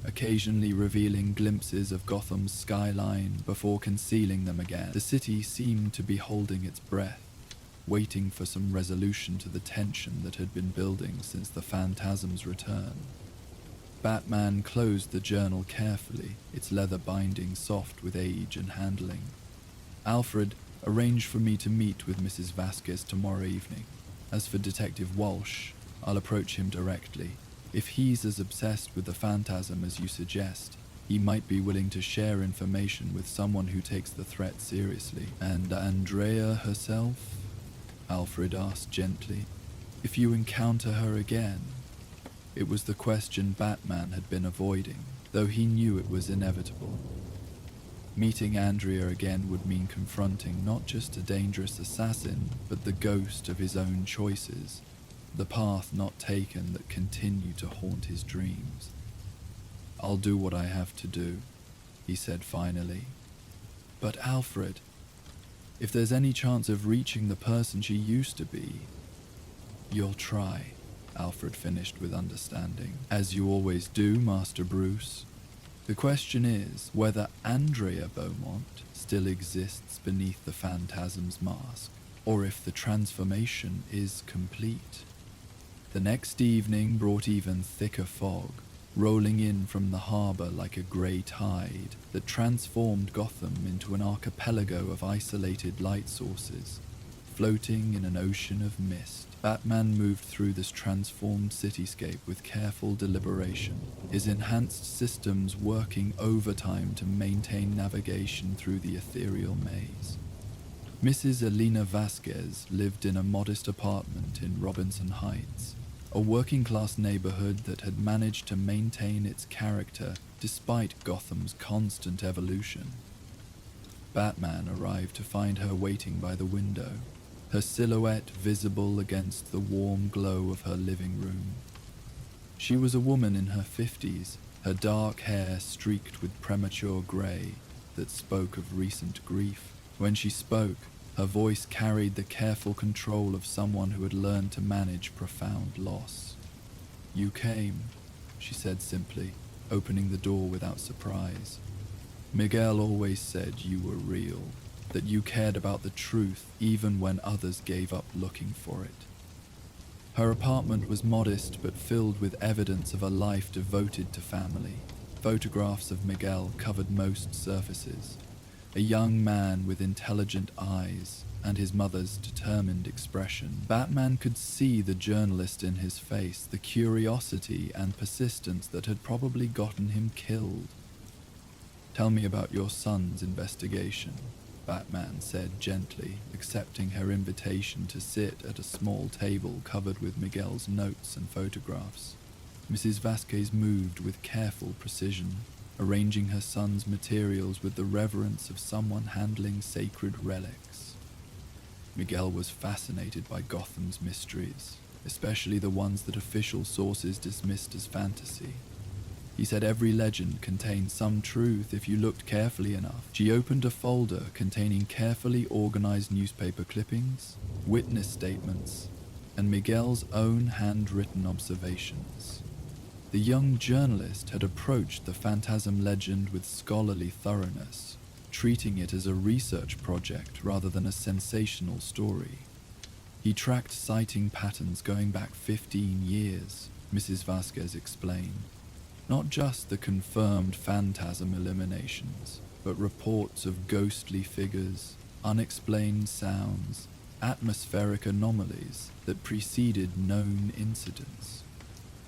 occasionally revealing glimpses of Gotham's skyline before concealing them again. The city seemed to be holding its breath, waiting for some resolution to the tension that had been building since the phantasm's return. Batman closed the journal carefully, its leather binding soft with age and handling. Alfred arranged for me to meet with Mrs. Vasquez tomorrow evening. As for Detective Walsh, I'll approach him directly. If he's as obsessed with the phantasm as you suggest, he might be willing to share information with someone who takes the threat seriously. And Andrea herself? Alfred asked gently. If you encounter her again? It was the question Batman had been avoiding, though he knew it was inevitable. Meeting Andrea again would mean confronting not just a dangerous assassin, but the ghost of his own choices, the path not taken that continued to haunt his dreams. I'll do what I have to do, he said finally. But Alfred, if there's any chance of reaching the person she used to be, you'll try, Alfred finished with understanding. As you always do, Master Bruce. The question is whether Andrea Beaumont still exists beneath the phantasm's mask, or if the transformation is complete. The next evening brought even thicker fog, rolling in from the harbor like a grey tide that transformed Gotham into an archipelago of isolated light sources, floating in an ocean of mist. Batman moved through this transformed cityscape with careful deliberation, his enhanced systems working overtime to maintain navigation through the ethereal maze. Mrs. Elena Vasquez lived in a modest apartment in Robinson Heights, a working-class neighborhood that had managed to maintain its character despite Gotham's constant evolution. Batman arrived to find her waiting by the window, her silhouette visible against the warm glow of her living room. She was a woman in her 50s, her dark hair streaked with premature grey that spoke of recent grief. When she spoke, her voice carried the careful control of someone who had learned to manage profound loss. "You came," she said simply, opening the door without surprise. "Miguel always said you were real, that you cared about the truth even when others gave up looking for it." Her apartment was modest but filled with evidence of a life devoted to family. Photographs of Miguel covered most surfaces. A young man with intelligent eyes and his mother's determined expression. Batman could see the journalist in his face, the curiosity and persistence that had probably gotten him killed. "Tell me about your son's investigation," Batman said gently, accepting her invitation to sit at a small table covered with Miguel's notes and photographs. Mrs. Vasquez moved with careful precision, arranging her son's materials with the reverence of someone handling sacred relics. Miguel was fascinated by Gotham's mysteries, especially the ones that official sources dismissed as fantasy. He said every legend contained some truth if you looked carefully enough. She opened a folder containing carefully organized newspaper clippings, witness statements, and Miguel's own handwritten observations. The young journalist had approached the phantasm legend with scholarly thoroughness, treating it as a research project rather than a sensational story. He tracked sighting patterns going back 15 years, Mrs. Vasquez explained. Not just the confirmed phantasm eliminations, but reports of ghostly figures, unexplained sounds, atmospheric anomalies that preceded known incidents.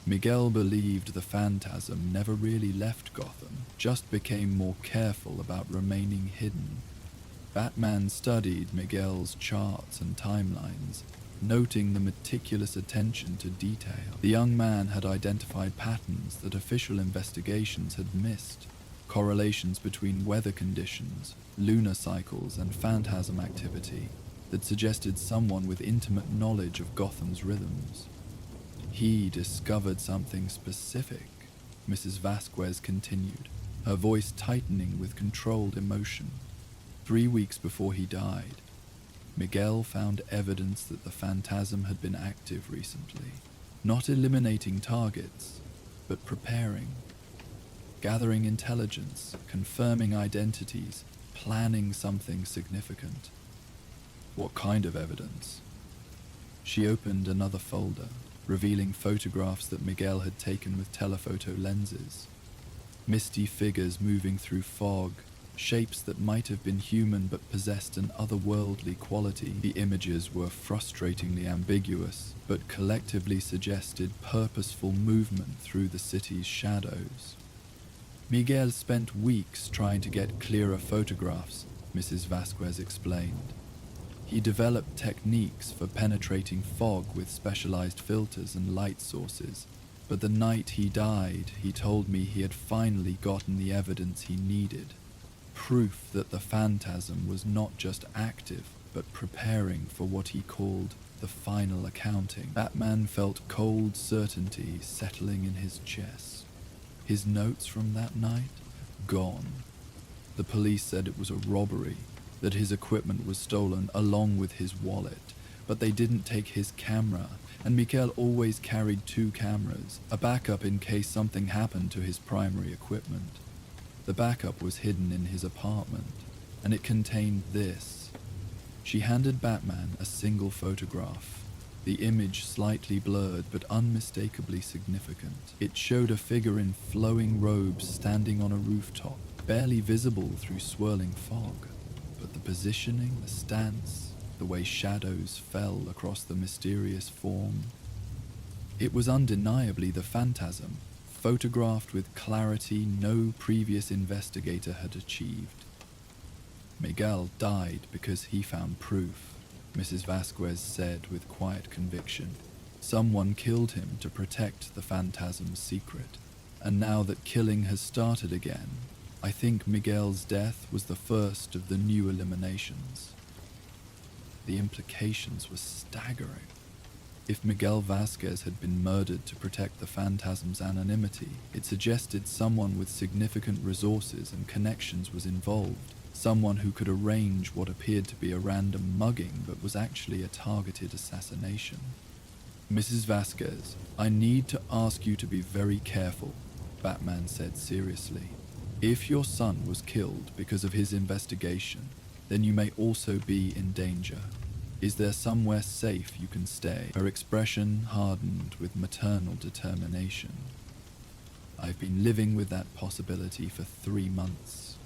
Miguel believed the phantasm never really left Gotham, just became more careful about remaining hidden. Batman studied Miguel's charts and timelines, noting the meticulous attention to detail. The young man had identified patterns that official investigations had missed, correlations between weather conditions, lunar cycles, and phantasm activity that suggested someone with intimate knowledge of Gotham's rhythms. "He discovered something specific," Mrs. Vasquez continued, her voice tightening with controlled emotion. 3 weeks before he died, Miguel found evidence that the phantasm had been active recently, not eliminating targets, but preparing, gathering intelligence, confirming identities, planning something significant. "What kind of evidence?" She opened another folder, revealing photographs that Miguel had taken with telephoto lenses. Misty figures moving through fog, shapes that might have been human but possessed an otherworldly quality. The images were frustratingly ambiguous, but collectively suggested purposeful movement through the city's shadows. "Miguel spent weeks trying to get clearer photographs," Mrs. Vasquez explained. "He developed techniques for penetrating fog with specialized filters and light sources, but the night he died, he told me he had finally gotten the evidence he needed. Proof that the phantasm was not just active, but preparing for what he called the final accounting." Batman felt cold certainty settling in his chest. His notes from that night? Gone. The police said it was a robbery, that his equipment was stolen along with his wallet, but they didn't take his camera, and Miguel always carried 2 cameras, a backup in case something happened to his primary equipment. The backup was hidden in his apartment, and it contained this. She handed Batman a single photograph. the image slightly blurred but unmistakably significant. It showed a figure in flowing robes standing on a rooftop, barely visible through swirling fog. But the positioning, the stance, the way shadows fell across the mysterious form. It was undeniably the phantasm, photographed with clarity no previous investigator had achieved. Miguel died because he found proof, Mrs. Vasquez said with quiet conviction. Someone killed him to protect the phantasm's secret, and now that killing has started again, I think Miguel's death was the first of the new eliminations. The implications were staggering. If Miguel Vasquez had been murdered to protect the phantasm's anonymity, it suggested someone with significant resources and connections was involved, someone who could arrange what appeared to be a random mugging but was actually a targeted assassination. Mrs. Vasquez, I need to ask you to be very careful, Batman said seriously. If your son was killed because of his investigation, then you may also be in danger. Is there somewhere safe you can stay? Her expression hardened with maternal determination. I've been living with that possibility for 3 months.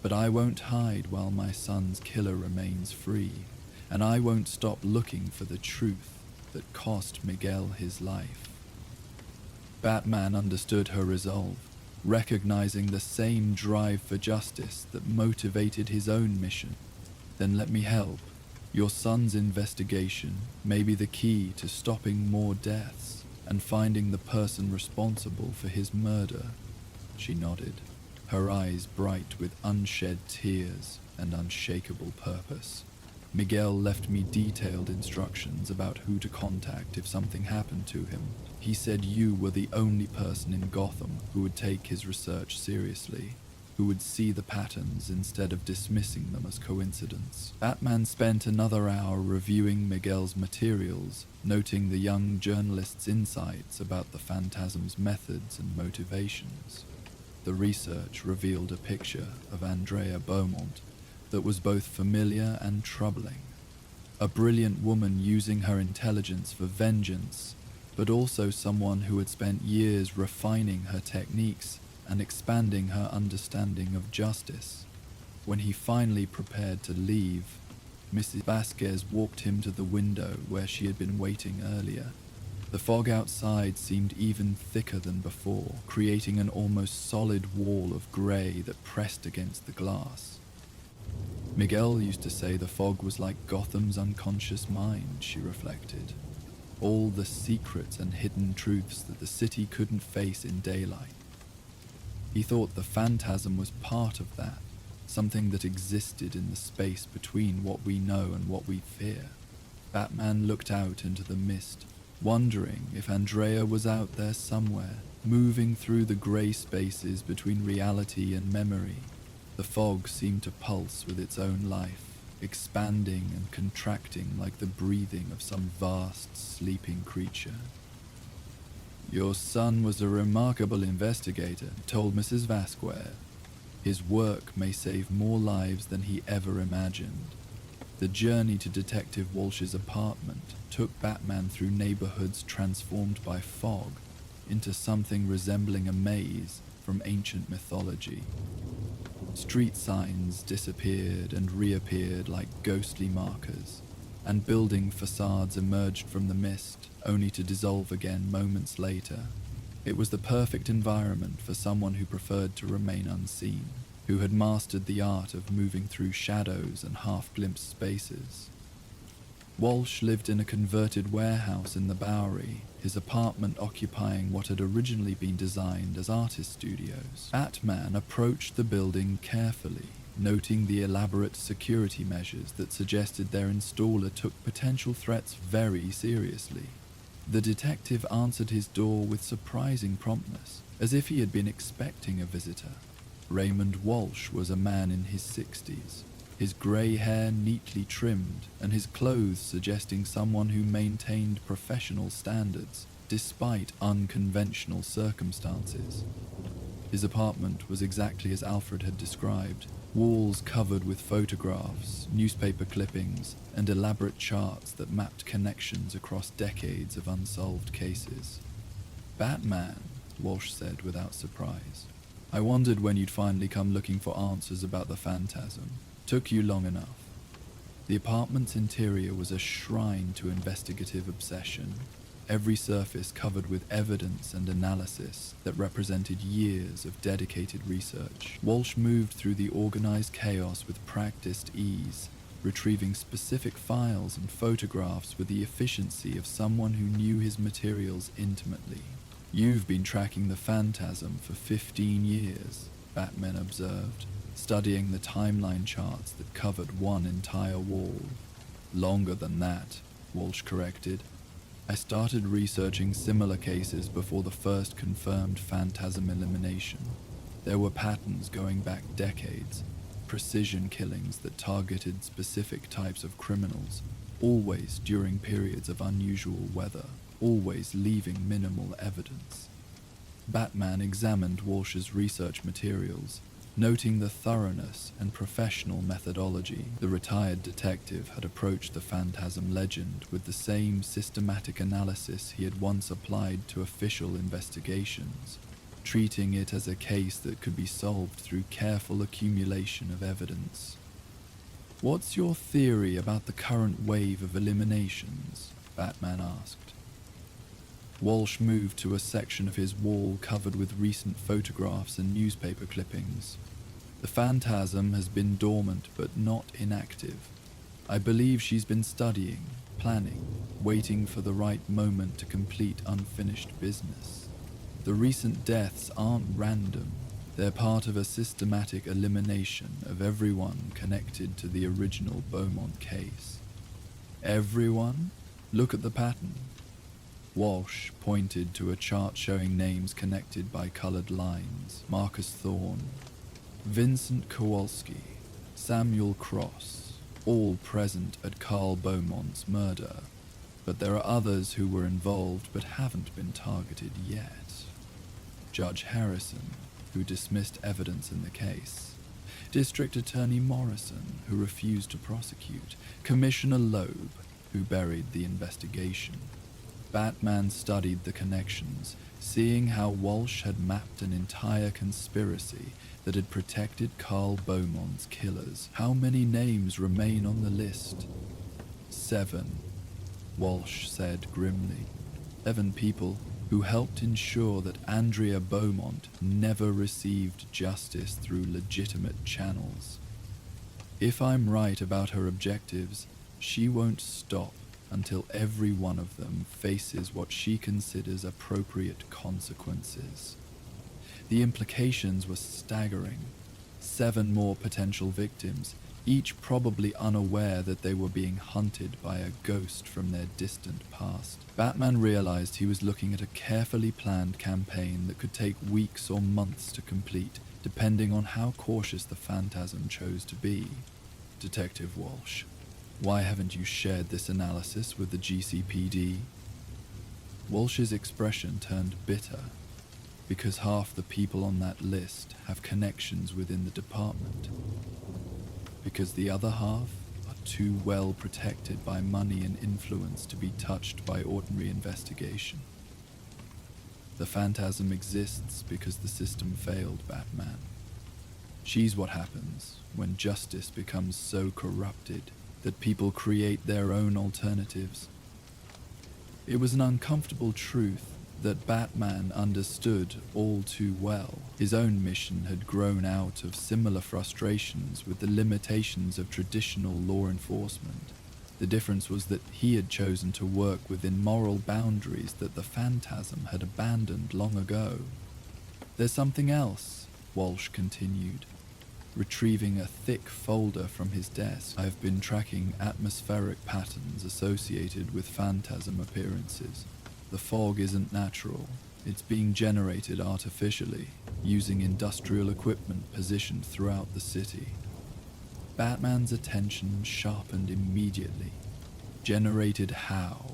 But I won't hide while my son's killer remains free, and I won't stop looking for the truth that cost Miguel his life. Batman understood her resolve, recognizing the same drive for justice that motivated his own mission. Then let me help. Your son's investigation may be the key to stopping more deaths and finding the person responsible for his murder. She nodded, her eyes bright with unshed tears and unshakable purpose. Miguel left me detailed instructions about who to contact if something happened to him. He said you were the only person in Gotham who would take his research seriously, who would see the patterns instead of dismissing them as coincidence. Batman spent another hour reviewing Miguel's materials, noting the young journalist's insights about the phantasm's methods and motivations. The research revealed a picture of Andrea Beaumont that was both familiar and troubling. A brilliant woman using her intelligence for vengeance, but also someone who had spent years refining her techniques and expanding her understanding of justice. When he finally prepared to leave, Mrs. Vasquez walked him to the window where she had been waiting earlier. The fog outside seemed even thicker than before, creating an almost solid wall of grey that pressed against the glass. Miguel used to say the fog was like Gotham's unconscious mind, she reflected. All the secrets and hidden truths that the city couldn't face in daylight. He thought the phantasm was part of that, something that existed in the space between what we know and what we fear. Batman looked out into the mist, wondering if Andrea was out there somewhere, moving through the grey spaces between reality and memory. The fog seemed to pulse with its own life, expanding and contracting like the breathing of some vast, sleeping creature. Your son was a remarkable investigator, told Mrs. Vasquez. His work may save more lives than he ever imagined. The journey to Detective Walsh's apartment took Batman through neighborhoods transformed by fog into something resembling a maze from ancient mythology. Street signs disappeared and reappeared like ghostly markers, and building facades emerged from the mist, only to dissolve again moments later. It was the perfect environment for someone who preferred to remain unseen, who had mastered the art of moving through shadows and half-glimpsed spaces. Walsh lived in a converted warehouse in the Bowery, his apartment occupying what had originally been designed as artist studios. Batman approached the building carefully, noting the elaborate security measures that suggested their installer took potential threats very seriously. The detective answered his door with surprising promptness, as if he had been expecting a visitor. Raymond Walsh was a man in his 60s, his grey hair neatly trimmed and his clothes suggesting someone who maintained professional standards despite unconventional circumstances. His apartment was exactly as Alfred had described, Walls covered with photographs, newspaper clippings, and elaborate charts that mapped connections across decades of unsolved cases. "Batman," Walsh said without surprise. "I wondered when you'd finally come looking for answers about the phantasm. Took you long enough." The apartment's interior was a shrine to investigative obsession, every surface covered with evidence and analysis that represented years of dedicated research. Walsh moved through the organized chaos with practiced ease, retrieving specific files and photographs with the efficiency of someone who knew his materials intimately. "You've been tracking the phantasm for 15 years, Batman observed, studying the timeline charts that covered one entire wall. "Longer than that," Walsh corrected. "I started researching similar cases before the first confirmed phantasm elimination. There were patterns going back decades, precision killings that targeted specific types of criminals, always during periods of unusual weather, always leaving minimal evidence." Batman examined Walsh's research materials, noting the thoroughness and professional methodology. The retired detective had approached the phantasm legend with the same systematic analysis he had once applied to official investigations, treating it as a case that could be solved through careful accumulation of evidence. "What's your theory about the current wave of eliminations?" Batman asked. Walsh moved to a section of his wall covered with recent photographs and newspaper clippings. "The phantasm has been dormant but not inactive. I believe she's been studying, planning, waiting for the right moment to complete unfinished business. The recent deaths aren't random. They're part of a systematic elimination of everyone connected to the original Beaumont case." "Everyone? Look at the pattern." Walsh pointed to a chart showing names connected by colored lines. Marcus Thorne, Vincent Kowalski, Samuel Cross, all present at Carl Beaumont's murder. But there are others who were involved but haven't been targeted yet. Judge Harrison, who dismissed evidence in the case. District Attorney Morrison, who refused to prosecute. Commissioner Loeb, who buried the investigation. Batman studied the connections, seeing how Walsh had mapped an entire conspiracy that had protected Carl Beaumont's killers. "How many names remain on the list?" 7, Walsh said grimly. 7 people who helped ensure that Andrea Beaumont never received justice through legitimate channels. If I'm right about her objectives, she won't stop until every one of them faces what she considers appropriate consequences. The implications were staggering. 7 more potential victims, each probably unaware that they were being hunted by a ghost from their distant past. Batman realized he was looking at a carefully planned campaign that could take weeks or months to complete, depending on how cautious the phantasm chose to be. "Detective Walsh, why haven't you shared this analysis with the GCPD?" Walsh's expression turned bitter. "Because half the people on that list have connections within the department. Because the other half are too well protected by money and influence to be touched by ordinary investigation. The phantasm exists because the system failed, Batman. She's what happens when justice becomes so corrupted that people create their own alternatives." It was an uncomfortable truth that Batman understood all too well. His own mission had grown out of similar frustrations with the limitations of traditional law enforcement. The difference was that he had chosen to work within moral boundaries that the phantasm had abandoned long ago. "There's something else," Walsh continued, retrieving a thick folder from his desk. "I've been tracking atmospheric patterns associated with phantasm appearances. The fog isn't natural. It's being generated artificially, using industrial equipment positioned throughout the city." Batman's attention sharpened immediately. "Generated how?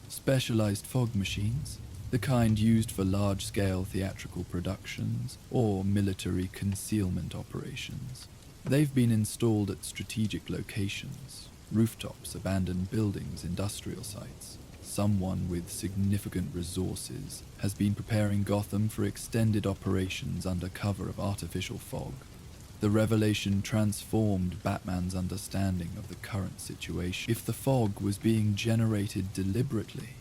Specialized fog machines? The kind used for large-scale theatrical productions or military concealment operations?" They've been installed at strategic locations, rooftops, abandoned buildings, industrial sites. Someone with significant resources has been preparing Gotham for extended operations under cover of artificial fog. The revelation transformed Batman's understanding of the current situation. If the fog was being generated deliberately,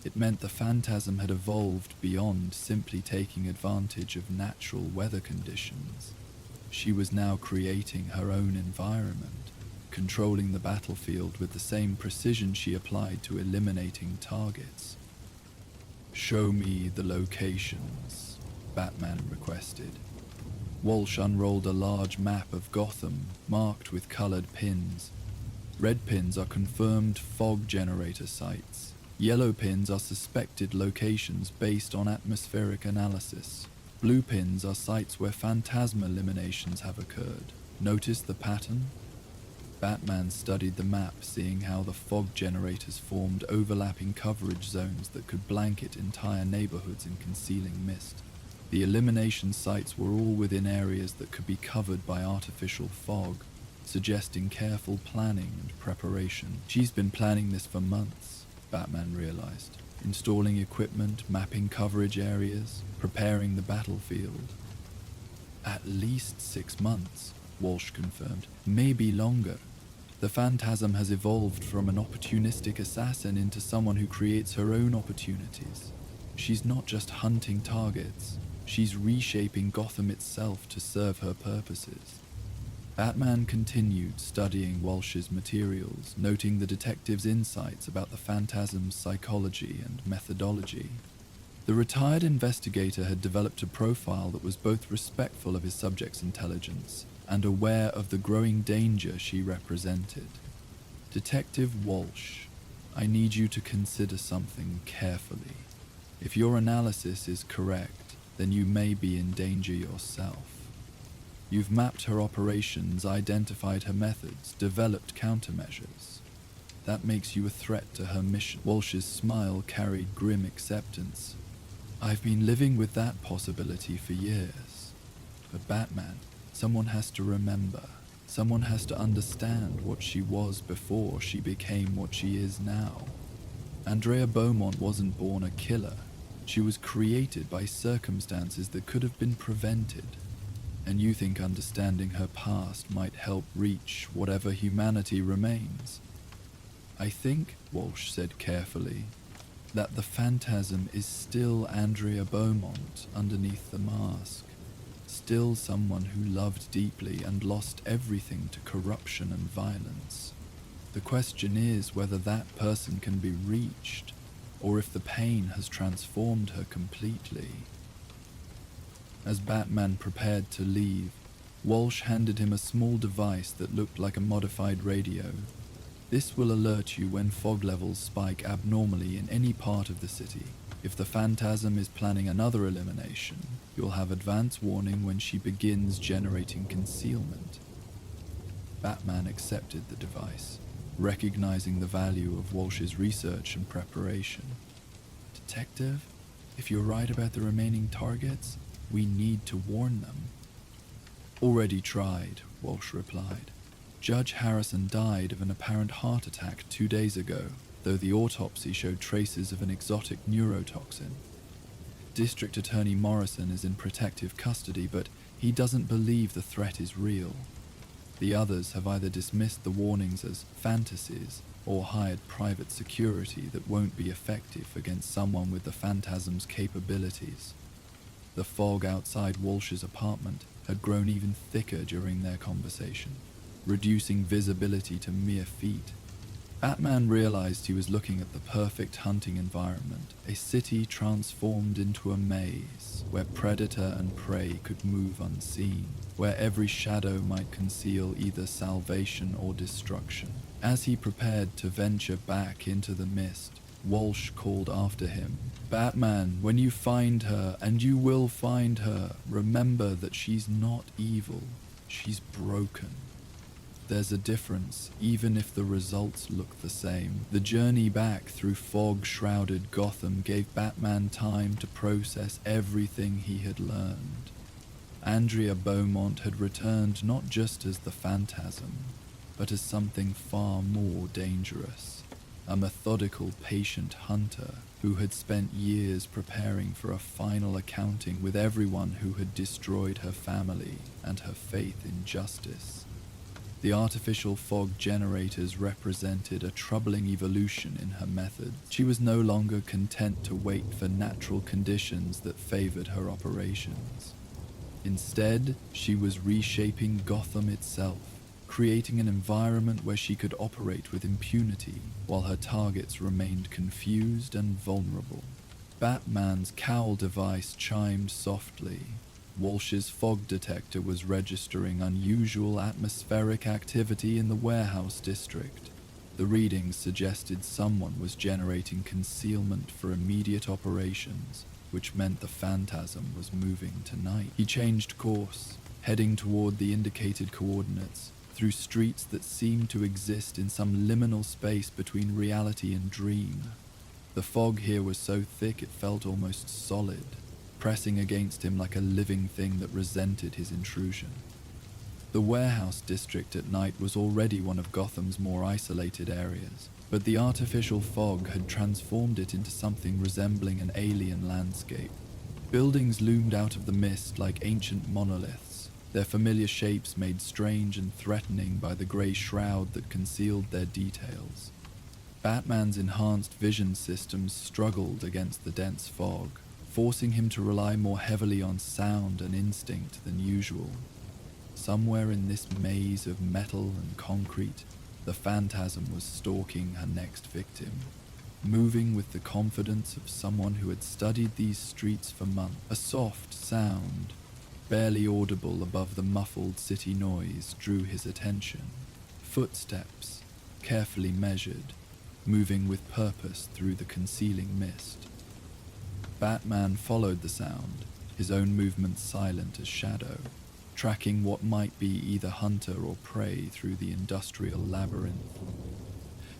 it meant the phantasm had evolved beyond simply taking advantage of natural weather conditions. She was now creating her own environment, controlling the battlefield with the same precision she applied to eliminating targets. "Show me the locations," Batman requested. Walsh unrolled a large map of Gotham, marked with colored pins. Red pins are confirmed fog generator sites. Yellow pins are suspected locations based on atmospheric analysis. Blue pins are sites where phantasm eliminations have occurred. Notice the pattern? Batman studied the map, seeing how the fog generators formed overlapping coverage zones that could blanket entire neighborhoods in concealing mist. The elimination sites were all within areas that could be covered by artificial fog, suggesting careful planning and preparation. She's been planning this for months, Batman realized, installing equipment, mapping coverage areas, preparing the battlefield. "At least 6 months, Walsh confirmed. "Maybe longer. The phantasm has evolved from an opportunistic assassin into someone who creates her own opportunities. She's not just hunting targets, she's reshaping Gotham itself to serve her purposes." Batman continued studying Walsh's materials, noting the detective's insights about the phantasm's psychology and methodology. The retired investigator had developed a profile that was both respectful of his subject's intelligence and aware of the growing danger she represented. "Detective Walsh, I need you to consider something carefully. If your analysis is correct, then you may be in danger yourself. You've mapped her operations, identified her methods, developed countermeasures. That makes you a threat to her mission." Walsh's smile carried grim acceptance. "I've been living with that possibility for years. But Batman, someone has to remember. Someone has to understand what she was before she became what she is now. Andrea Beaumont wasn't born a killer. She was created by circumstances that could have been prevented. And you think understanding her past might help reach whatever humanity remains?" "I think," Walsh said carefully, "that the phantasm is still Andrea Beaumont underneath the mask. Still someone who loved deeply and lost everything to corruption and violence. The question is whether that person can be reached, or if the pain has transformed her completely." As Batman prepared to leave, Walsh handed him a small device that looked like a modified radio. "This will alert you when fog levels spike abnormally in any part of the city. If the phantasm is planning another elimination, you'll have advance warning when she begins generating concealment." Batman accepted the device, recognizing the value of Walsh's research and preparation. "Detective, if you're right about the remaining targets, we need to warn them." "Already tried," Walsh replied. "Judge Harrison died of an apparent heart attack 2 days ago, though the autopsy showed traces of an exotic neurotoxin. District Attorney Morrison is in protective custody, but he doesn't believe the threat is real. The others have either dismissed the warnings as fantasies or hired private security that won't be effective against someone with the phantasm's capabilities." The fog outside Walsh's apartment had grown even thicker during their conversation, reducing visibility to mere feet. Batman realized he was looking at the perfect hunting environment, a city transformed into a maze, where predator and prey could move unseen, where every shadow might conceal either salvation or destruction. As he prepared to venture back into the mist, Walsh called after him, "Batman, when you find her, and you will find her, remember that she's not evil, she's broken. There's a difference, even if the results look the same." The journey back through fog-shrouded Gotham gave Batman time to process everything he had learned. Andrea Beaumont had returned not just as the phantasm, but as something far more dangerous. A methodical, patient hunter who had spent years preparing for a final accounting with everyone who had destroyed her family and her faith in justice. The artificial fog generators represented a troubling evolution in her methods. She was no longer content to wait for natural conditions that favored her operations. Instead, she was reshaping Gotham itself, creating an environment where she could operate with impunity while her targets remained confused and vulnerable. Batman's cowl device chimed softly. Walsh's fog detector was registering unusual atmospheric activity in the warehouse district. The readings suggested someone was generating concealment for immediate operations, which meant the phantasm was moving tonight. He changed course, heading toward the indicated coordinates, through streets that seemed to exist in some liminal space between reality and dream. The fog here was so thick it felt almost solid, pressing against him like a living thing that resented his intrusion. The warehouse district at night was already one of Gotham's more isolated areas, but the artificial fog had transformed it into something resembling an alien landscape. Buildings loomed out of the mist like ancient monoliths, their familiar shapes made strange and threatening by the grey shroud that concealed their details. Batman's enhanced vision systems struggled against the dense fog, forcing him to rely more heavily on sound and instinct than usual. Somewhere in this maze of metal and concrete, the phantasm was stalking her next victim, moving with the confidence of someone who had studied these streets for months. A soft sound, barely audible above the muffled city noise, drew his attention. Footsteps, carefully measured, moving with purpose through the concealing mist. Batman followed the sound, his own movements silent as shadow, tracking what might be either hunter or prey through the industrial labyrinth.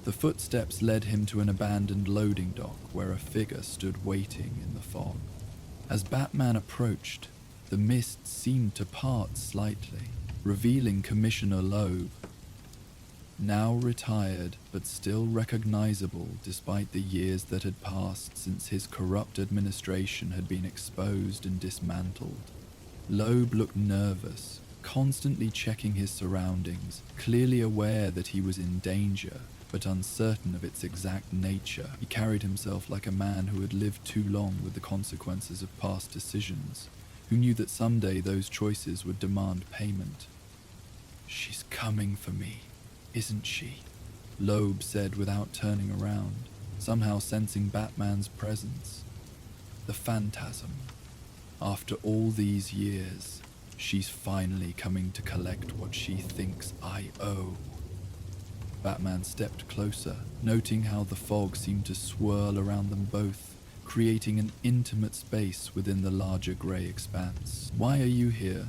The footsteps led him to an abandoned loading dock where a figure stood waiting in the fog. As Batman approached, the mist seemed to part slightly, revealing Commissioner Loeb, now retired but still recognizable despite the years that had passed since his corrupt administration had been exposed and dismantled. Loeb looked nervous, constantly checking his surroundings, clearly aware that he was in danger, but uncertain of its exact nature. He carried himself like a man who had lived too long with the consequences of past decisions, who knew that someday those choices would demand payment. "She's coming for me, isn't she?" Loeb said without turning around, somehow sensing Batman's presence. The phantasm. After all these years, she's finally coming to collect what she thinks I owe. Batman stepped closer, noting how the fog seemed to swirl around them both, creating an intimate space within the larger grey expanse. "Why are you here?"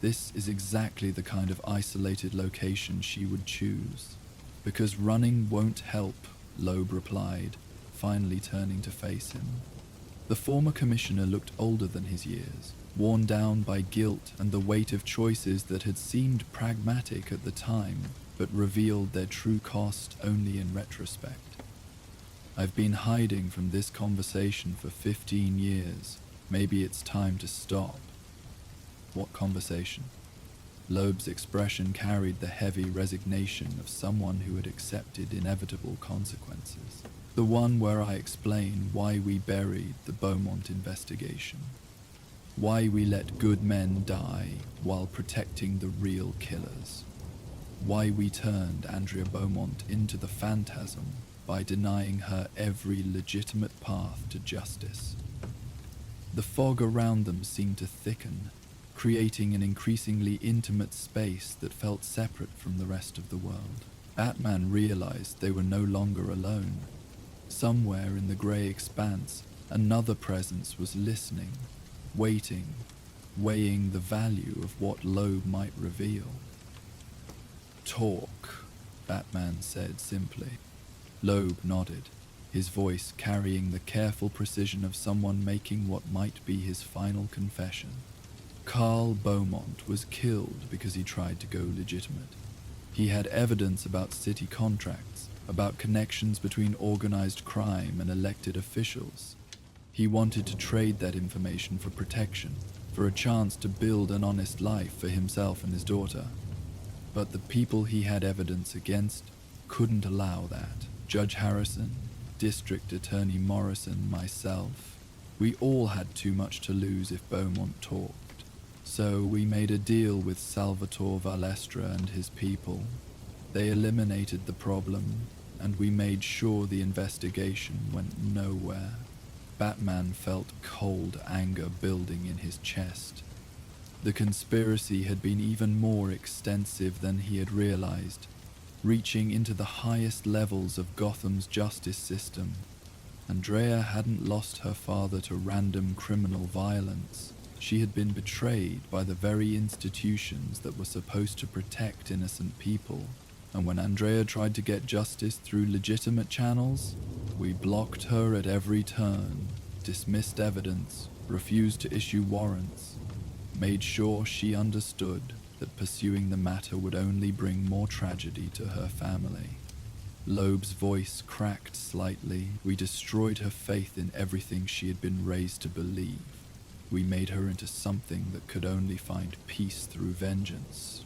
This is exactly the kind of isolated location she would choose. "Because running won't help," Loeb replied, finally turning to face him. The former commissioner looked older than his years, worn down by guilt and the weight of choices that had seemed pragmatic at the time, but revealed their true cost only in retrospect. "I've been hiding from this conversation for 15 years. Maybe it's time to stop." "What conversation?" Loeb's expression carried the heavy resignation of someone who had accepted inevitable consequences. "The one where I explain why we buried the Beaumont investigation. Why we let good men die while protecting the real killers. Why we turned Andrea Beaumont into the phantasm by denying her every legitimate path to justice." The fog around them seemed to thicken, creating an increasingly intimate space that felt separate from the rest of the world. Batman realized they were no longer alone. Somewhere in the grey expanse, another presence was listening, waiting, weighing the value of what Loeb might reveal. "Talk," Batman said simply. Loeb nodded, his voice carrying the careful precision of someone making what might be his final confession. Carl Beaumont was killed because he tried to go legitimate. He had evidence about city contracts, about connections between organized crime and elected officials. He wanted to trade that information for protection, for a chance to build an honest life for himself and his daughter. But the people he had evidence against couldn't allow that. Judge Harrison, District Attorney Morrison, myself, we all had too much to lose if Beaumont talked. So we made a deal with Salvatore Valestra and his people. They eliminated the problem, and we made sure the investigation went nowhere. Batman felt cold anger building in his chest. The conspiracy had been even more extensive than he had realized, reaching into the highest levels of Gotham's justice system. Andrea hadn't lost her father to random criminal violence. She had been betrayed by the very institutions that were supposed to protect innocent people. And when Andrea tried to get justice through legitimate channels, we blocked her at every turn, dismissed evidence, refused to issue warrants, made sure she understood that pursuing the matter would only bring more tragedy to her family. Loeb's voice cracked slightly. We destroyed her faith in everything she had been raised to believe. We made her into something that could only find peace through vengeance.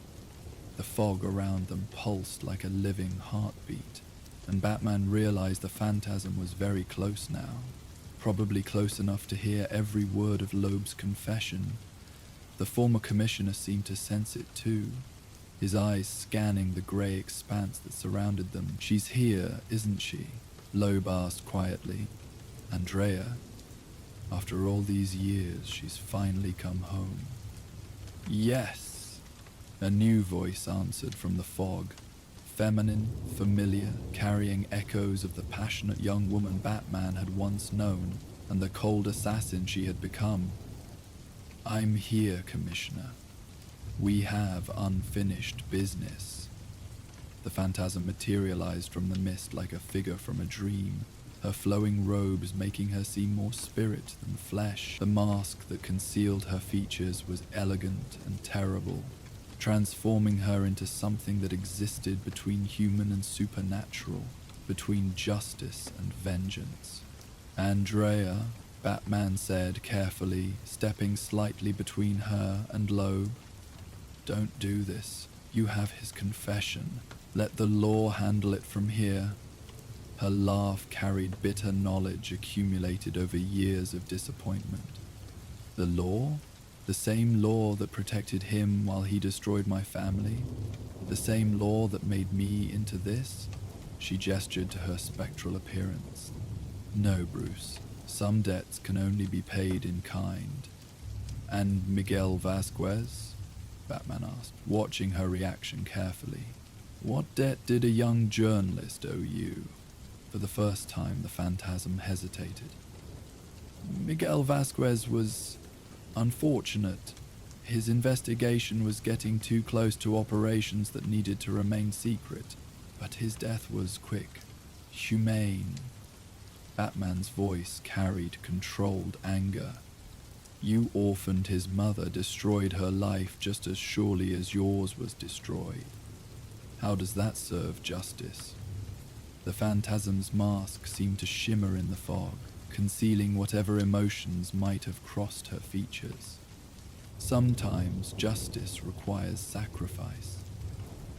The fog around them pulsed like a living heartbeat, and Batman realized the phantasm was very close now, probably close enough to hear every word of Loeb's confession. The former commissioner seemed to sense it too, his eyes scanning the grey expanse that surrounded them. "She's here, isn't she?" Loeb asked quietly. "Andrea? After all these years, she's finally come home." "Yes," a new voice answered from the fog, feminine, familiar, carrying echoes of the passionate young woman Batman had once known and the cold assassin she had become. "I'm here, Commissioner. We have unfinished business." The phantasm materialized from the mist like a figure from a dream, her flowing robes making her seem more spirit than flesh. The mask that concealed her features was elegant and terrible, transforming her into something that existed between human and supernatural, between justice and vengeance. "Andrea," Batman said carefully, stepping slightly between her and Loeb. "Don't do this. You have his confession. Let the law handle it from here." Her laugh carried bitter knowledge accumulated over years of disappointment. "The law? The same law that protected him while he destroyed my family? The same law that made me into this?" She gestured to her spectral appearance. "No, Bruce. Some debts can only be paid in kind." "And Miguel Vasquez?" Batman asked, watching her reaction carefully. "What debt did a young journalist owe you?" For the first time, the phantasm hesitated. "Miguel Vasquez was unfortunate. His investigation was getting too close to operations that needed to remain secret, but his death was quick, humane." Batman's voice carried controlled anger. "You orphaned his mother, destroyed her life just as surely as yours was destroyed. How does that serve justice?" The phantasm's mask seemed to shimmer in the fog, concealing whatever emotions might have crossed her features. "Sometimes justice requires sacrifice.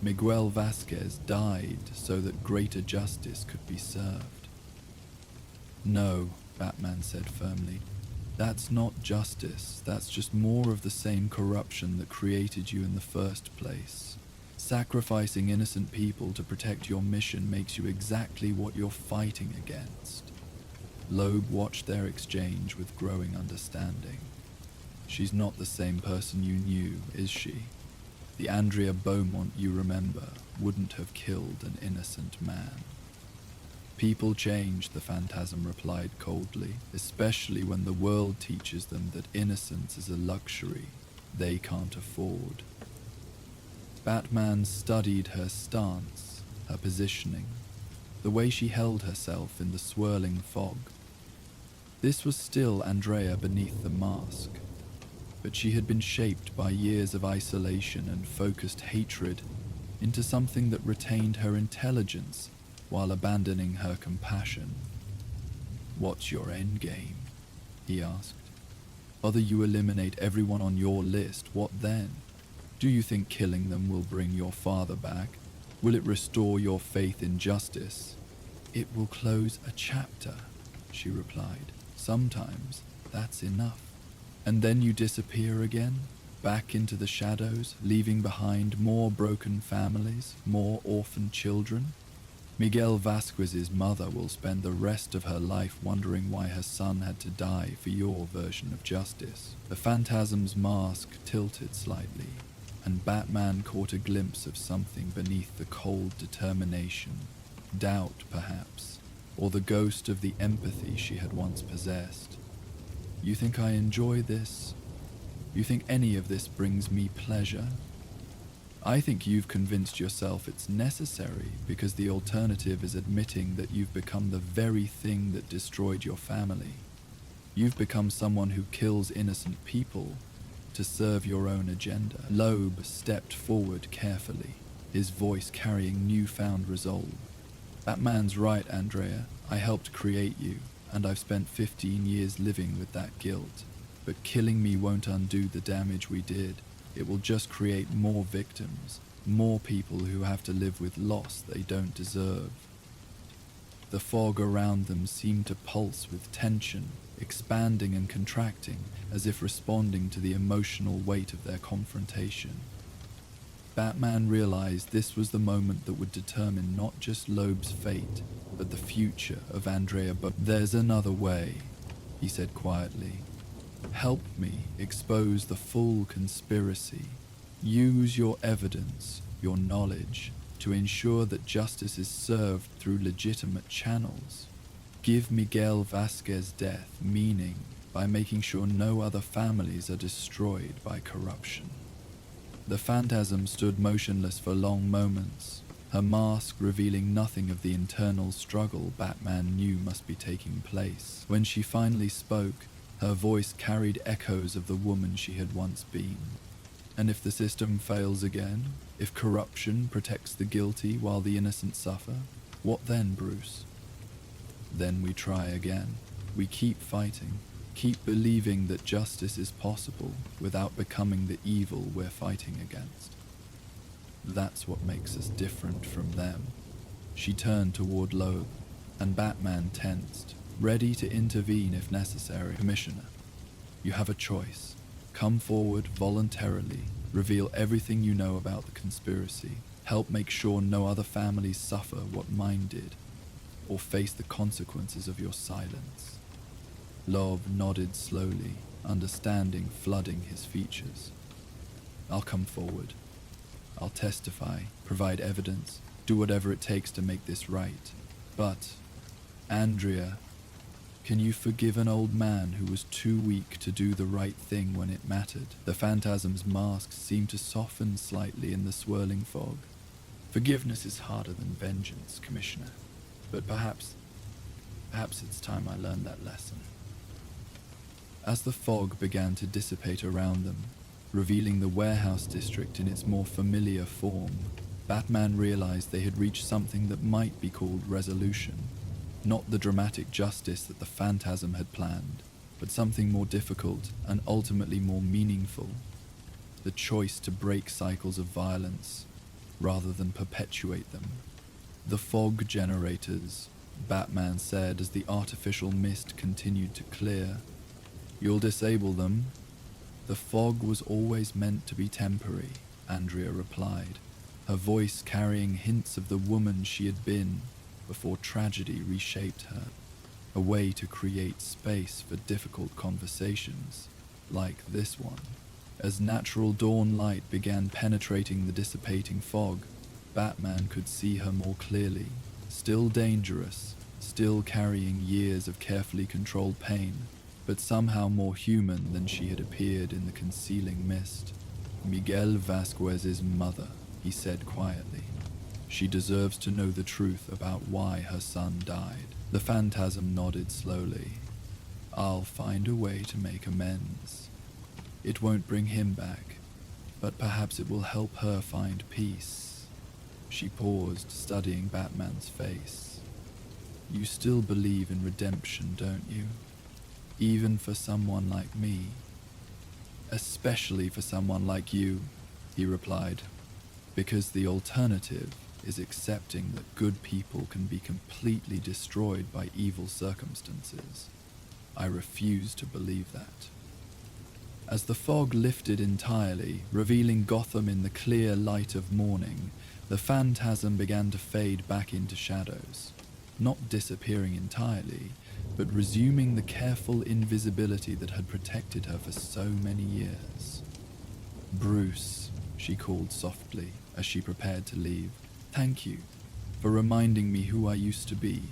Miguel Vasquez died so that greater justice could be served." "No," Batman said firmly. "That's not justice. That's just more of the same corruption that created you in the first place. Sacrificing innocent people to protect your mission makes you exactly what you're fighting against." Loeb watched their exchange with growing understanding. "She's not the same person you knew, is she? The Andrea Beaumont you remember wouldn't have killed an innocent man." "People change," the phantasm replied coldly, "especially when the world teaches them that innocence is a luxury they can't afford." Batman studied her stance, her positioning, the way she held herself in the swirling fog. This was still Andrea beneath the mask. but she had been shaped by years of isolation and focused hatred into something that retained her intelligence while abandoning her compassion. "What's your endgame?" he asked. "Whether you eliminate everyone on your list, what then? Do you think killing them will bring your father back? Will it restore your faith in justice?" "It will close a chapter," she replied. "Sometimes that's enough." "And then you disappear again, back into the shadows, leaving behind more broken families, more orphaned children?" Miguel Vasquez's mother will spend the rest of her life wondering why her son had to die for your version of justice. The phantasm's mask tilted slightly, and Batman caught a glimpse of something beneath the cold determination. Doubt, perhaps, or the ghost of the empathy she had once possessed. "You think I enjoy this? You think any of this brings me pleasure? I think you've convinced yourself it's necessary because the alternative is admitting that you've become the very thing that destroyed your family. You've become someone who kills innocent people to serve your own agenda." Loeb stepped forward carefully, his voice carrying newfound resolve. "Batman's right, Andrea. I helped create you, and I've spent 15 years living with that guilt. But killing me won't undo the damage we did. It will just create more victims, more people who have to live with loss they don't deserve." The fog around them seemed to pulse with tension, expanding and contracting as if responding to the emotional weight of their confrontation. Batman realized this was the moment that would determine not just Loeb's fate, but the future of Andrea. "But there's another way," he said quietly. "Help me expose the full conspiracy. Use your evidence, your knowledge, to ensure that justice is served through legitimate channels. Give Miguel Vasquez's death meaning by making sure no other families are destroyed by corruption." The phantasm stood motionless for long moments, her mask revealing nothing of the internal struggle Batman knew must be taking place. When she finally spoke, her voice carried echoes of the woman she had once been. "And if the system fails again, if corruption protects the guilty while the innocent suffer, what then, Bruce?" "Then we try again. We keep fighting, keep believing that justice is possible without becoming the evil we're fighting against. That's what makes us different from them." She turned toward Loeb, and Batman tensed, ready to intervene if necessary. "Commissioner, you have a choice. Come forward voluntarily, reveal everything you know about the conspiracy, help make sure no other families suffer what mine did, or face the consequences of your silence." Loeb nodded slowly, understanding flooding his features. "I'll come forward. I'll testify, provide evidence, do whatever it takes to make this right. But, Andrea, can you forgive an old man who was too weak to do the right thing when it mattered?" The phantasm's mask seemed to soften slightly in the swirling fog. "Forgiveness is harder than vengeance, Commissioner. But perhaps it's time I learned that lesson." As the fog began to dissipate around them, revealing the warehouse district in its more familiar form, Batman realized they had reached something that might be called resolution. Not the dramatic justice that the phantasm had planned, but something more difficult and ultimately more meaningful. The choice to break cycles of violence, rather than perpetuate them. "The fog generators," Batman said as the artificial mist continued to clear. "You'll disable them?" "The fog was always meant to be temporary," Andrea replied, her voice carrying hints of the woman she had been before tragedy reshaped her. A way to create space for difficult conversations, like this one. As natural dawn light began penetrating the dissipating fog, Batman could see her more clearly. Still dangerous, still carrying years of carefully controlled pain, but somehow more human than she had appeared in the concealing mist. "Miguel Vasquez's mother," he said quietly. "She deserves to know the truth about why her son died." The phantasm nodded slowly. "I'll find a way to make amends. It won't bring him back, but perhaps it will help her find peace. She paused, studying Batman's face. You still believe in redemption, don't you? Even for someone like me. Especially for someone like you, he replied, because the alternative is accepting that good people can be completely destroyed by evil circumstances. I refuse to believe that. As the fog lifted entirely, revealing Gotham in the clear light of morning, the phantasm began to fade back into shadows, not disappearing entirely, but resuming the careful invisibility that had protected her for so many years. Bruce, she called softly as she prepared to leave. Thank you for reminding me who I used to be.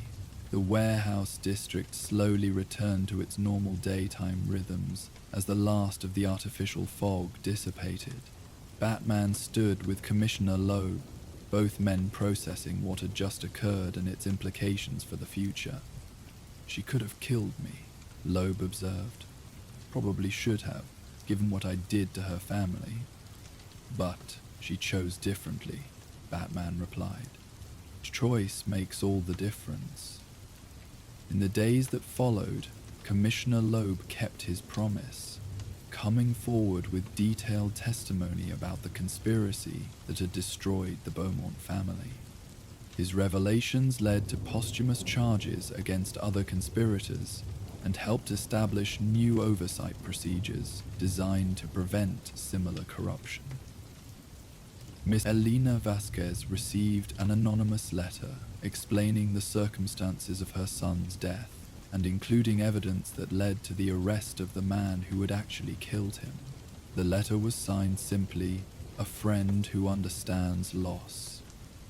The warehouse district slowly returned to its normal daytime rhythms as the last of the artificial fog dissipated. Batman stood with Commissioner Loeb, both men processing what had just occurred and its implications for the future. She could have killed me, Loeb observed. Probably should have, given what I did to her family. But she chose differently, Batman replied. Choice makes all the difference. In the days that followed, Commissioner Loeb kept his promise, coming forward with detailed testimony about the conspiracy that had destroyed the Beaumont family. His revelations led to posthumous charges against other conspirators and helped establish new oversight procedures designed to prevent similar corruption. Miss Elena Vasquez received an anonymous letter explaining the circumstances of her son's death and including evidence that led to the arrest of the man who had actually killed him. The letter was signed simply, "A friend who understands loss,"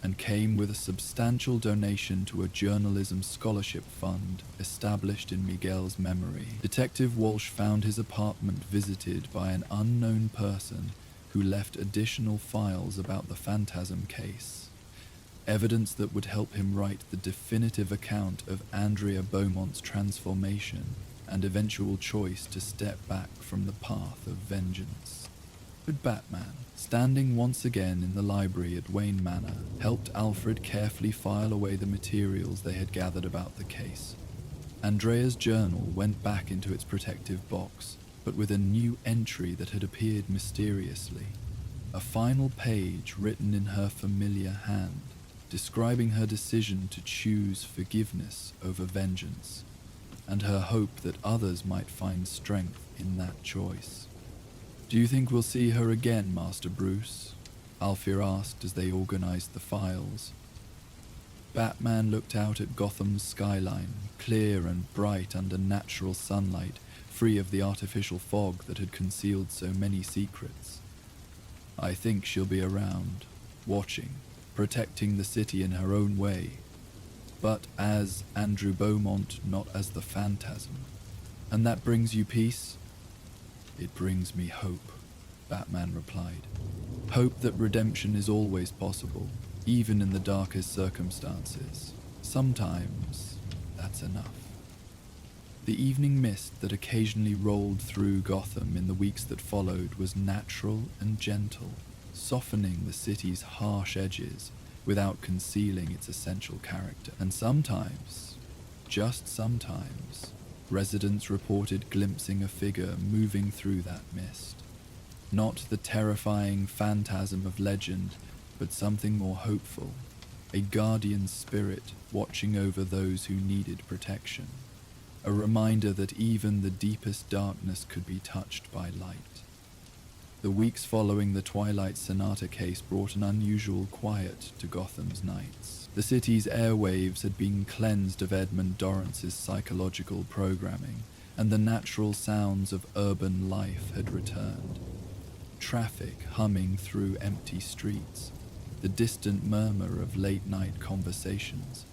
and came with a substantial donation to a journalism scholarship fund established in Miguel's memory. Detective Walsh found his apartment visited by an unknown person who left additional files about the phantasm case, evidence that would help him write the definitive account of Andrea Beaumont's transformation and eventual choice to step back from the path of vengeance. But Batman, standing once again in the library at Wayne Manor, helped Alfred carefully file away the materials they had gathered about the case. Andrea's journal went back into its protective box, but with a new entry that had appeared mysteriously. A final page written in her familiar hand, describing her decision to choose forgiveness over vengeance, and her hope that others might find strength in that choice. "Do you think we'll see her again, Master Bruce?" Alfred asked as they organized the files. Batman looked out at Gotham's skyline, clear and bright under natural sunlight, free of the artificial fog that had concealed so many secrets. "I think she'll be around, watching, protecting the city in her own way, but as Andrew Beaumont, not as the phantasm. And that brings you peace?" "It brings me hope," Batman replied. "Hope that redemption is always possible, even in the darkest circumstances. Sometimes, that's enough." The evening mist that occasionally rolled through Gotham in the weeks that followed was natural and gentle, softening the city's harsh edges without concealing its essential character. And sometimes, just sometimes, residents reported glimpsing a figure moving through that mist. Not the terrifying phantasm of legend, but something more hopeful, a guardian spirit watching over those who needed protection. A reminder that even the deepest darkness could be touched by light. The weeks following the Twilight Sonata case brought an unusual quiet to Gotham's nights. The city's airwaves had been cleansed of Edmund Dorrance's psychological programming, and the natural sounds of urban life had returned. Traffic humming through empty streets, the distant murmur of late-night conversations.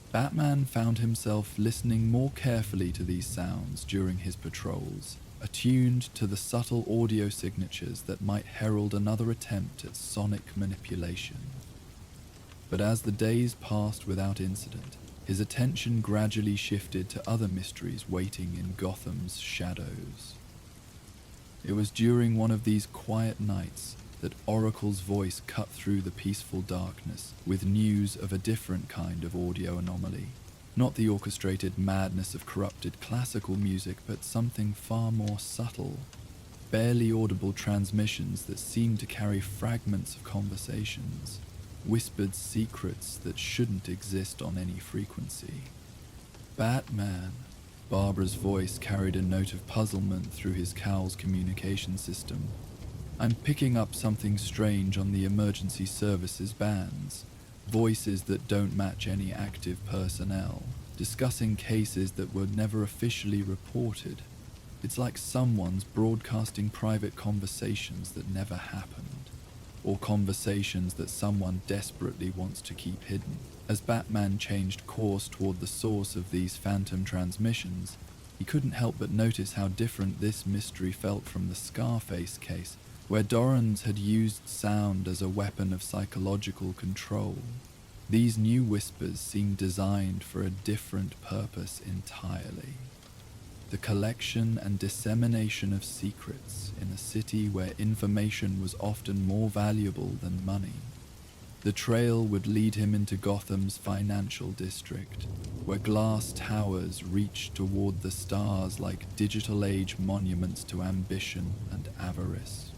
Batman found himself listening more carefully to these sounds during his patrols, attuned to the subtle audio signatures that might herald another attempt at sonic manipulation. But as the days passed without incident, his attention gradually shifted to other mysteries waiting in Gotham's shadows. It was during one of these quiet nights that Oracle's voice cut through the peaceful darkness with news of a different kind of audio anomaly. Not the orchestrated madness of corrupted classical music, but something far more subtle. Barely audible transmissions that seemed to carry fragments of conversations. Whispered secrets that shouldn't exist on any frequency. Batman. Barbara's voice carried a note of puzzlement through his cowl's communication system. I'm picking up something strange on the emergency services bands. Voices that don't match any active personnel, discussing cases that were never officially reported. It's like someone's broadcasting private conversations that never happened, or conversations that someone desperately wants to keep hidden. As Batman changed course toward the source of these phantom transmissions, he couldn't help but notice how different this mystery felt from the Scarface case, where Dorrans had used sound as a weapon of psychological control. These new whispers seemed designed for a different purpose entirely. The collection and dissemination of secrets in a city where information was often more valuable than money. The trail would lead him into Gotham's financial district, where glass towers reached toward the stars like digital age monuments to ambition and avarice.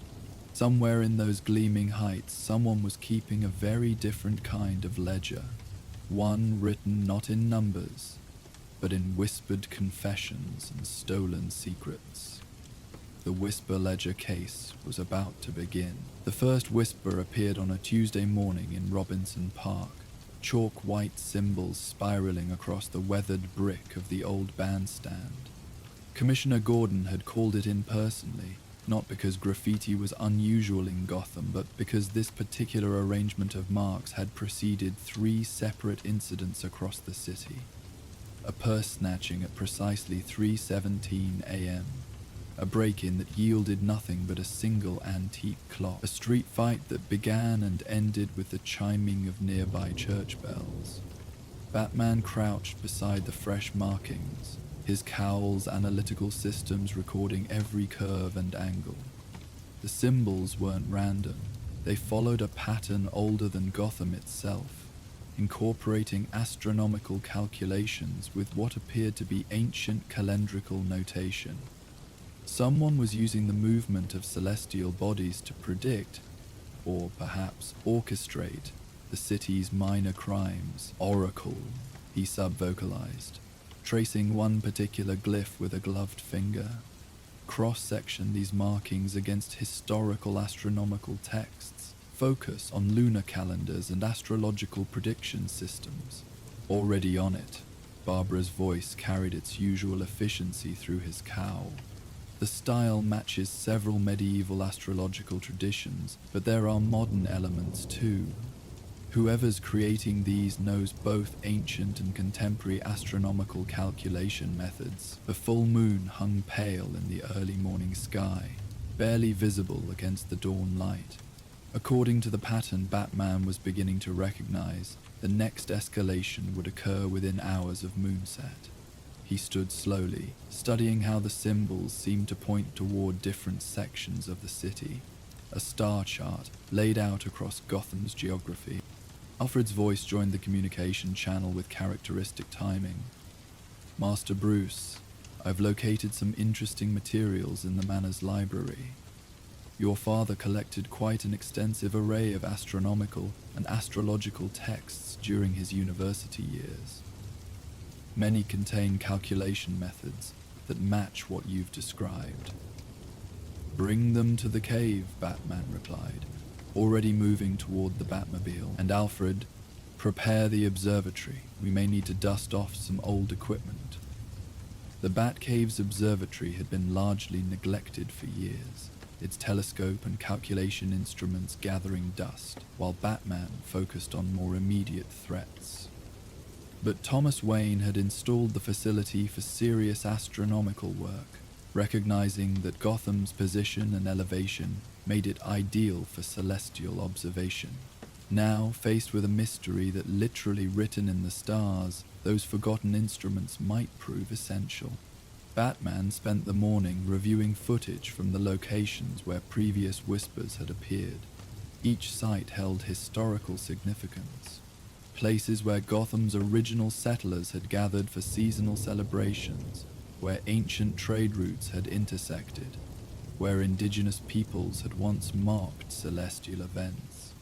Somewhere in those gleaming heights, someone was keeping a very different kind of ledger, one written not in numbers, but in whispered confessions and stolen secrets. The Whisper Ledger case was about to begin. The first whisper appeared on a Tuesday morning in Robinson Park, chalk white symbols spiraling across the weathered brick of the old bandstand. Commissioner Gordon had called it in personally, not because graffiti was unusual in Gotham, but because this particular arrangement of marks had preceded 3 separate incidents across the city. A purse snatching at precisely 3:17 a.m., a break-in that yielded nothing but a single antique clock, a street fight that began and ended with the chiming of nearby church bells. Batman crouched beside the fresh markings, his cowl's analytical systems recording every curve and angle. The symbols weren't random, they followed a pattern older than Gotham itself, incorporating astronomical calculations with what appeared to be ancient calendrical notation. Someone was using the movement of celestial bodies to predict, or perhaps orchestrate, the city's minor crimes. Oracle, he sub-vocalized, tracing one particular glyph with a gloved finger. Cross-section these markings against historical astronomical texts. Focus on lunar calendars and astrological prediction systems. Already on it, Barbara's voice carried its usual efficiency through his cowl. The style matches several medieval astrological traditions, but there are modern elements too. Whoever's creating these knows both ancient and contemporary astronomical calculation methods. The full moon hung pale in the early morning sky, barely visible against the dawn light. According to the pattern Batman was beginning to recognize, the next escalation would occur within hours of moonset. He stood slowly, studying how the symbols seemed to point toward different sections of the city, a star chart laid out across Gotham's geography. Alfred's voice joined the communication channel with characteristic timing. Master Bruce, I've located some interesting materials in the manor's library. Your father collected quite an extensive array of astronomical and astrological texts during his university years. Many contain calculation methods that match what you've described. Bring them to the cave, Batman replied, already moving toward the Batmobile. And Alfred, prepare the observatory. We may need to dust off some old equipment. The Batcave's observatory had been largely neglected for years, its telescope and calculation instruments gathering dust, while Batman focused on more immediate threats. But Thomas Wayne had installed the facility for serious astronomical work, recognizing that Gotham's position and elevation made it ideal for celestial observation. Now, faced with a mystery that literally written in the stars, those forgotten instruments might prove essential. Batman spent the morning reviewing footage from the locations where previous whispers had appeared. Each site held historical significance. Places where Gotham's original settlers had gathered for seasonal celebrations, where ancient trade routes had intersected, where indigenous peoples had once marked celestial events.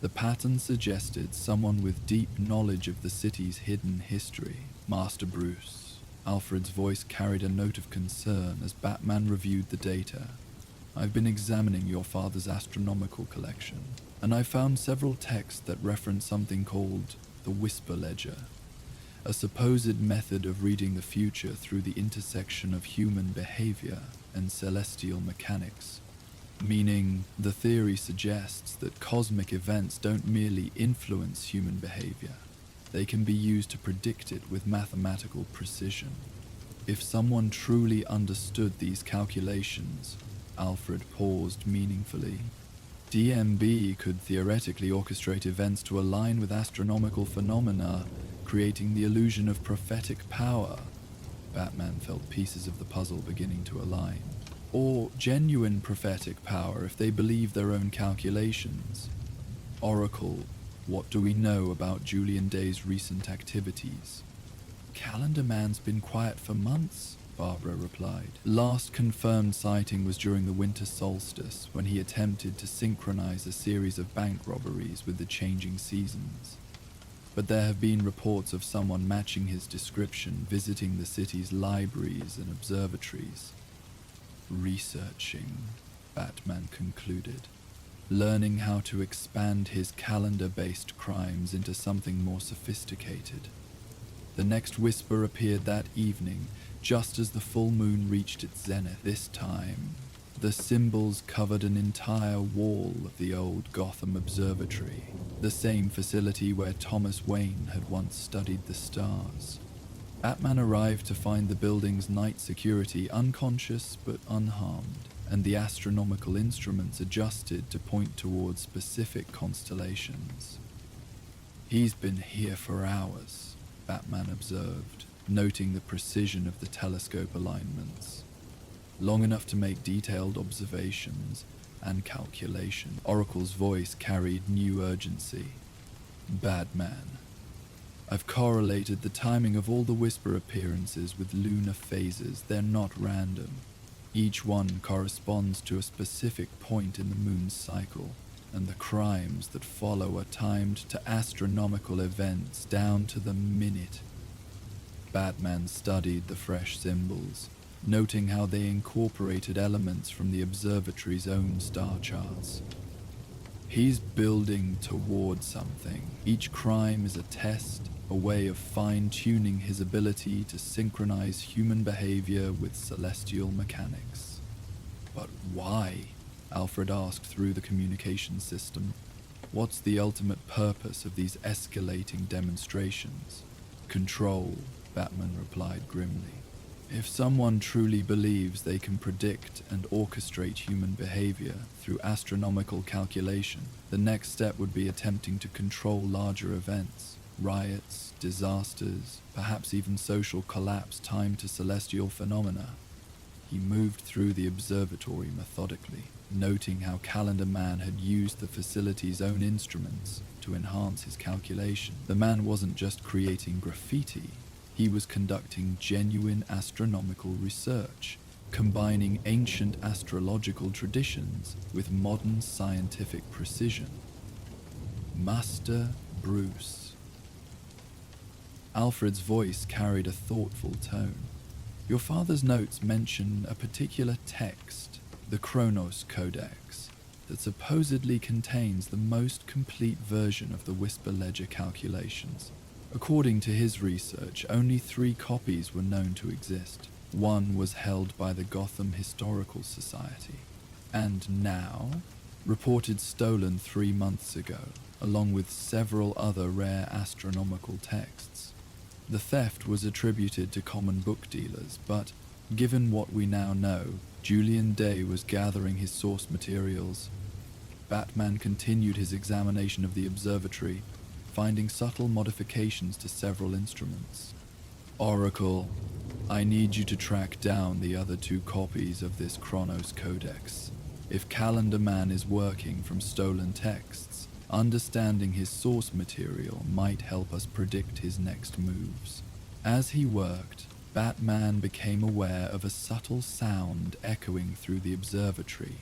The pattern suggested someone with deep knowledge of the city's hidden history. Master Bruce. Alfred's voice carried a note of concern as Batman reviewed the data. I've been examining your father's astronomical collection, and I found several texts that reference something called the Whisper Ledger, a supposed method of reading the future through the intersection of human behavior and celestial mechanics. Meaning, the theory suggests that cosmic events don't merely influence human behavior, they can be used to predict it with mathematical precision. If someone truly understood these calculations, Alfred paused meaningfully, DMB could theoretically orchestrate events to align with astronomical phenomena, creating the illusion of prophetic power. Batman felt pieces of the puzzle beginning to align. Or genuine prophetic power if they believe their own calculations. Oracle, what do we know about Julian Day's recent activities? Calendar Man's been quiet for months, Barbara replied. Last confirmed sighting was during the winter solstice, when he attempted to synchronize a series of bank robberies with the changing seasons. But there have been reports of someone matching his description visiting the city's libraries and observatories. Researching, Batman concluded, learning how to expand his calendar-based crimes into something more sophisticated. The next whisper appeared that evening, just as the full moon reached its zenith. This time, the symbols covered an entire wall of the old Gotham Observatory, the same facility where Thomas Wayne had once studied the stars. Batman arrived to find the building's night security unconscious but unharmed, and the astronomical instruments adjusted to point towards specific constellations. He's been here for hours, Batman observed, noting the precision of the telescope alignments. Long enough to make detailed observations and calculation. Oracle's voice carried new urgency. Batman, I've correlated the timing of all the Whisper appearances with lunar phases. They're not random. Each one corresponds to a specific point in the moon's cycle, and the crimes that follow are timed to astronomical events down to the minute. Batman studied the fresh symbols, noting how they incorporated elements from the observatory's own star charts. He's building toward something. Each crime is a test, a way of fine-tuning his ability to synchronize human behavior with celestial mechanics. But why? Alfred asked through the communication system. What's the ultimate purpose of these escalating demonstrations? Control, Batman replied grimly. If someone truly believes they can predict and orchestrate human behavior through astronomical calculation, the next step would be attempting to control larger events, riots, disasters, perhaps even social collapse timed to celestial phenomena. He moved through the observatory methodically, noting how Calendar Man had used the facility's own instruments to enhance his calculation. The man wasn't just creating graffiti, he was conducting genuine astronomical research, combining ancient astrological traditions with modern scientific precision. Master Bruce. Alfred's voice carried a thoughtful tone. Your father's notes mention a particular text, the Chronos Codex, that supposedly contains the most complete version of the Whisper Ledger calculations. According to his research, only 3 copies were known to exist. One was held by the Gotham Historical Society, and now reported stolen 3 months ago, along with several other rare astronomical texts. The theft was attributed to common book dealers, but given what we now know, Julian Day was gathering his source materials. Batman continued his examination of the observatory, finding subtle modifications to several instruments. Oracle, I need you to track down the other 2 copies of this Chronos Codex. If Calendar Man is working from stolen texts, understanding his source material might help us predict his next moves. As he worked, Batman became aware of a subtle sound echoing through the observatory,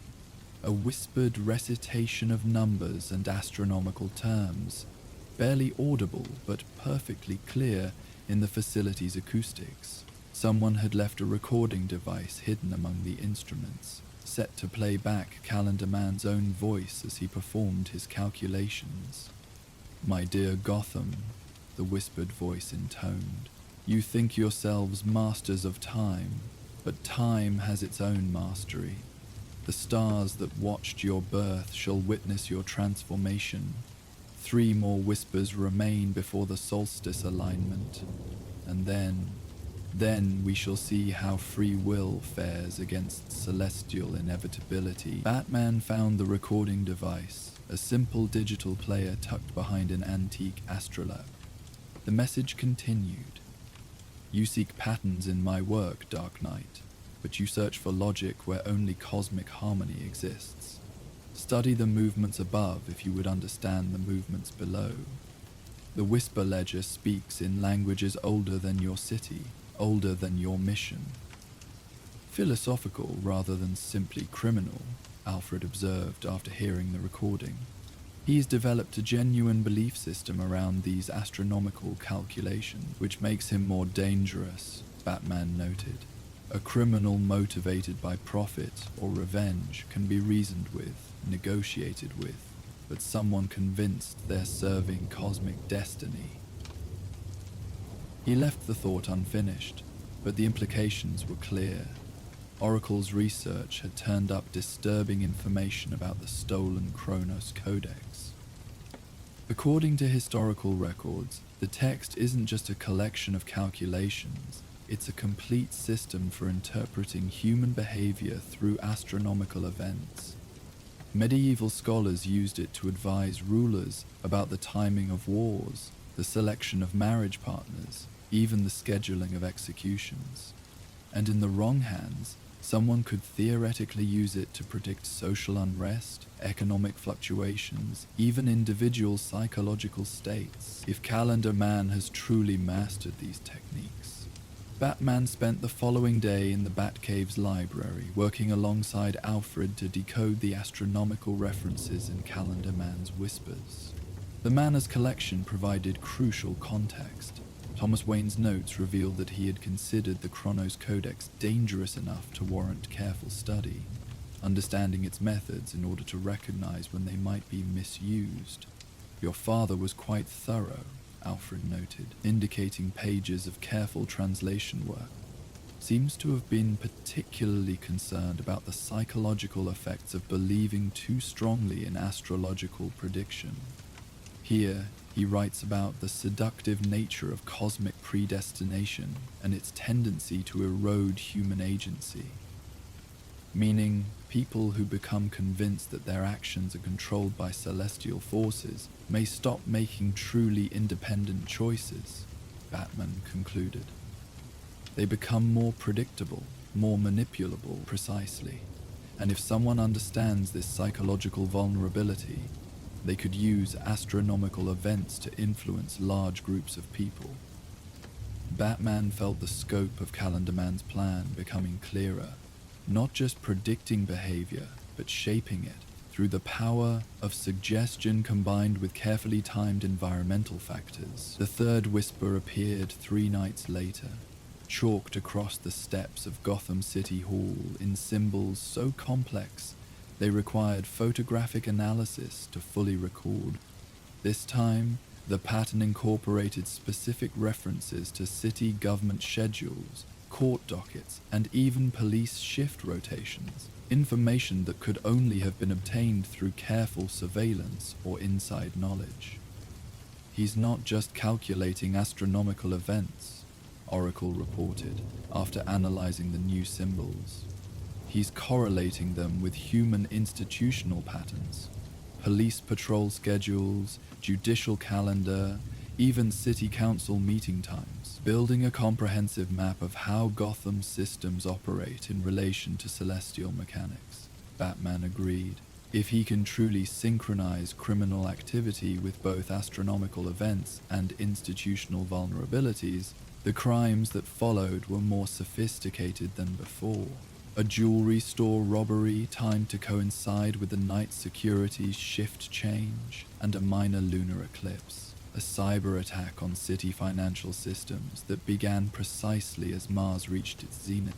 a whispered recitation of numbers and astronomical terms, barely audible but perfectly clear in the facility's acoustics. Someone had left a recording device hidden among the instruments, set to play back Calendar Man's own voice as he performed his calculations. "My dear Gotham," the whispered voice intoned, "you think yourselves masters of time, but time has its own mastery. The stars that watched your birth shall witness your transformation. 3 more whispers remain before the solstice alignment, and then we shall see how free will fares against celestial inevitability." Batman found the recording device, a simple digital player tucked behind an antique astrolabe. The message continued. "You seek patterns in my work, Dark Knight, but you search for logic where only cosmic harmony exists. Study the movements above if you would understand the movements below. The Whisper Ledger speaks in languages older than your city, older than your mission." "Philosophical rather than simply criminal," Alfred observed after hearing the recording. "He's developed a genuine belief system around these astronomical calculations, which makes him more dangerous," Batman noted. "A criminal motivated by profit or revenge can be reasoned with, negotiated with, but someone convinced they're serving cosmic destiny." He left the thought unfinished, but the implications were clear. Oracle's research had turned up disturbing information about the stolen Chronos Codex. According to historical records, the text isn't just a collection of calculations, it's a complete system for interpreting human behavior through astronomical events. Medieval scholars used it to advise rulers about the timing of wars, the selection of marriage partners, even the scheduling of executions. And in the wrong hands, someone could theoretically use it to predict social unrest, economic fluctuations, even individual psychological states. If Calendar Man has truly mastered these techniques. Batman spent the following day in the Batcave's library, working alongside Alfred to decode the astronomical references in Calendar Man's whispers. The Manor's collection provided crucial context. Thomas Wayne's notes revealed that he had considered the Chronos Codex dangerous enough to warrant careful study, understanding its methods in order to recognize when they might be misused. "Your father was quite thorough," Alfred noted, indicating pages of careful translation work. "Seems to have been particularly concerned about the psychological effects of believing too strongly in astrological prediction. Here, he writes about the seductive nature of cosmic predestination and its tendency to erode human agency. Meaning, people who become convinced that their actions are controlled by celestial forces may stop making truly independent choices," Batman concluded. "They become more predictable, more manipulable, precisely. And if someone understands this psychological vulnerability, they could use astronomical events to influence large groups of people." Batman felt the scope of Calendar Man's plan becoming clearer, not just predicting behavior, but shaping it through the power of suggestion combined with carefully timed environmental factors. The third whisper appeared 3 nights later, chalked across the steps of Gotham City Hall in symbols so complex they required photographic analysis to fully record. This time, the pattern incorporated specific references to city government schedules, court dockets, and even police shift rotations, information that could only have been obtained through careful surveillance or inside knowledge. "He's not just calculating astronomical events," Oracle reported after analyzing the new symbols. "He's correlating them with human institutional patterns, police patrol schedules, judicial calendar, even city council meeting times, building a comprehensive map of how Gotham's systems operate in relation to celestial mechanics. Batman agreed. If he can truly synchronize criminal activity with both astronomical events and institutional vulnerabilities, the crimes that followed were more sophisticated than before. A jewelry store robbery timed to coincide with the night security's shift change, and a minor lunar eclipse. A cyber attack on city financial systems that began precisely as Mars reached its zenith.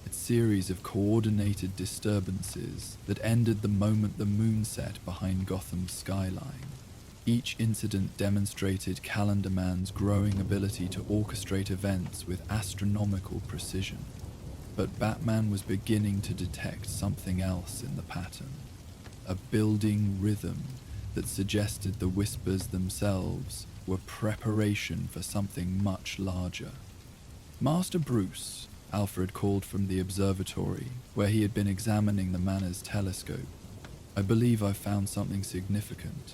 A series of coordinated disturbances that ended the moment the moon set behind Gotham's skyline. Each incident demonstrated Calendar Man's growing ability to orchestrate events with astronomical precision. But Batman was beginning to detect something else in the pattern. A building rhythm that suggested the whispers themselves were preparation for something much larger. Master Bruce, Alfred called from the observatory, where he had been examining the manor's telescope. I believe I've found something significant.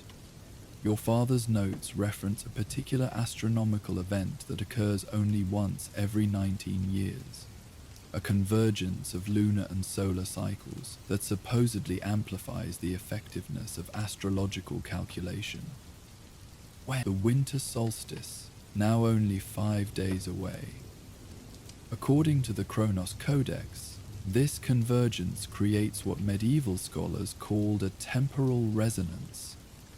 Your father's notes reference a particular astronomical event that occurs only once every 19 years. A convergence of lunar and solar cycles that supposedly amplifies the effectiveness of astrological calculation. When? The winter solstice, now only 5 days away. According to the Chronos Codex, this convergence creates what medieval scholars called a temporal resonance,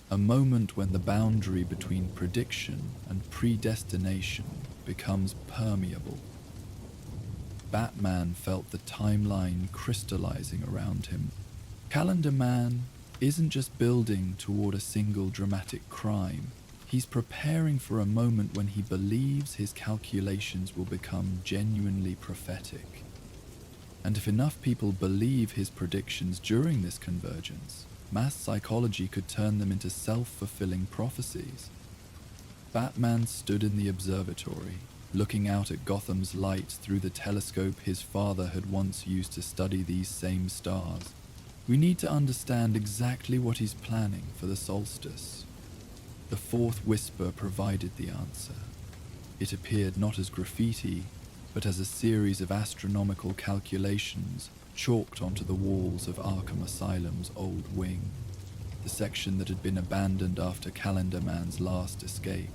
a moment when the boundary between prediction and predestination becomes permeable. Batman felt the timeline crystallizing around him. Calendar Man isn't just building toward a single dramatic crime. He's preparing for a moment when he believes his calculations will become genuinely prophetic. And if enough people believe his predictions during this convergence, mass psychology could turn them into self-fulfilling prophecies. Batman stood in the observatory, looking out at Gotham's lights through the telescope his father had once used to study these same stars. We need to understand exactly what he's planning for the solstice. The fourth whisper provided the answer. It appeared not as graffiti, but as a series of astronomical calculations chalked onto the walls of Arkham Asylum's old wing, the section that had been abandoned after Calendar Man's last escape.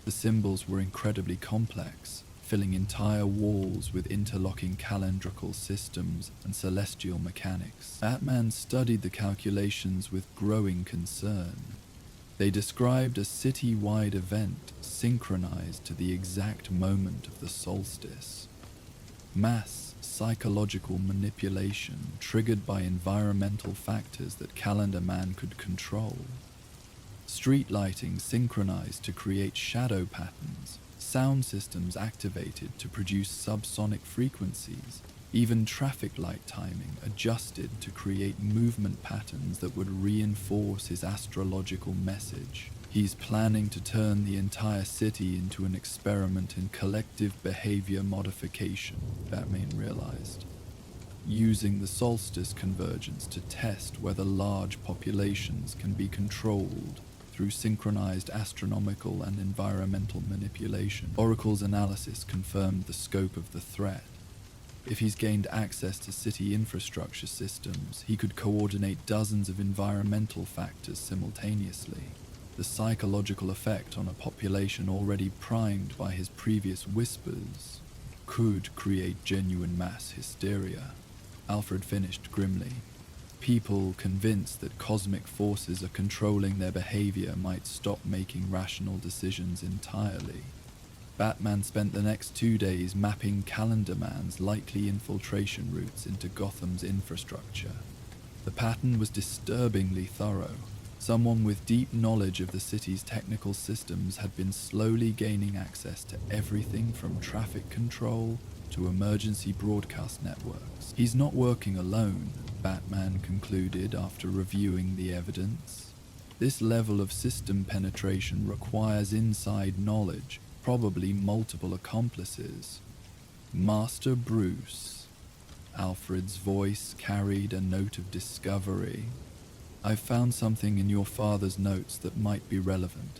The symbols were incredibly complex, filling entire walls with interlocking calendrical systems and celestial mechanics. Batman studied the calculations with growing concern. They described a city-wide event synchronized to the exact moment of the solstice. Mass psychological manipulation triggered by environmental factors that Calendar Man could control. Street lighting synchronized to create shadow patterns, sound systems activated to produce subsonic frequencies, even traffic light timing adjusted to create movement patterns that would reinforce his astrological message. He's planning to turn the entire city into an experiment in collective behavior modification, Batman realized. Using the solstice convergence to test whether large populations can be controlled through synchronized astronomical and environmental manipulation. Oracle's analysis confirmed the scope of the threat. If he's gained access to city infrastructure systems, he could coordinate dozens of environmental factors simultaneously. The psychological effect on a population already primed by his previous whispers could create genuine mass hysteria. Alfred finished grimly. People convinced that cosmic forces are controlling their behavior might stop making rational decisions entirely. Batman spent the next 2 days mapping Calendar Man's likely infiltration routes into Gotham's infrastructure. The pattern was disturbingly thorough. Someone with deep knowledge of the city's technical systems had been slowly gaining access to everything from traffic control to emergency broadcast networks. He's not working alone, Batman concluded after reviewing the evidence. This level of system penetration requires inside knowledge, probably multiple accomplices. Master Bruce. Alfred's voice carried a note of discovery. I've found something in your father's notes that might be relevant.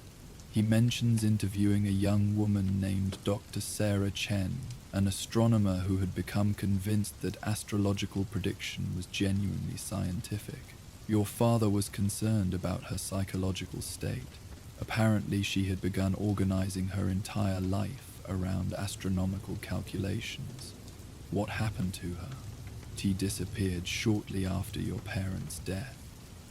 He mentions interviewing a young woman named Dr. Sarah Chen, an astronomer who had become convinced that astrological prediction was genuinely scientific. Your father was concerned about her psychological state. Apparently, she had begun organizing her entire life around astronomical calculations. What happened to her? She disappeared shortly after your parents' death.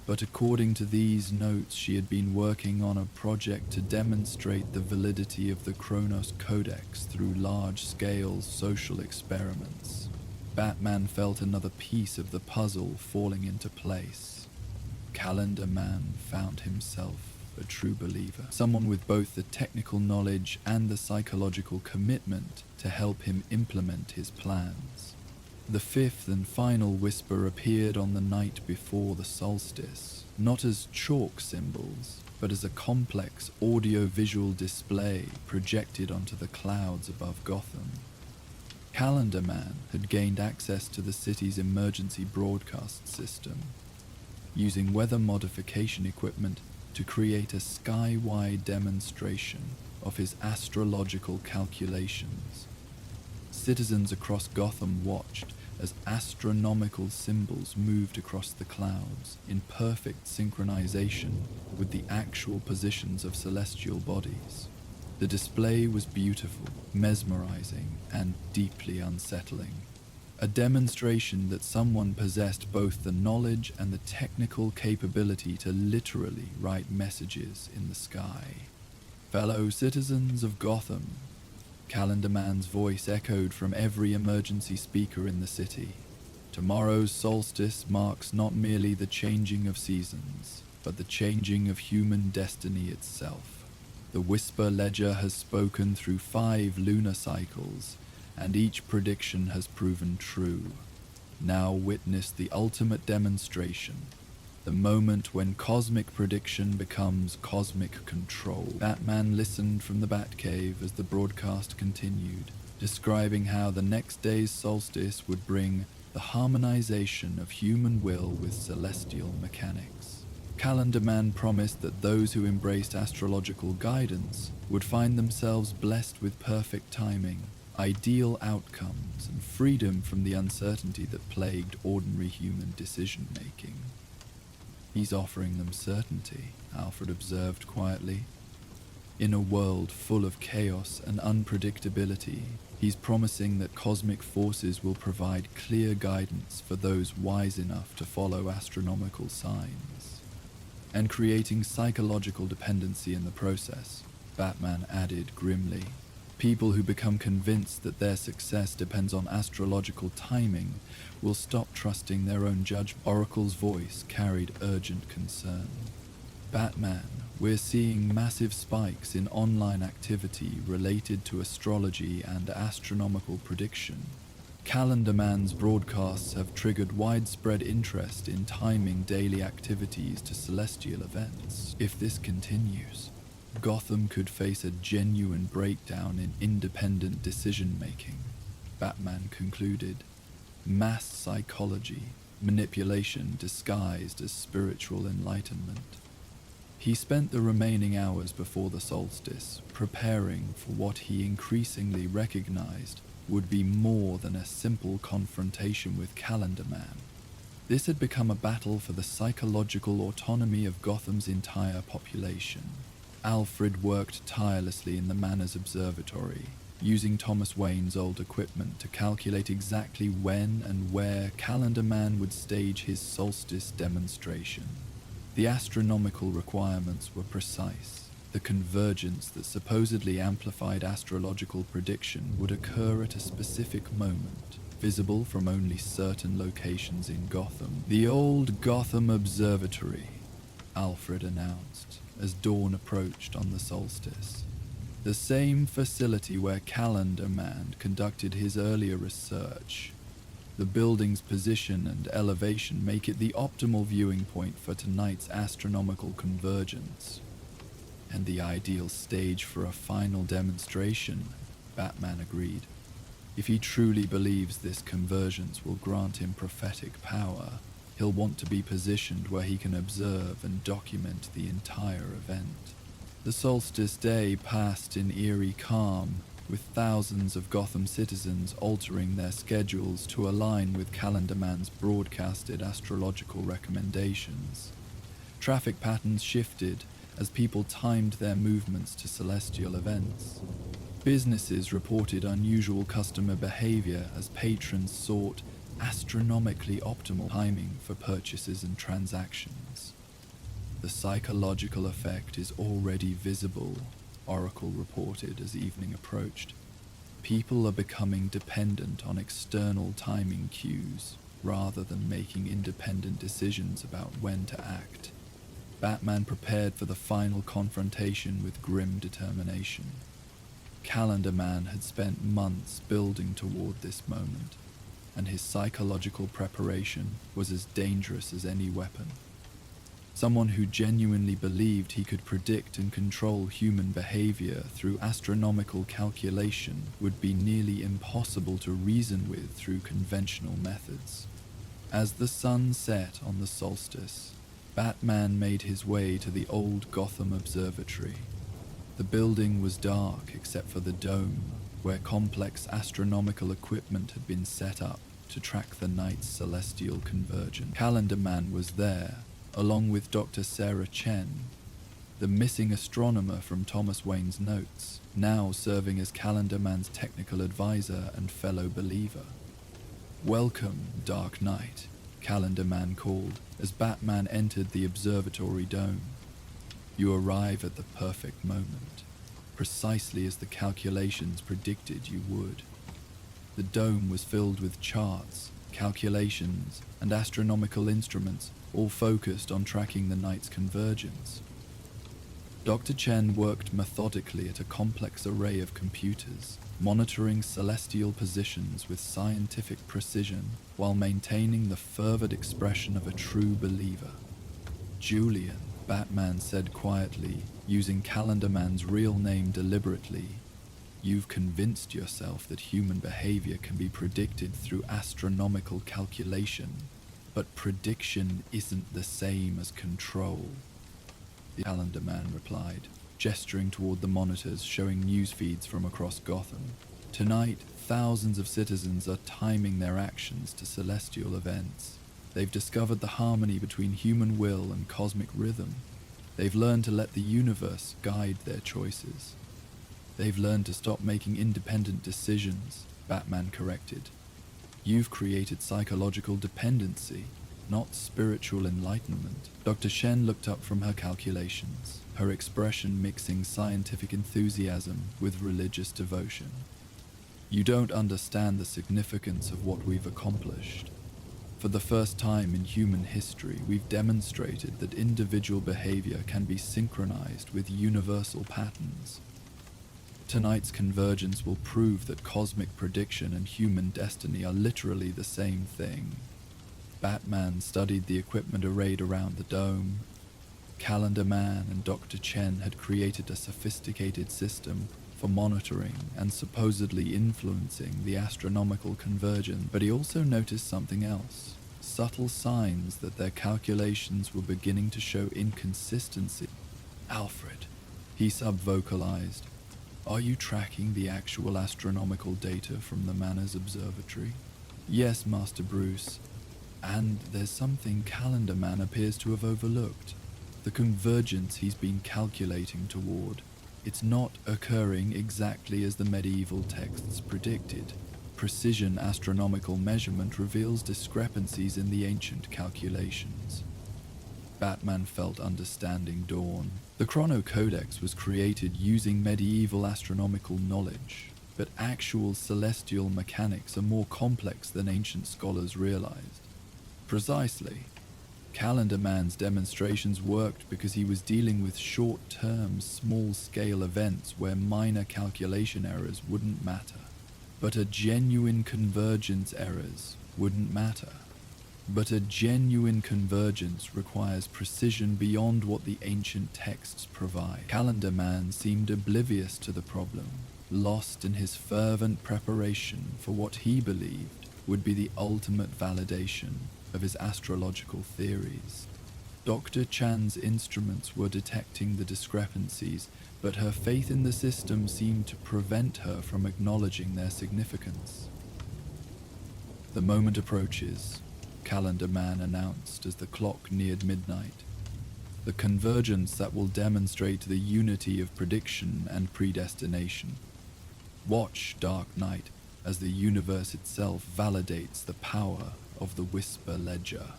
But according to these notes, she had been working on a project to demonstrate the validity of the Chronos Codex through large-scale social experiments. Batman felt another piece of the puzzle falling into place. Calendar Man found himself a true believer, someone with both the technical knowledge and the psychological commitment to help him implement his plans. The fifth and final whisper appeared on the night before the solstice, not as chalk symbols, but as a complex audio-visual display projected onto the clouds above Gotham. Calendar Man had gained access to the city's emergency broadcast system, using weather modification equipment to create a sky-wide demonstration of his astrological calculations. Citizens across Gotham watched as astronomical symbols moved across the clouds in perfect synchronization with the actual positions of celestial bodies. The display was beautiful, mesmerizing, and deeply unsettling. A demonstration that someone possessed both the knowledge and the technical capability to literally write messages in the sky. Fellow citizens of Gotham, Calendar Man's voice echoed from every emergency speaker in the city. Tomorrow's solstice marks not merely the changing of seasons, but the changing of human destiny itself. The Whisper Ledger has spoken through 5 lunar cycles, and each prediction has proven true. Now witness the ultimate demonstration, the moment when cosmic prediction becomes cosmic control. Batman listened from the Batcave as the broadcast continued, describing how the next day's solstice would bring the harmonization of human will with celestial mechanics. Calendar Man promised that those who embraced astrological guidance would find themselves blessed with perfect timing, ideal outcomes, and freedom from the uncertainty that plagued ordinary human decision-making. He's offering them certainty, Alfred observed quietly. In a world full of chaos and unpredictability, he's promising that cosmic forces will provide clear guidance for those wise enough to follow astronomical signs. And creating psychological dependency in the process, Batman added grimly. People who become convinced that their success depends on astrological timing will stop trusting their own judgment. Oracle's voice carried urgent concern. Batman, we're seeing massive spikes in online activity related to astrology and astronomical prediction. Calendar Man's broadcasts have triggered widespread interest in timing daily activities to celestial events. If this continues, Gotham could face a genuine breakdown in independent decision-making, Batman concluded. Mass psychology, manipulation disguised as spiritual enlightenment. He spent the remaining hours before the solstice preparing for what he increasingly recognized would be more than a simple confrontation with Calendar Man. This had become a battle for the psychological autonomy of Gotham's entire population. Alfred worked tirelessly in the Manor's observatory, using Thomas Wayne's old equipment to calculate exactly when and where Calendar Man would stage his solstice demonstration. The astronomical requirements were precise. The convergence that supposedly amplified astrological prediction would occur at a specific moment, visible from only certain locations in Gotham. The old Gotham Observatory, Alfred announced, as dawn approached on the solstice. The same facility where Calendar Man conducted his earlier research. The building's position and elevation make it the optimal viewing point for tonight's astronomical convergence. And the ideal stage for a final demonstration, Batman agreed. If he truly believes this convergence will grant him prophetic power, he'll want to be positioned where he can observe and document the entire event. The solstice day passed in eerie calm, with thousands of Gotham citizens altering their schedules to align with Calendar Man's broadcasted astrological recommendations. Traffic patterns shifted as people timed their movements to celestial events. Businesses reported unusual customer behavior as patrons sought astronomically optimal timing for purchases and transactions. The psychological effect is already visible, Oracle reported as evening approached. People are becoming dependent on external timing cues rather than making independent decisions about when to act. Batman prepared for the final confrontation with grim determination. Calendar Man had spent months building toward this moment, and his psychological preparation was as dangerous as any weapon. Someone who genuinely believed he could predict and control human behavior through astronomical calculation would be nearly impossible to reason with through conventional methods. As the sun set on the solstice, Batman made his way to the old Gotham Observatory. The building was dark except for the dome, where complex astronomical equipment had been set up to track the night's celestial convergence. Calendar Man was there, along with Dr. Sarah Chen, the missing astronomer from Thomas Wayne's notes, now serving as Calendar Man's technical advisor and fellow believer. "Welcome, Dark Knight," Calendar Man called as Batman entered the observatory dome. "You arrive at the perfect moment, precisely as the calculations predicted you would." The dome was filled with charts, calculations, and astronomical instruments, all focused on tracking the night's convergence. Dr. Chen worked methodically at a complex array of computers, monitoring celestial positions with scientific precision while maintaining the fervid expression of a true believer. "Julian," Batman said quietly, using Calendar Man's real name deliberately, "you've convinced yourself that human behavior can be predicted through astronomical calculation, but prediction isn't the same as control." The Calendar Man replied, gesturing toward the monitors showing news feeds from across Gotham. "Tonight, thousands of citizens are timing their actions to celestial events. They've discovered the harmony between human will and cosmic rhythm. They've learned to let the universe guide their choices. They've learned to stop making independent decisions," Batman corrected. "You've created psychological dependency, not spiritual enlightenment." Dr. Shen looked up from her calculations, her expression mixing scientific enthusiasm with religious devotion. "You don't understand the significance of what we've accomplished. For the first time in human history, we've demonstrated that individual behavior can be synchronized with universal patterns. Tonight's convergence will prove that cosmic prediction and human destiny are literally the same thing." Batman studied the equipment arrayed around the dome. Calendar Man and Dr. Chen had created a sophisticated system for monitoring and supposedly influencing the astronomical convergence, but he also noticed something else, subtle signs that their calculations were beginning to show inconsistency. "Alfred," he sub-vocalized, "are you tracking the actual astronomical data from the Manor's observatory?" "Yes, Master Bruce. And there's something Calendar Man appears to have overlooked. The convergence he's been calculating toward. It's not occurring exactly as the medieval texts predicted. Precision astronomical measurement reveals discrepancies in the ancient calculations." Batman felt understanding dawn. The Chrono Codex was created using medieval astronomical knowledge, but actual celestial mechanics are more complex than ancient scholars realized. Precisely. Calendar Man's demonstrations worked because he was dealing with short-term, small-scale events where minor calculation errors wouldn't matter. But a genuine convergence errors wouldn't matter. But a genuine convergence requires precision beyond what the ancient texts provide. Calendar Man seemed oblivious to the problem, lost in his fervent preparation for what he believed would be the ultimate validation of his astrological theories. Dr. Chan's instruments were detecting the discrepancies, but her faith in the system seemed to prevent her from acknowledging their significance. "The moment approaches," Calendar Man announced as the clock neared midnight. "The convergence that will demonstrate the unity of prediction and predestination. Watch, Dark Knight, as the universe itself validates the power of the Whisper Ledger."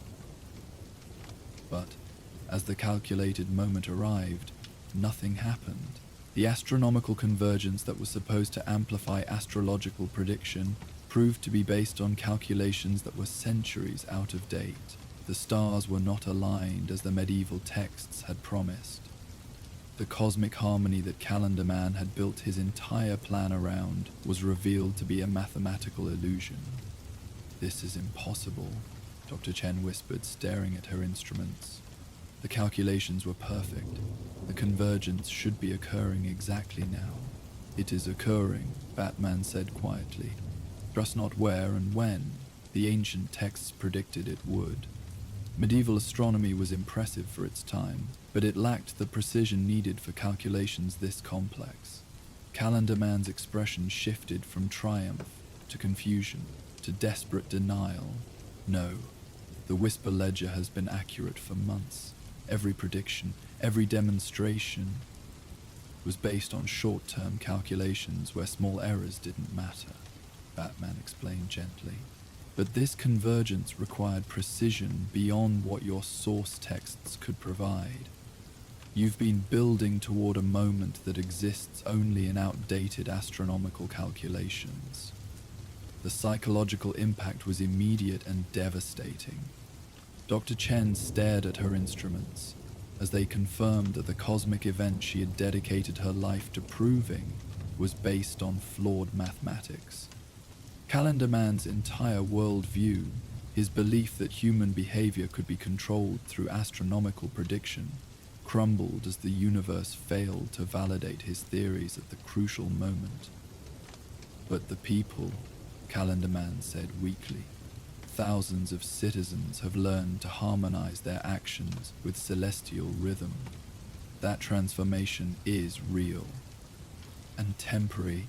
But as the calculated moment arrived, nothing happened. The astronomical convergence that was supposed to amplify astrological prediction proved to be based on calculations that were centuries out of date. The stars were not aligned as the medieval texts had promised. The cosmic harmony that Calendar Man had built his entire plan around was revealed to be a mathematical illusion. "This is impossible," Dr. Chen whispered, staring at her instruments. The calculations were perfect. The convergence should be occurring exactly now. "It is occurring," Batman said quietly. "Trust not where and when. The ancient texts predicted it would." Medieval astronomy was impressive for its time, but it lacked the precision needed for calculations this complex. Calendar Man's expression shifted from triumph to confusion to desperate denial. "No, the Whisper Ledger has been accurate for months. Every prediction, every demonstration was based on short-term calculations where small errors didn't matter," Batman explained gently. "But this convergence required precision beyond what your source texts could provide. You've been building toward a moment that exists only in outdated astronomical calculations." The psychological impact was immediate and devastating. Dr. Chen stared at her instruments as they confirmed that the cosmic event she had dedicated her life to proving was based on flawed mathematics. Calendar Man's entire worldview, his belief that human behavior could be controlled through astronomical prediction, crumbled as the universe failed to validate his theories at the crucial moment. "But the people," Calendar Man said weakly. "Thousands of citizens have learned to harmonize their actions with celestial rhythm. That transformation is real." "And temporary,"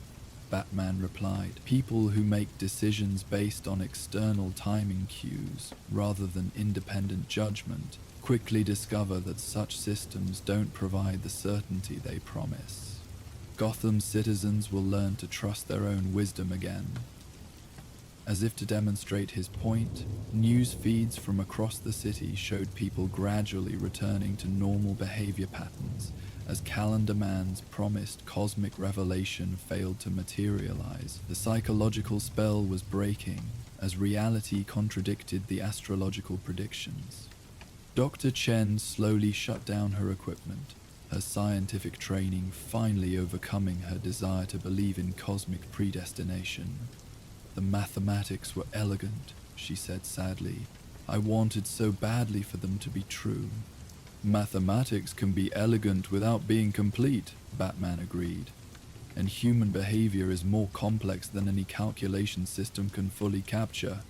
Batman replied. "People who make decisions based on external timing cues rather than independent judgment quickly discover that such systems don't provide the certainty they promise. Gotham citizens will learn to trust their own wisdom again." As if to demonstrate his point, news feeds from across the city showed people gradually returning to normal behavior patterns as Calendar Man's promised cosmic revelation failed to materialize. The psychological spell was breaking as reality contradicted the astrological predictions. Dr. Chen slowly shut down her equipment, her scientific training finally overcoming her desire to believe in cosmic predestination. "The mathematics were elegant," she said sadly. "I wanted so badly for them to be true." "Mathematics can be elegant without being complete," Batman agreed. "And human behavior is more complex than any calculation system can fully capture."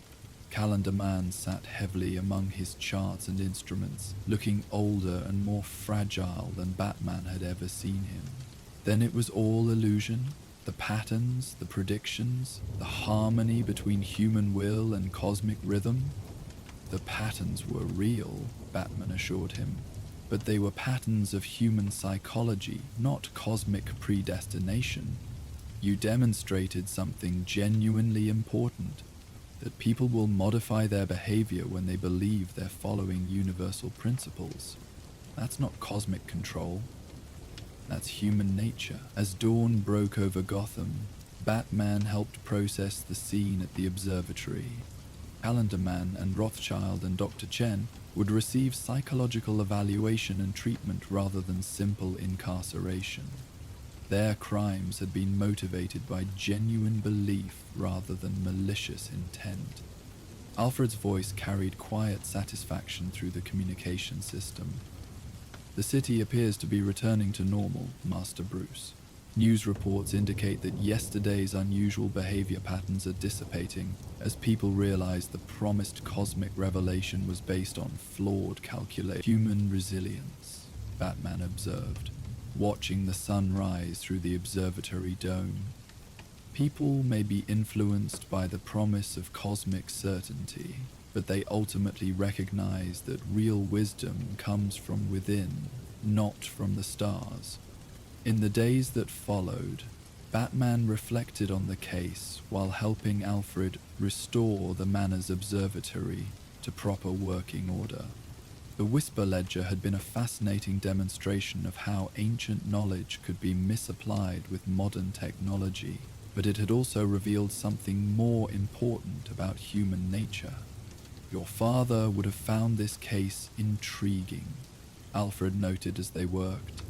Calendar Man sat heavily among his charts and instruments, looking older and more fragile than Batman had ever seen him. "Then it was all illusion? The patterns, the predictions, the harmony between human will and cosmic rhythm?" "The patterns were real," Batman assured him. "But they were patterns of human psychology, not cosmic predestination. You demonstrated something genuinely important, that people will modify their behavior when they believe they're following universal principles. That's not cosmic control. That's human nature." As dawn broke over Gotham, Batman helped process the scene at the observatory. Calendar Man and Rothschild and Dr. Chen would receive psychological evaluation and treatment rather than simple incarceration. Their crimes had been motivated by genuine belief rather than malicious intent. Alfred's voice carried quiet satisfaction through the communication system. "The city appears to be returning to normal, Master Bruce. News reports indicate that yesterday's unusual behavior patterns are dissipating as people realize the promised cosmic revelation was based on flawed calculation. Human resilience, Batman observed, watching the sun rise through the observatory dome. People may be influenced by the promise of cosmic certainty, but they ultimately recognize that real wisdom comes from within, not from the stars. In the days that followed, Batman reflected on the case while helping Alfred restore the Manor's observatory to proper working order. The Whisper Ledger had been a fascinating demonstration of how ancient knowledge could be misapplied with modern technology, but it had also revealed something more important about human nature. Your father would have found this case intriguing, Alfred noted as they worked.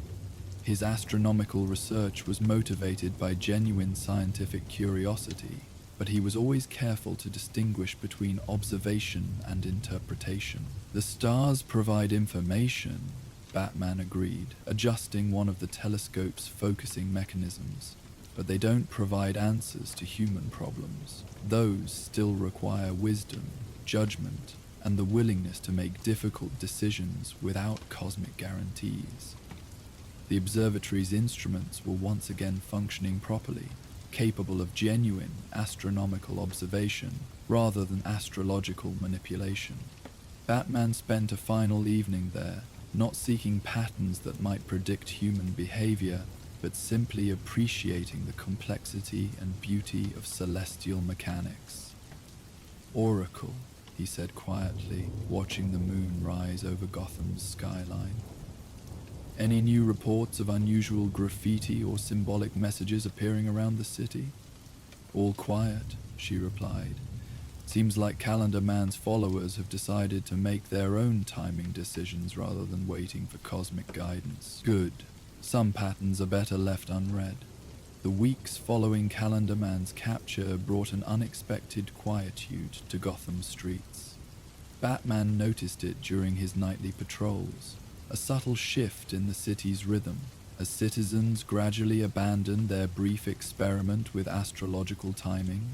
His astronomical research was motivated by genuine scientific curiosity, but he was always careful to distinguish between observation and interpretation. The stars provide information, Batman agreed, adjusting one of the telescope's focusing mechanisms, but they don't provide answers to human problems. Those still require wisdom, judgment, and the willingness to make difficult decisions without cosmic guarantees. The observatory's instruments were once again functioning properly, capable of genuine astronomical observation rather than astrological manipulation. Batman spent a final evening there, not seeking patterns that might predict human behavior, but simply appreciating the complexity and beauty of celestial mechanics. "Oracle," he said quietly, watching the moon rise over Gotham's skyline. "Any new reports of unusual graffiti or symbolic messages appearing around the city?" "All quiet," she replied. "Seems like Calendar Man's followers have decided to make their own timing decisions rather than waiting for cosmic guidance." "Good. Some patterns are better left unread." The weeks following Calendar Man's capture brought an unexpected quietude to Gotham streets. Batman noticed it during his nightly patrols. A subtle shift in the city's rhythm, as citizens gradually abandoned their brief experiment with astrological timing.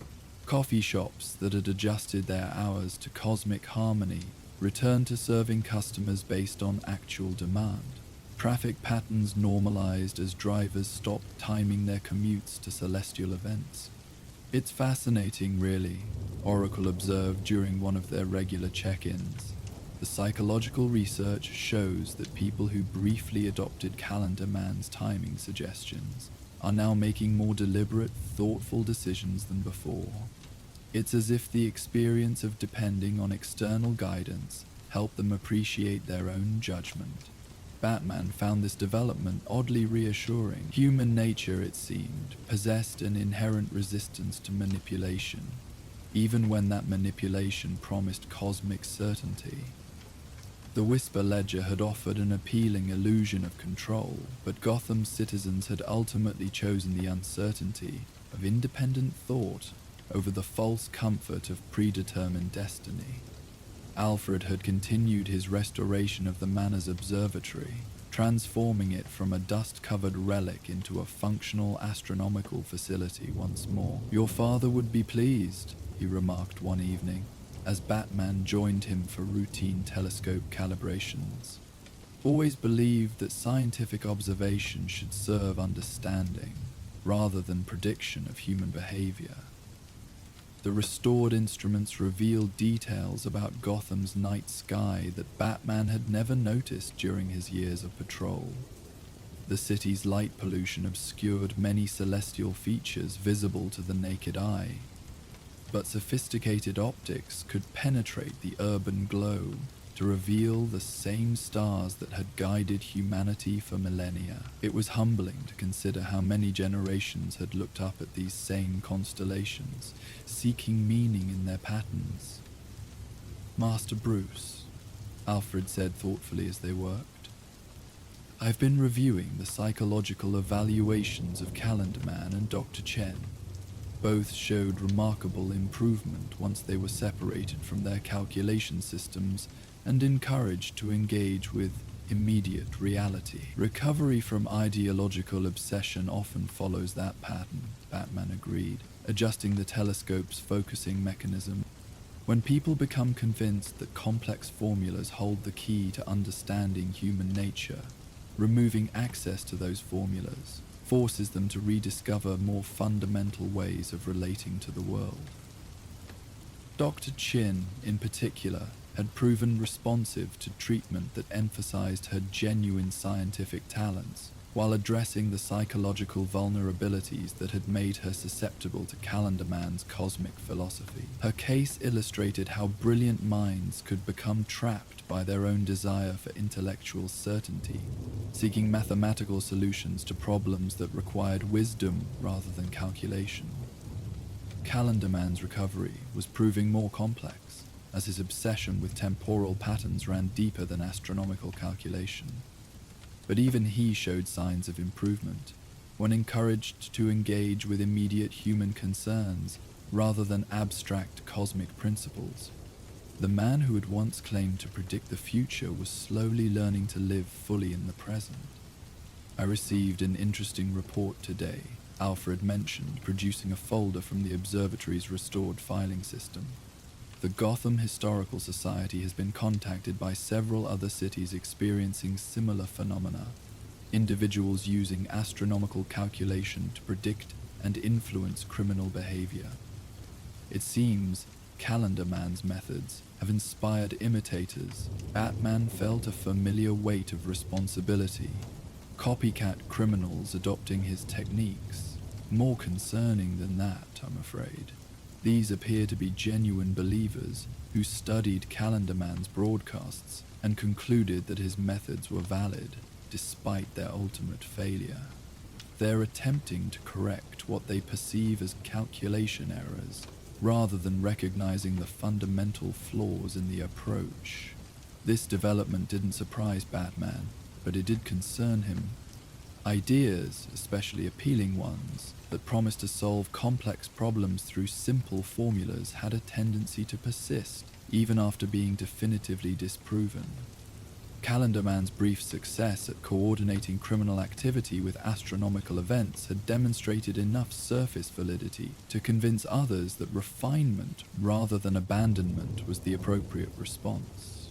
Coffee shops that had adjusted their hours to cosmic harmony returned to serving customers based on actual demand. Traffic patterns normalized as drivers stopped timing their commutes to celestial events. "It's fascinating, really," Oracle observed during one of their regular check-ins. "The psychological research shows that people who briefly adopted Calendar Man's timing suggestions are now making more deliberate, thoughtful decisions than before. It's as if the experience of depending on external guidance helped them appreciate their own judgment." Batman found this development oddly reassuring. Human nature, it seemed, possessed an inherent resistance to manipulation, even when that manipulation promised cosmic certainty. The Whisper Ledger had offered an appealing illusion of control, but Gotham's citizens had ultimately chosen the uncertainty of independent thought over the false comfort of predetermined destiny. Alfred had continued his restoration of the Manor's observatory, transforming it from a dust-covered relic into a functional astronomical facility once more. "Your father would be pleased," he remarked one evening, as Batman joined him for routine telescope calibrations. "Always believed that scientific observation should serve understanding, rather than prediction of human behavior." The restored instruments revealed details about Gotham's night sky that Batman had never noticed during his years of patrol. The city's light pollution obscured many celestial features visible to the naked eye, but sophisticated optics could penetrate the urban glow to reveal the same stars that had guided humanity for millennia. It was humbling to consider how many generations had looked up at these same constellations, seeking meaning in their patterns. "Master Bruce," Alfred said thoughtfully as they worked, "I've been reviewing the psychological evaluations of Calendar Man and Dr. Chen. Both showed remarkable improvement once they were separated from their calculation systems and encouraged to engage with immediate reality. Recovery from ideological obsession often follows that pattern, Batman agreed, adjusting the telescope's focusing mechanism. When people become convinced that complex formulas hold the key to understanding human nature, removing access to those formulas forces them to rediscover more fundamental ways of relating to the world. Dr. Chin, in particular, had proven responsive to treatment that emphasized her genuine scientific talents while addressing the psychological vulnerabilities that had made her susceptible to Calendar Man's cosmic philosophy. Her case illustrated how brilliant minds could become trapped by their own desire for intellectual certainty, seeking mathematical solutions to problems that required wisdom rather than calculation. Calendar Man's recovery was proving more complex, as his obsession with temporal patterns ran deeper than astronomical calculation. But even he showed signs of improvement, when encouraged to engage with immediate human concerns rather than abstract cosmic principles. The man who had once claimed to predict the future was slowly learning to live fully in the present. "I received an interesting report today," Alfred mentioned, producing a folder from the observatory's restored filing system. "The Gotham Historical Society has been contacted by several other cities experiencing similar phenomena, individuals using astronomical calculation to predict and influence criminal behavior. It seems Calendar Man's methods have inspired imitators." Batman felt a familiar weight of responsibility. Copycat criminals adopting his techniques. More concerning than that, I'm afraid. These appear to be genuine believers who studied Calendar Man's broadcasts and concluded that his methods were valid, despite their ultimate failure. They're attempting to correct what they perceive as calculation errors, rather than recognizing the fundamental flaws in the approach. This development didn't surprise Batman, but it did concern him. Ideas, especially appealing ones, that promised to solve complex problems through simple formulas had a tendency to persist, even after being definitively disproven. Calendar Man's brief success at coordinating criminal activity with astronomical events had demonstrated enough surface validity to convince others that refinement rather than abandonment was the appropriate response.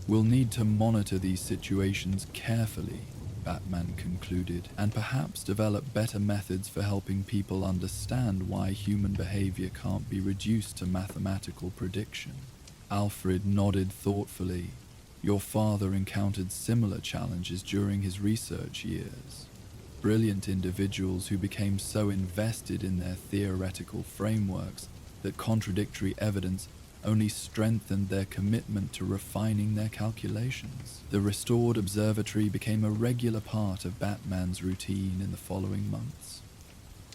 "We'll need to monitor these situations carefully," Batman concluded, "and perhaps develop better methods for helping people understand why human behavior can't be reduced to mathematical prediction." Alfred nodded thoughtfully. "Your father encountered similar challenges during his research years. Brilliant individuals who became so invested in their theoretical frameworks that contradictory evidence only strengthened their commitment to refining their calculations." The restored observatory became a regular part of Batman's routine in the following months.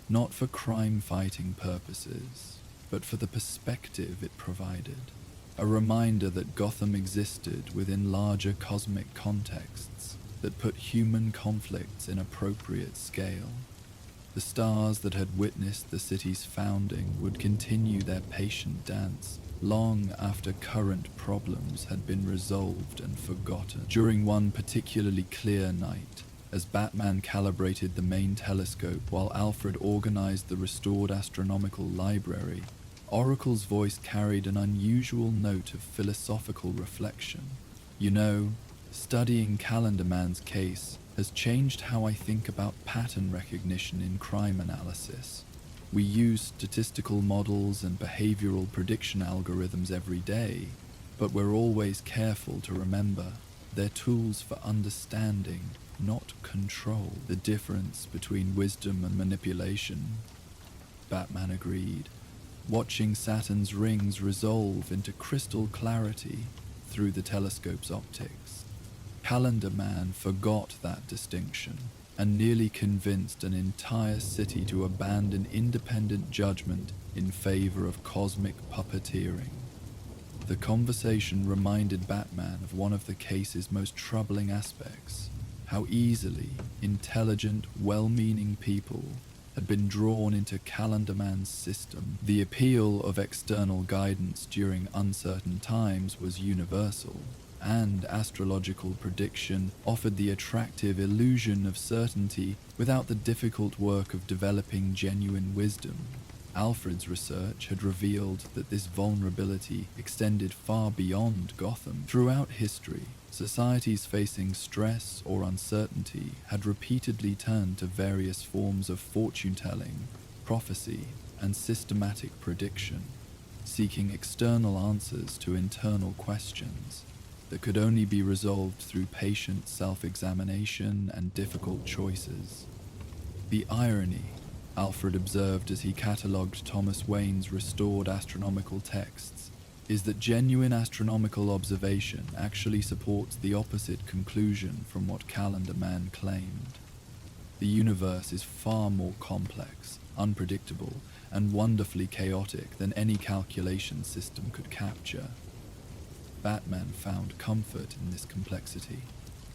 Not for crime-fighting purposes, but for the perspective it provided. A reminder that Gotham existed within larger cosmic contexts that put human conflicts in appropriate scale. The stars that had witnessed the city's founding would continue their patient dance long after current problems had been resolved and forgotten. During one particularly clear night, as Batman calibrated the main telescope while Alfred organized the restored astronomical library, Oracle's voice carried an unusual note of philosophical reflection. "You know, studying Calendar Man's case has changed how I think about pattern recognition in crime analysis. We use statistical models and behavioral prediction algorithms every day, but we're always careful to remember they're tools for understanding, not control. The difference between wisdom and manipulation." Batman agreed, watching Saturn's rings resolve into crystal clarity through the telescope's optics. Calendar Man forgot that distinction and nearly convinced an entire city to abandon independent judgment in favor of cosmic puppeteering. The conversation reminded Batman of one of the case's most troubling aspects: how easily intelligent, well-meaning people had been drawn into Calendar Man's system. The appeal of external guidance during uncertain times was universal, and astrological prediction offered the attractive illusion of certainty without the difficult work of developing genuine wisdom. Alfred's research had revealed that this vulnerability extended far beyond Gotham. Throughout history, societies facing stress or uncertainty had repeatedly turned to various forms of fortune-telling, prophecy, and systematic prediction, seeking external answers to internal questions that could only be resolved through patient self-examination and difficult choices. The irony, Alfred observed as he catalogued Thomas Wayne's restored astronomical texts, is that genuine astronomical observation actually supports the opposite conclusion from what Calendar Man claimed. The universe is far more complex, unpredictable, and wonderfully chaotic than any calculation system could capture. Batman found comfort in this complexity.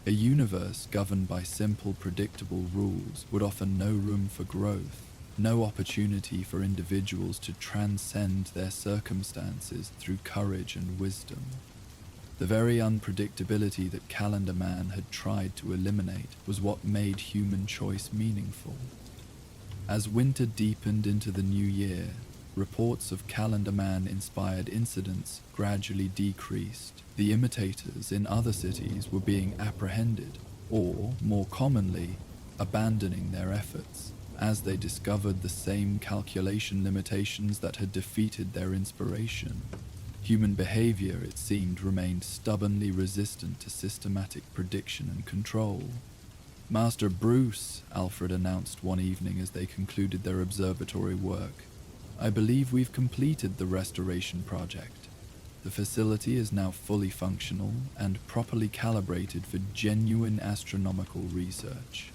A universe governed by simple, predictable rules would offer no room for growth, no opportunity for individuals to transcend their circumstances through courage and wisdom. The very unpredictability that Calendar Man had tried to eliminate was what made human choice meaningful. As winter deepened into the new year, reports of Calendar Man-inspired incidents gradually decreased. The imitators in other cities were being apprehended, or, more commonly, abandoning their efforts, as they discovered the same calculation limitations that had defeated their inspiration. Human behavior, it seemed, remained stubbornly resistant to systematic prediction and control. "Master Bruce," Alfred announced one evening as they concluded their observatory work, "I believe we've completed the restoration project. The facility is now fully functional and properly calibrated for genuine astronomical research."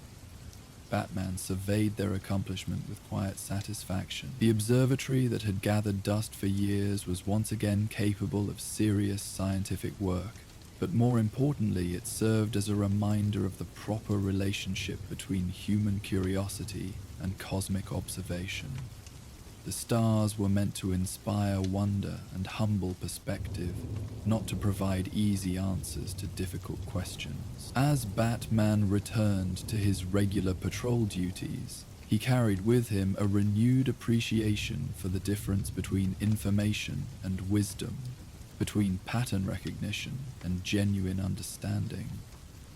Batman surveyed their accomplishment with quiet satisfaction. The observatory that had gathered dust for years was once again capable of serious scientific work, but more importantly, it served as a reminder of the proper relationship between human curiosity and cosmic observation. The stars were meant to inspire wonder and humble perspective, not to provide easy answers to difficult questions. As Batman returned to his regular patrol duties, he carried with him a renewed appreciation for the difference between information and wisdom, between pattern recognition and genuine understanding.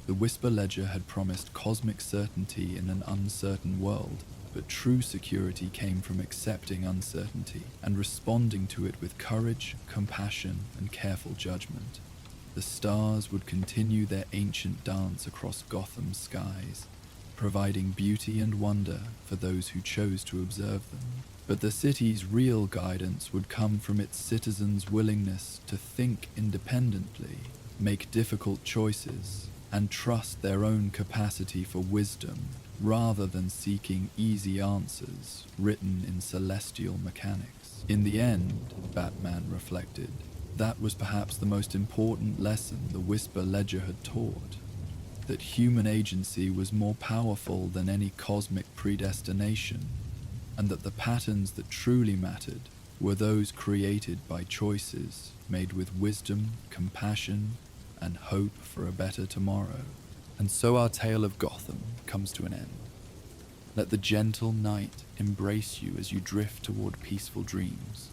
The Whisper Ledger had promised cosmic certainty in an uncertain world, but true security came from accepting uncertainty and responding to it with courage, compassion, and careful judgment. The stars would continue their ancient dance across Gotham's skies, providing beauty and wonder for those who chose to observe them. But the city's real guidance would come from its citizens' willingness to think independently, make difficult choices, and trust their own capacity for wisdom, rather than seeking easy answers written in celestial mechanics. In the end, Batman reflected, that was perhaps the most important lesson the Whisper Ledger had taught, that human agency was more powerful than any cosmic predestination, and that the patterns that truly mattered were those created by choices made with wisdom, compassion, and hope for a better tomorrow. And so our tale of Gotham comes to an end. Let the gentle night embrace you as you drift toward peaceful dreams,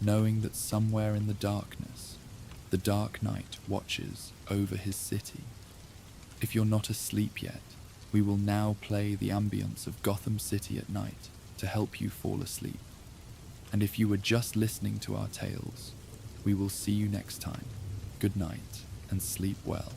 knowing that somewhere in the darkness, the Dark Knight watches over his city. If you're not asleep yet, we will now play the ambience of Gotham City at night to help you fall asleep. And if you were just listening to our tales, we will see you next time. Good night and sleep well.